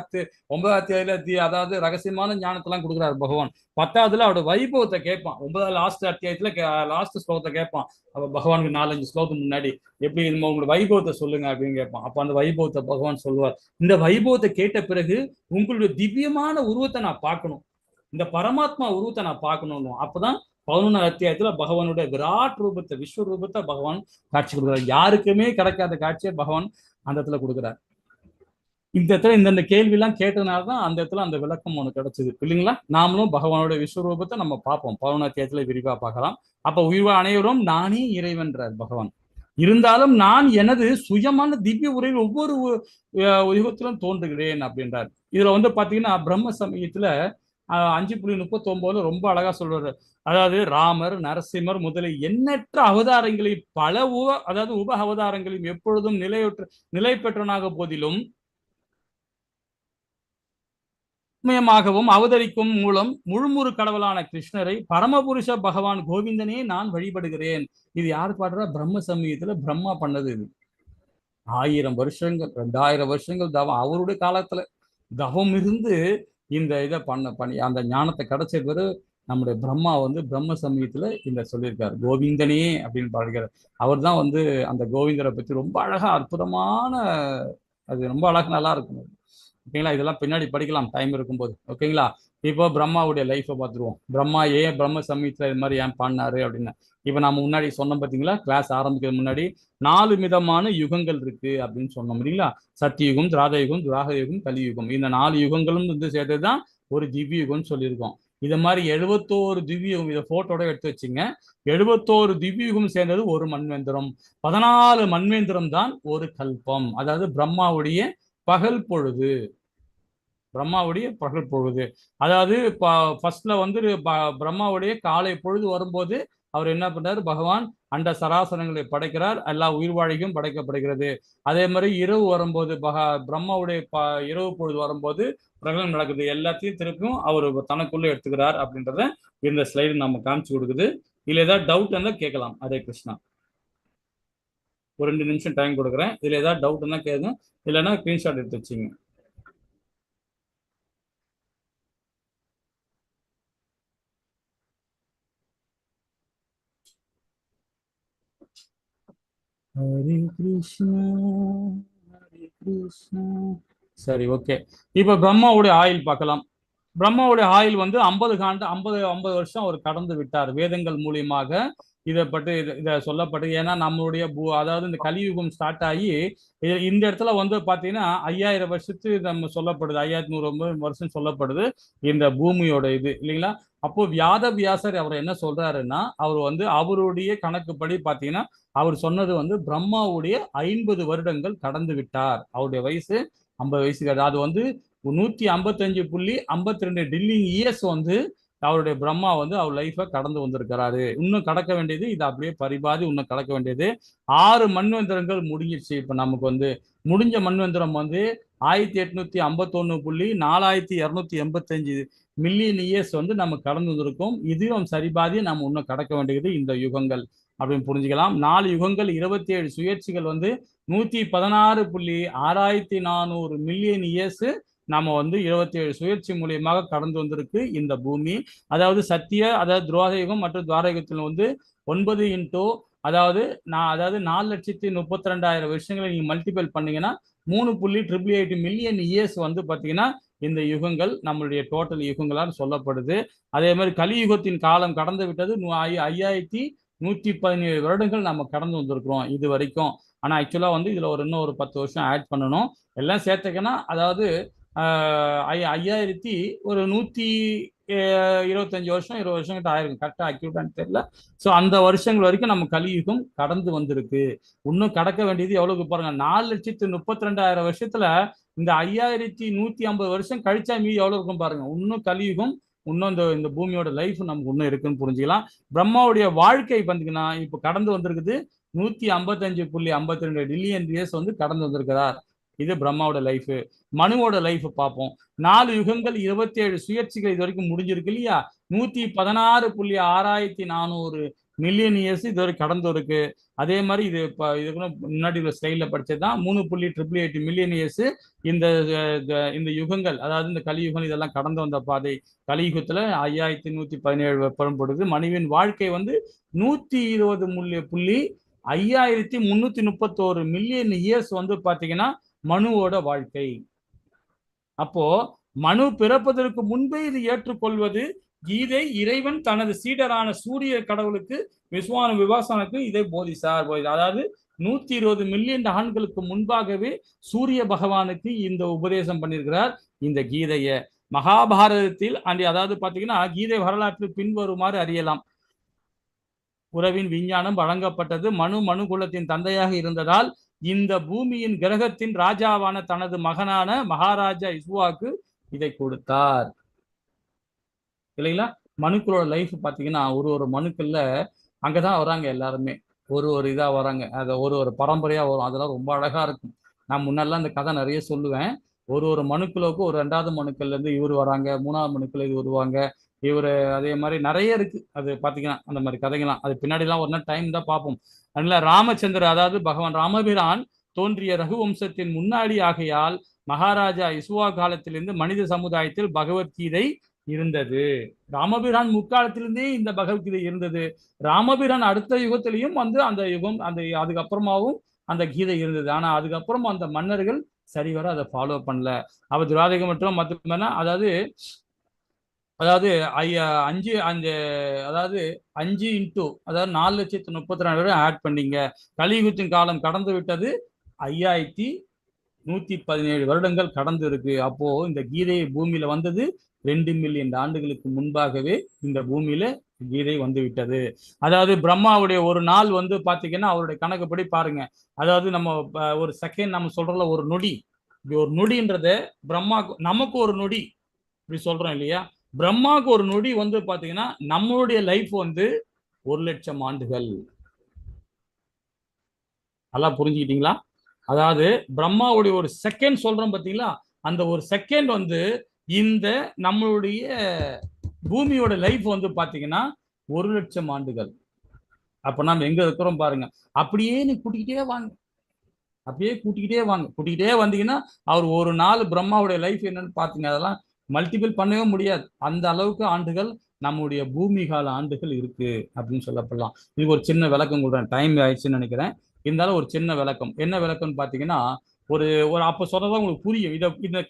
அத்தியாயத்துல அதாவது ரகசியமான ஞானத்தெல்லாம் கொடுக்குறாரு பகவான். 10வதுல அவரோட வைபவத்தை கேட்பான். 9வது லாஸ்ட் அத்தியாயத்துல லாஸ்ட் ஸ்லோகத்தை கேட்பான். பகவானுக்கு 4-5 ஸ்லோகத்துக்கு முன்னாடி எப்படி உங்களோட வைபவத்தை சொல்லுங்க அப்படின்னு கேட்பான். அப்ப அந்த வைபவத்தை பகவான் சொல்லுவார். இந்த வைபவத்தை கேட்ட பிறகு உங்களுடைய திவ்யமான உருவத்தை நான் பார்க்கணும், இந்த பரமாத்மா உருவத்தை நான் பார்க்கணும். அப்பதான் 11வது அத்தியாயத்துல பகவானுடைய விராட் ரூபத்தை, விஸ்வரூபத்தை பகவான் காட்சி கொடுக்குறார். யாருக்குமே கிடைக்காத காட்சியை பகவான் அந்த இடத்துல கொடுக்குறார். இந்த இடத்துல இந்த கேள்வி எல்லாம் கேட்டதுனாலதான் அந்த இடத்துல அந்த விளக்கம் ஒண்ணு கிடைச்சது இல்லைங்களா? நாமளும் பகவானுடைய விஸ்வரூபத்தை நம்ம பார்ப்போம். 11வது அத்தியாயத்துல விரிவா பார்க்கலாம். அப்ப உயிர் அனைவரும் நானே இறைவன்றார் பகவான். இருந்தாலும் நான் எனது சுயமான திவ்ய உரையில் ஒவ்வொரு யுகத்திலும் தோன்றுகிறேன் அப்படின்றார். இதுல பாத்தீங்கன்னா பிரம்ம சமயத்துல 5.39 ரொம்ப அழகா சொல்றாரு. அதாவது ராமர், நரசிம்மர் முதலிய எண்ணற்ற அவதாரங்களில் பல உப அவதாரங்களில் எப்பொழுதும் நிலை பெற்றனாக போதிலும் உண்மையமாகவும் அவதரிக்கும் மூலம் முழுமுறு கடவுளான கிருஷ்ணரை பரமபுருஷ பகவான் கோவிந்தனே நான் வழிபடுகிறேன். இது யார் பாடுறா? பிரம்ம சமயத்துல பிரம்மா பண்ணது. இது 1000 வருஷங்கள் 2000 வருஷங்கள் தவம், அவருடைய காலத்துல தவம் இருந்து இந்த இதை பண்ணி அந்த ஞானத்தை கிடைச்ச பிறகு நம்முடைய பிரம்மா பிரம்ம சமயத்துல இந்த சொல்லியிருக்காரு, கோவிந்தனே அப்படின்னு பாடுகிறார். அவர் தான் அந்த கோவிந்தரை பத்தி ரொம்ப அழகா அற்புதமான, அது ரொம்ப அழகா நல்லா இருக்கும். ஓகேங்களா? இதெல்லாம் பின்னாடி படிக்கலாம் டைம் இருக்கும்போது. ஓகேங்களா? இப்போ பிரம்மாவுடைய லைஃப்பை பார்த்துருவோம். பிரம்மா ஏன் பிரம்ம சமயத்துல இது மாதிரி ஏன் பண்ணாரு அப்படின்னு. இப்ப நம்ம முன்னாடி சொன்னோம் பார்த்தீங்களா, கிளாஸ் ஆரம்பிக்கிறது முன்னாடி 4 விதமான யுகங்கள் இருக்கு அப்படின்னு சொன்னோம் இல்லைங்களா? சத்தியுகம், திராதயுகம், துராகயுகம், கலியுகம். இந்த 4 யுகங்களும் சேர்த்ததுதான் ஒரு திவ்ய யுகம்னு சொல்லியிருக்கோம். இதை மாதிரி 71 திவ்ய யுகம், இதை போட்டோட எடுத்து வச்சுங்க. 71 திவ்ய யுகம் சேர்ந்தது ஒரு மன்வேந்திரம். 14 மன்வேந்திரம் தான் ஒரு கல்பம். அதாவது பிரம்மாவுடைய பகல் பொழுது, பிரம்மாவுடைய பகல் பொழுது. அதாவது ஃபர்ஸ்ட்ல பிரம்மாவுடைய காலை பொழுது வரும்போது அவர் என்ன பண்றாரு? பகவான் அண்ட சராசரங்களை படைக்கிறார், எல்லா உயிர்வாழிக்கும் படைக்கப்படுகிறது. அதே மாதிரி இரவு வரும்போது பிரம்மாவுடைய இரவு பொழுது வரும்போது பிரகலம் நடக்குது. எல்லாத்தையும் திருப்பியும் அவர் தனக்குள்ள எடுத்துக்கிறார் அப்படின்றத இந்த ஸ்லைடு நம்ம காமிச்சு கொடுக்குது. இதுல ஏதாவது டவுட் இருந்தா கேட்கலாம். ஹரே கிருஷ்ணா. ஒரு 2 நிமிஷம் டைம் கொடுக்குறேன். இதுல ஏதாவது டவுட் இருந்தா கேளுங்க, இல்லைன்னா ஸ்கிரீன்ஷாட் எடுத்து வச்சுங்க. ஹரே கிருஷ்ணா ஹரே கிருஷ்ணா. சரி, ஓகே. இப்ப பிரம்மாவுடைய ஆயுள் பார்க்கலாம். பிரம்மாவுடைய ஆயுள் 50 வருஷம் அவர் கடந்து விட்டார். வேதங்கள் மூலியமாக இதை சொல்லப்பட்டு, ஏன்னா நம்மளுடைய அதாவது இந்த கலியுகம் ஸ்டார்ட் ஆகி இந்த இடத்துல பாத்தீங்கன்னா 5000 வருஷத்துக்கு நம்ம சொல்லப்படுது, 5109 வருஷம் சொல்லப்படுது இந்த பூமியோட இது இல்லைங்களா? அப்போ வியாசர் அவர் என்ன சொல்றாருன்னா, அவர் அவருடைய கணக்குப்படி பாத்தீங்கன்னா அவர் சொன்னது பிரம்மாவுடைய 50 வருடங்கள் கடந்து விட்டார். அவருடைய வயசு 50 வயசு. அது 155.52 டில்லியன் இயர்ஸ் அவருடைய பிரம்மா அவர் லைஃபை கடந்து வந்திருக்கிறாரு. இன்னும் கடக்க வேண்டியது இது அப்படியே பரிபாதி, இன்னும் கடக்க வேண்டியது 6 மன்வந்திரங்கள் முடிஞ்சிருச்சு. இப்ப நமக்கு முடிஞ்ச மன்வந்திரம் 1851.4285 மில்லியன் இயர்ஸ் நம்ம கடந்து வந்திருக்கோம். இதுவும் சரிபாதி நம்ம இன்னும் கடக்க வேண்டியது இந்த யுகங்கள். அப்படின்னு புரிஞ்சுக்கலாம். 4 யுகங்கள் 27 சுழற்சிகள் வந்து 116.6400 மில்லியன் இயர்ஸ் நாம வந்து 27 சுழற்சி மூலியமாக கடந்து வந்திருக்கு இந்த பூமி. அதாவது அதாவது துவார யுகம் மற்றும் துவார யுகத்தில் வந்து 9 இன்டூ அதாவது 4,32,000 வருஷங்களை நீங்க மல்டிபிள் பண்ணீங்கன்னா 3.888 மில்லியன் இயர்ஸ் வந்து பாத்தீங்கன்னா இந்த யுகங்கள் நம்மளுடைய டோட்டல் யுகங்களால் சொல்லப்படுது. அதே மாதிரி கலியுகத்தின் காலம் கடந்து விட்டது 5,117 வருடங்கள் நம்ம கடந்து வந்திருக்கிறோம் இது வரைக்கும். ஆனா ஆக்சுவலா வந்து இதுல இன்னும் ஒரு 10 வருஷம் ஆட் பண்ணணும். எல்லாம் சேர்த்துக்கன்னா அதாவது 125 வருஷம் 20 வருஷம் கிட்ட ஆயிருக்கும். கரெக்டா அக்யூட்டான்னு தெரியல. ஸோ அந்த வருஷங்கள் வரைக்கும் நம்ம கலியுகம் கடந்து வந்திருக்கு. இன்னும் கடக்க வேண்டியது எவ்வளவுக்கு பாருங்க, 4,32,000 வருஷத்துல இந்த 5,150 வருஷம் கழிச்சா மீதி எவ்வளவு இருக்கும் பாருங்க. இன்னும் கலியுகம் இன்னும் இந்த பூமியோட லைஃப் நமக்கு இன்னும் இருக்குன்னு புரிஞ்சுக்கலாம். பிரம்மாவுடைய வாழ்க்கை பார்த்தீங்கன்னா இப்ப கடந்து வந்திருக்குது 155.52 டில்லியன் இயர்ஸ் வந்து கடந்து வந்திருக்கிறார். இது பிரம்மாவோட லைஃப். மனுவோட லைஃப் பார்ப்போம். 4 யுகங்கள் 27 சுழற்சிகள் இது வரைக்கும் முடிஞ்சிருக்கு இல்லையா. 116.6400 மில்லியன் இயர்ஸ் இது வரைக்கும் கடந்து இருக்கு. அதே மாதிரி இது இதுக்கு முன்னாடி உள்ள ஸ்டைல படிச்சதுதான் 3.888 மில்லியன் இயர்ஸ் இந்த யுகங்கள், அதாவது இந்த கலியுகம் இதெல்லாம் கடந்து வந்த பாதை. கலியுகத்துல 5,117 பெறப்படுது. மனுவின் வாழ்க்கை வந்து 120.5331 மில்லியன் இயர்ஸ் வந்து பாத்தீங்கன்னா மனுவோட வாழ்க்கை. அப்போ மனு பிறப்பதற்கு முன்பே இது ஏற்றுக்கொள்வது கீதை இறைவன் தனது சீடரான சூரிய கடவுளுக்கு விவாசனுக்கு இதை போதித்தார். அதாவது 120 மில்லியன் ஆண்டுகளுக்கு முன்பாகவே சூரிய பகவானுக்கு இந்த உபதேசம் பண்ணியிருக்கிறார் இந்த கீதைய. மகாபாரதத்தில் அதாவது பாத்தீங்கன்னா கீதை வரலாற்றில் பின்வருமாறு அறியலாம். உறவின் விஞ்ஞானம் வழங்கப்பட்டது. மனு குலத்தின் தந்தையாக இருந்ததால் இந்த பூமியின் கிரகத்தின் ராஜாவான தனது மகனான மகாராஜா இஸ்வாக்கு இதை கொடுத்தார். இல்லைங்களா? மனுக்களோட லைஃப் பாத்தீங்கன்னா ஒரு மனுக்கள்ல அங்கதான் வராங்க எல்லாருமே, ஒரு இதா வராங்க. அது ஒரு பரம்பரையா வரும். அதெல்லாம் ரொம்ப அழகா இருக்கும். நான் முன்னெல்லாம் இந்த கதை நிறைய சொல்லுவேன். ஒரு மனுக்களுக்கு ஒரு 2வது மனுக்கள்ல இருந்து இவர் வராங்க, 3வது மனுக்கள் இது வருவாங்க, இவரு அதே மாதிரி நிறைய இருக்கு. அது பாத்தீங்கன்னா அந்த மாதிரி கதைகள்லாம் அது பின்னாடி எல்லாம் ஒரு நாள் டைம் தான் பார்ப்போம். அதனால ராமச்சந்திரர் அதாவது பகவான் ராமபிரான் தோன்றிய ரகுவம்சத்தின் முன்னாடி ஆகையால் மகாராஜா இசுவா காலத்திலிருந்து மனித சமுதாயத்தில் பகவத்கீதை இருந்தது. ராமபிரான் முக்காலத்திலிருந்தே இந்த பகவத்கீதை இருந்தது. ராமபிரான் அடுத்த யுகத்திலையும் வந்து அந்த யுகம் அதுக்கப்புறமாவும் அந்த கீதை இருந்தது. ஆனா அதுக்கப்புறம் அந்த மன்னர்கள் சரிவர அதை ஃபாலோ பண்ணல. அவர் துராதிகம் மற்றும் மற்ற அதாவது 5 இன்டூ அதாவது 4,32,000 ஆட் பண்ணீங்க. கலியுகத்தின் காலம் கடந்து விட்டது 5,117 வருடங்கள் கடந்து இருக்கு. அப்போ இந்த கீதை பூமியில வந்தது 2 மில்லியன் ஆண்டுகளுக்கு முன்பாகவே இந்த பூமியில கீதை வந்து விட்டது. அதாவது பிரம்மாவுடைய ஒரு நாள் வந்து பாத்தீங்கன்னா அவருடைய கணக்குப்படி பாருங்க. அதாவது நம்ம ஒரு செகண்ட் நம்ம சொல்றோம்ல ஒரு நொடி, இப்படி ஒரு நொடின்றத பிரம்மாக்கு நமக்கு ஒரு நொடி இப்படி சொல்றோம் இல்லையா. பிரம்மாவுக்கு ஒரு நொடி வந்து பாத்தீங்கன்னா நம்மளுடைய லைஃப் வந்து 1,00,000 ஆண்டுகள். நல்லா புரிஞ்சுக்கிட்டீங்களா? அதாவது பிரம்மாவுடைய ஒரு செகண்ட் சொல்றோம் பாத்தீங்களா, அந்த ஒரு செகண்ட் வந்து இந்த நம்மளுடைய பூமியோட லைஃப் வந்து பாத்தீங்கன்னா 1,00,000 ஆண்டுகள். அப்ப நம்ம எங்க இருக்கிறோம் பாருங்க. அப்படியே நீ கூட்டிக்கிட்டே வாங்க, கூட்டிக்கிட்டே வந்தீங்கன்னா அவர் ஒரு நாள் பிரம்மாவுடைய லைஃப் என்னன்னு பாத்தீங்க, அதெல்லாம் மல்டிபிள் பண்ணவே முடியாது. அந்த அளவுக்கு ஆண்டுகள் நம்முடைய பூமி கால ஆண்டுகள் இருக்கு அப்படின்னு சொல்லப்படலாம். இது ஒரு சின்ன விளக்கம் கொடுறேன். டைம் ஆயிடுச்சுன்னு நினைக்கிறேன். இருந்தாலும் ஒரு சின்ன விளக்கம். என்ன விளக்கம்னு பாத்தீங்கன்னா ஒரு அப்ப சொன்னதான் உங்களுக்கு புரியும். இந்த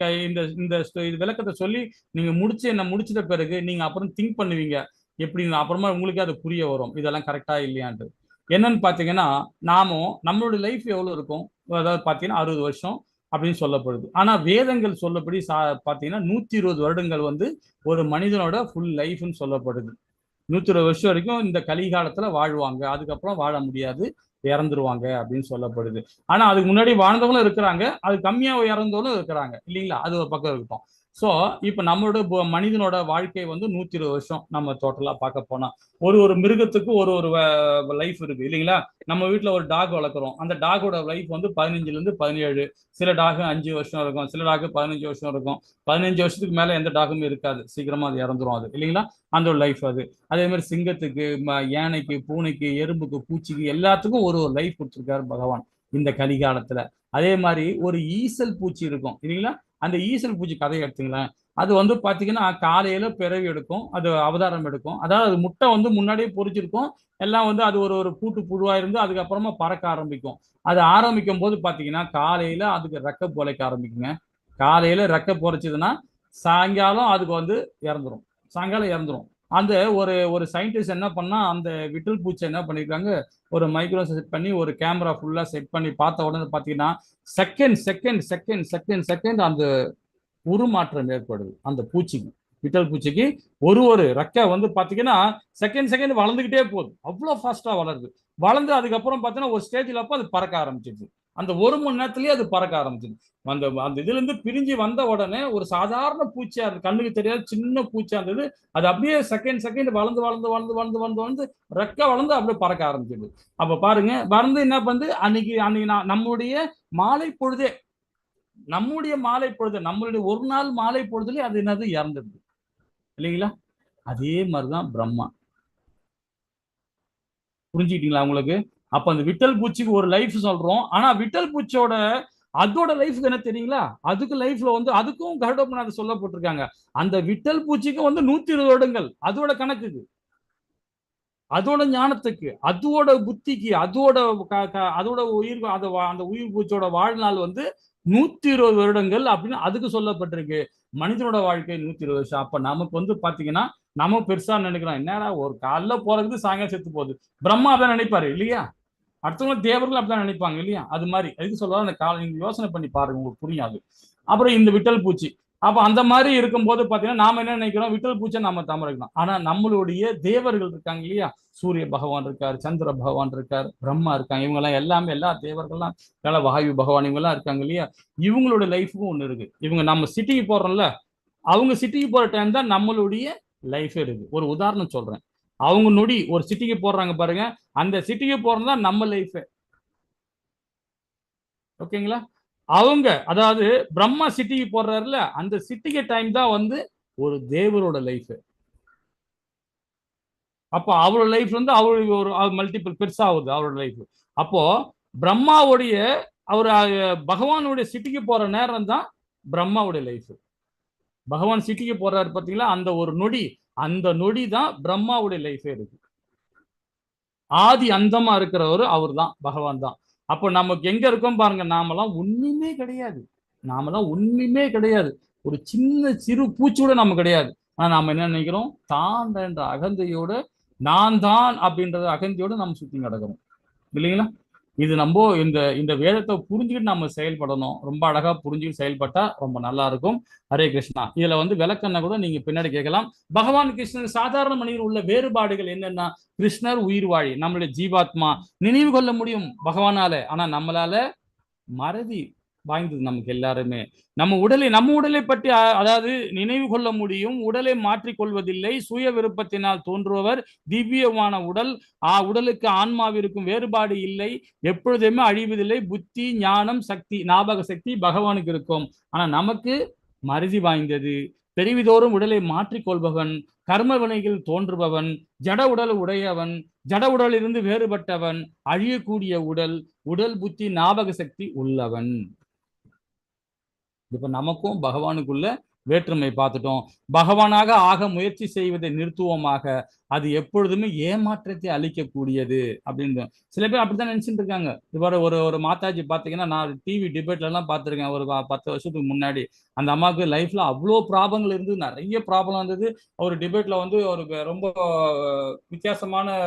விளக்கத்தை சொல்லி நீங்க முடிச்சிட்ட பிறகு நீங்க அப்புறம் திங்க் பண்ணுவீங்க எப்படி, அப்புறமா உங்களுக்கு அது புரிய வரும் இதெல்லாம் கரெக்டா இல்லையான்ட்டு. என்னன்னு பாத்தீங்கன்னா நம்மளுடைய லைஃப் எவ்வளவு இருக்கும், அதாவது பாத்தீங்கன்னா 60 வருஷம் அப்படின்னு சொல்லப்படுது. ஆனா வேதங்கள் சொல்லப்படி பாத்தீங்கன்னா 120 வருடங்கள் வந்து ஒரு மனிதனோட ஃபுல் லைஃப்னு சொல்லப்படுது. 120 வருஷம் வரைக்கும் இந்த கலிகாலத்துல வாழ்வாங்க, அதுக்கப்புறம் வாழ முடியாது, இறந்துருவாங்க அப்படின்னு சொல்லப்படுது. ஆனா அதுக்கு முன்னாடி வாழ்ந்தவங்களும் இருக்கிறாங்க, அது கம்மியா இறந்தவங்களும் இருக்கிறாங்க இல்லைங்களா. அது ஒரு பக்கம் இருக்கட்டும். ஸோ இப்போ நம்மளோட மனிதனோட வாழ்க்கை வந்து 120 வருஷம் நம்ம டோட்டலா பார்க்க போனா ஒரு ஒரு மிருகத்துக்கு ஒரு ஒரு லைஃப் இருக்கு இல்லைங்களா. நம்ம வீட்டில் ஒரு டாக் வளர்க்குறோம், அந்த டாகோட லைஃப் வந்து 15லேருந்து 17. சில டாக் 5 வருஷம் இருக்கும், சில டாக் 15 வருஷம் இருக்கும். 15 வருஷத்துக்கு மேல எந்த டாகுமே இருக்காது, சீக்கிரமா அது இறந்துரும் அது இல்லைங்களா. அந்த ஒரு லைஃப் அது. அதே மாதிரி சிங்கத்துக்கு, யானைக்கு, பூனைக்கு, எறும்புக்கு, பூச்சிக்கு எல்லாத்துக்கும் ஒரு ஒரு லைஃப் கொடுத்துருக்காரு பகவான் இந்த கலிகாலத்துல. அதே மாதிரி ஒரு ஈசல் பூச்சி இருக்கும் இல்லைங்களா. அந்த ஈசல் பூச்சி கதையை எடுத்துங்களேன். அது வந்து பாத்தீங்கன்னா காலையில பிறவி எடுக்கும், அது அவதாரம் எடுக்கும். அதாவது அது முட்டை வந்து முன்னாடியே பொரிச்சிருக்கும் எல்லாம் வந்து அது ஒரு ஒரு கூட்டு புழுவா இருந்து அதுக்கப்புறமா பறக்க ஆரம்பிக்கும். அது ஆரம்பிக்கும் போது பாத்தீங்கன்னா காலையில அதுக்கு ரெக்க பொலைக்க ஆரம்பிக்குங்க. காலையில ரெக்க பொறைச்சதுன்னா சாயங்காலம் அதுக்கு வந்து இறந்துரும், சாயங்காலம் இறந்துரும். அந்த ஒரு ஒரு சயின்டிஸ்ட் என்ன பண்ணா, அந்த விட்டில் பூச்சி என்ன பண்ணிருக்காங்க, ஒரு மைக்ரோ செட் பண்ணி ஒரு கேமரா ஃபுல்லா செட் பண்ணி பார்த்த உடனே பாத்தீங்கன்னா second second second second second அந்த உருமாற்றம் ஏற்படுது அந்த பூச்சிக்கு. விட்டல் பூச்சிக்கு ஒரு ஒரு ரெக்கை வந்து பாத்தீங்கன்னா செகண்ட் செகண்ட் வளர்ந்துகிட்டே போகுது, அவ்வளோ ஃபாஸ்டா வளருது. வளர்ந்து அதுக்கப்புறம் பார்த்தீங்கன்னா ஒரு ஸ்டேஜில் அப்போ அது பறக்க ஆரம்பிச்சிருது. அந்த 1 மணி நேரத்திலேயே அது பறக்க ஆரம்பிச்சிது. அந்த அந்த இதுல இருந்து பிரிஞ்சு வந்த உடனே ஒரு சாதாரண பூச்சியா இருந்தது, கண்ணுக்கு தெரியாத சின்ன பூச்சியா இருந்தது. அது அப்படியே செகண்ட் செகண்ட் வளர்ந்து வளர்ந்து வளர்ந்து வளர்ந்து வளர்ந்து வளர்ந்து ரெக்கை வளர்ந்து அப்படியே பறக்க ஆரம்பிச்சிது. அப்ப பாருங்க, வளர்ந்து என்ன பண்ணுது, அன்னைக்கு அன்னைக்கு நம்முடைய மாலை பொழுதே, நம்முடைய மாலை பொழுது, நம்மளுடைய ஒரு நாள் மாலை பொழுதுலயே அது என்னது இறந்துடுது இல்லைங்களா. அதே மாதிரிதான் பிரம்மா. புரிஞ்சுக்கிட்டீங்களா உங்களுக்கு. அப்ப அந்த விட்டல் பூச்சிக்கு ஒரு லைஃப் சொல்றோம், ஆனா விட்டல் பூச்சியோட அதோட லைஃப் என்ன தெரியுங்களா. அதுக்கு லைஃப்ல வந்து அதுக்கும் கருடோபநாதர் சொல்லப்பட்டிருக்காங்க. அந்த விட்டல் பூச்சிக்கு வந்து 120 வருடங்கள் அதோட கணக்குக்கு, அதோட ஞானத்துக்கு, அதோட புத்திக்கு, அதோட அதோட உயிர், அந்த உயிர் பூச்சியோட வாழ்நாள் வந்து 120 வருடங்கள் அப்படின்னு அதுக்கு சொல்லப்பட்டிருக்கு. மனிதனோட வாழ்க்கை 120 வருஷம். அப்ப நமக்கு வந்து பாத்தீங்கன்னா நம்ம பெருசா நினைக்கிறோம், என்னடா ஒரு காலைல போறது சாயங்காலம் செத்து போகுது. பிரம்மா அப்படிதான் நினைப்பாரு இல்லையா. அடுத்தவங்க தேவர்கள் அப்படிதான் நினைப்பாங்க இல்லையா. அது மாதிரி அதுக்கு சொல்ல அந்த காலை நீங்க யோசனை பண்ணி பாருங்க, உங்களுக்கு புரியாது. அப்புறம் இந்த விட்டல் பூச்சி, அப்ப அந்த மாதிரி இருக்கும்போது பாத்தீங்கன்னா நாம என்ன நினைக்கிறோம், விட்டல் பூச்சை நாம தமிழகம். ஆனா நம்மளுடைய தேவர்கள் இருக்காங்க இல்லையா, சூரிய பகவான் இருக்காரு, சந்திர பகவான் இருக்காரு, பிரம்மா இருக்காங்க, இவங்க எல்லாம் எல்லாமே எல்லா தேவர்கள்லாம், நல்ல வாயு பகவான் இவங்க எல்லாம் இருக்காங்க இல்லையா. இவங்களோட லைஃபுக்கும் ஒண்ணு இருக்கு. இவங்க நம்ம சிட்டிக்கு போறோம்ல, அவங்க சிட்டிக்கு போற டைம் தான் நம்மளுடைய லைஃபே இருக்கு. ஒரு உதாரணம் சொல்றேன், அவங்க நொடி ஒரு சிட்டிக்கு போடுறாங்க பாருங்க, அந்த சிட்டிக்கு போறதா நம்ம லைஃப். ஓகேங்களா. அவங்க அதாவது பிரம்மா சிட்டிக்கு போடுறாருல, அந்த சிட்டிக்கு டைம் தான் வந்து ஒரு தேவரோட லைஃப். அப்போ அவரோட லைஃப் வந்து அவருடைய ஒரு மல்டிபிள் பெருசா ஆகுது அவரோட லைஃப். அப்போ பிரம்மாவுடைய அவர் பகவானுடைய சிட்டிக்கு போற நேரம் தான் பிரம்மாவுடைய லைஃப். பகவான் சிட்டிக்கு போறாரு பாத்தீங்களா, அந்த ஒரு நொடி, அந்த நொடி தான் பிரம்மாவுடைய லைஃபே இருக்கு. ஆதி அந்தமா இருக்கிறவர் அவர் தான், பகவான் தான். அப்போ நமக்கு எங்க இருக்கோம் பாருங்க, நாமெல்லாம் ஒண்ணுமே கிடையாது, நாமெல்லாம் ஒண்ணுமே கிடையாது. ஒரு சின்ன சிறு பூச்சி கூட நம்ம கிடையாது. ஆனா நாம என்ன நினைக்கிறோம், தான் என்ற அகந்தையோட, நான் தான் அப்படின்றது அகந்தையோட நம்ம சுத்தி கிடக்கிறோம் இல்லைங்களா. இது நம்ம இந்த இந்த வேதத்தை புரிஞ்சுக்கிட்டு நம்ம செயல்படணும். ரொம்ப அழகா புரிஞ்சுக்கிட்டு செயல்பட்டா ரொம்ப நல்லா இருக்கும். ஹரே கிருஷ்ணா. இதுல வந்து விளக்கண்ண கூட நீங்க பின்னாடி கேட்கலாம். பகவான் கிருஷ்ணன் சாதாரண மனிதர் உள்ள வேறுபாடுகள் என்னன்னா, கிருஷ்ணர் உயிர் வாழி, நம்மளுடைய ஜீவாத்மா நினைவு கொள்ள முடியும் பகவானால, ஆனா நம்மளால மறதி வாய்ந்தது நமக்கு எல்லாருமே. நம்ம உடலை பற்றி அதாவது நினைவு கொள்ள முடியும், உடலை மாற்றிக் கொள்வதில்லை. சுய விருப்பத்தினால் தோன்றுபவர், திவ்யமான உடல், உடலுக்கு ஆன்மாவிற்கும் வேறுபாடு இல்லை, எப்பொழுதுமே அழிவதில்லை. புத்தி, ஞானம், சக்தி, ஞாபக சக்தி பகவானுக்கு இருக்கும். ஆனா நமக்கு மறதி வாய்ந்தது. தெரிவிதோறும் உடலை மாற்றிக்கொள்பவன், கர்ம வினைகள் தோன்றுபவன், ஜட உடல் உடையவன், ஜட உடலிருந்து வேறுபட்டவன், அழியக்கூடிய உடல், உடல் புத்தி ஞாபக சக்தி உள்ளவன். இப்ப நமக்கும் பகவானுக்குள்ள வேற்றுமை பார்த்துட்டோம். பகவானாக ஆக முயற்சி செய்வதை நிறுத்துவோமாக, அது எப்பொழுதுமே ஏமாற்றத்தை அளிக்கக்கூடியது அப்படின்னு சில பேர் அப்படித்தான் நினைச்சிட்டு இருக்காங்க. இவ்வாறு ஒரு ஒரு மாதாஜி பார்த்தீங்கன்னா, நான் டிவி டிபேட்ல எல்லாம் பார்த்துருக்கேன் ஒரு 10 வருஷத்துக்கு முன்னாடி. அந்த அம்மாவுக்கு லைஃப்ல அவ்வளோ ப்ராப்ளங்கள் இருந்தது, நிறைய ப்ராப்ளம் இருந்தது. ஒரு டிபேட்ல வந்து ஒரு ரொம்ப வித்தியாசமான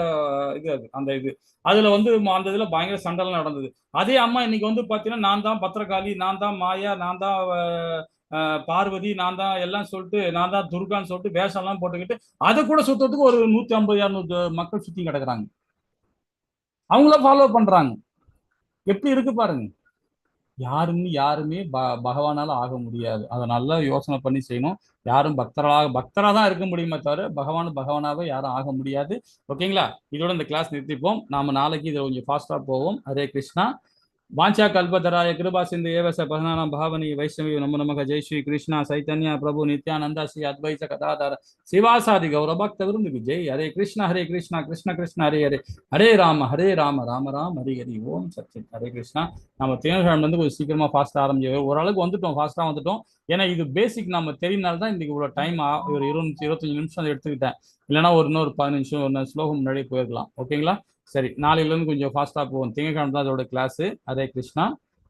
இது அது, அந்த இது அதுல வந்து அந்த இதுல பயங்கர சண்டைலாம் நடந்தது. அதே அம்மா இன்னைக்கு வந்து பாத்தீங்கன்னா, நான் தான் பத்திரகாளி, நான் தான் மாயா, நான் தான் பார்வதி, நான் தான் எல்லாம் சொல்லிட்டு, நான் தான் துர்கான்னு சொல்லிட்டு வேஷம் எல்லாம் போட்டுக்கிட்டு அதை கூட சுத்தத்துக்கு ஒரு 150-200 மக்கள் சுத்தி கிடக்குறாங்க. அவங்கள ஃபாலோ பண்றாங்க. எப்படி இருக்கு பாருங்க. யாருமே பகவானால ஆக முடியாது. அதை நல்லா யோசனை பண்ணி செய்யணும். யாரும் பக்தரா தான் இருக்க முடியுமே தவிர பகவானாவே யாரும் ஆக முடியாது. ஓகேங்களா? இதோட இந்த கிளாஸ் நிறுத்திப்போம். நாம நாளைக்கு இதில் கொஞ்சம் ஃபாஸ்டா போவோம். ஹரே கிருஷ்ணா. वाचा कल्पतराय कृपा सिंधु एव च पठनानां भावनी वैष्णवी नमो नमः। जय श्री कृष्ण चैतन्य प्रभु नित्यानंद श्री अद्वैत गदाधर शिवासादि गौर भक्त वृंद की जय। हरे कृष्ण कृष्ण कृष्ण हरे हरे, हरे राम राम राम हरे हरि। ओम सच्चित। हरे कृष्णा. நம்ம தேர்தல் வந்து கொஞ்சம் சீக்கிரமா ஃபாஸ்டா ஆரம்பிச்சு ஓரளவுக்கு வந்துட்டோம், ஃபாஸ்டா வந்துட்டோம். ஏன்னா இது பேசிக் நம்ம தெரியினால தான் இன்னைக்கு இவ்வளோ டைம் ஒரு 25 நிமிஷம் எடுத்துக்கிட்டேன். இல்லைன்னா இன்னொரு 15 நிமிஷம் ஒரு ஸ்லோகம் முன்னாடியே போயிருக்கலாம். ஓகேங்களா? சரி, நாளையிலேருந்து கொஞ்சம் ஃபாஸ்டா போவோம். திங்கக்கிழமை தான் அதோட கிளாஸ். ஹரே கிருஷ்ணா.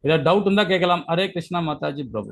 ஏதாவது டவுட் இருந்தால் கேட்கலாம். ஹரே கிருஷ்ணா மாதாஜி பிரபு.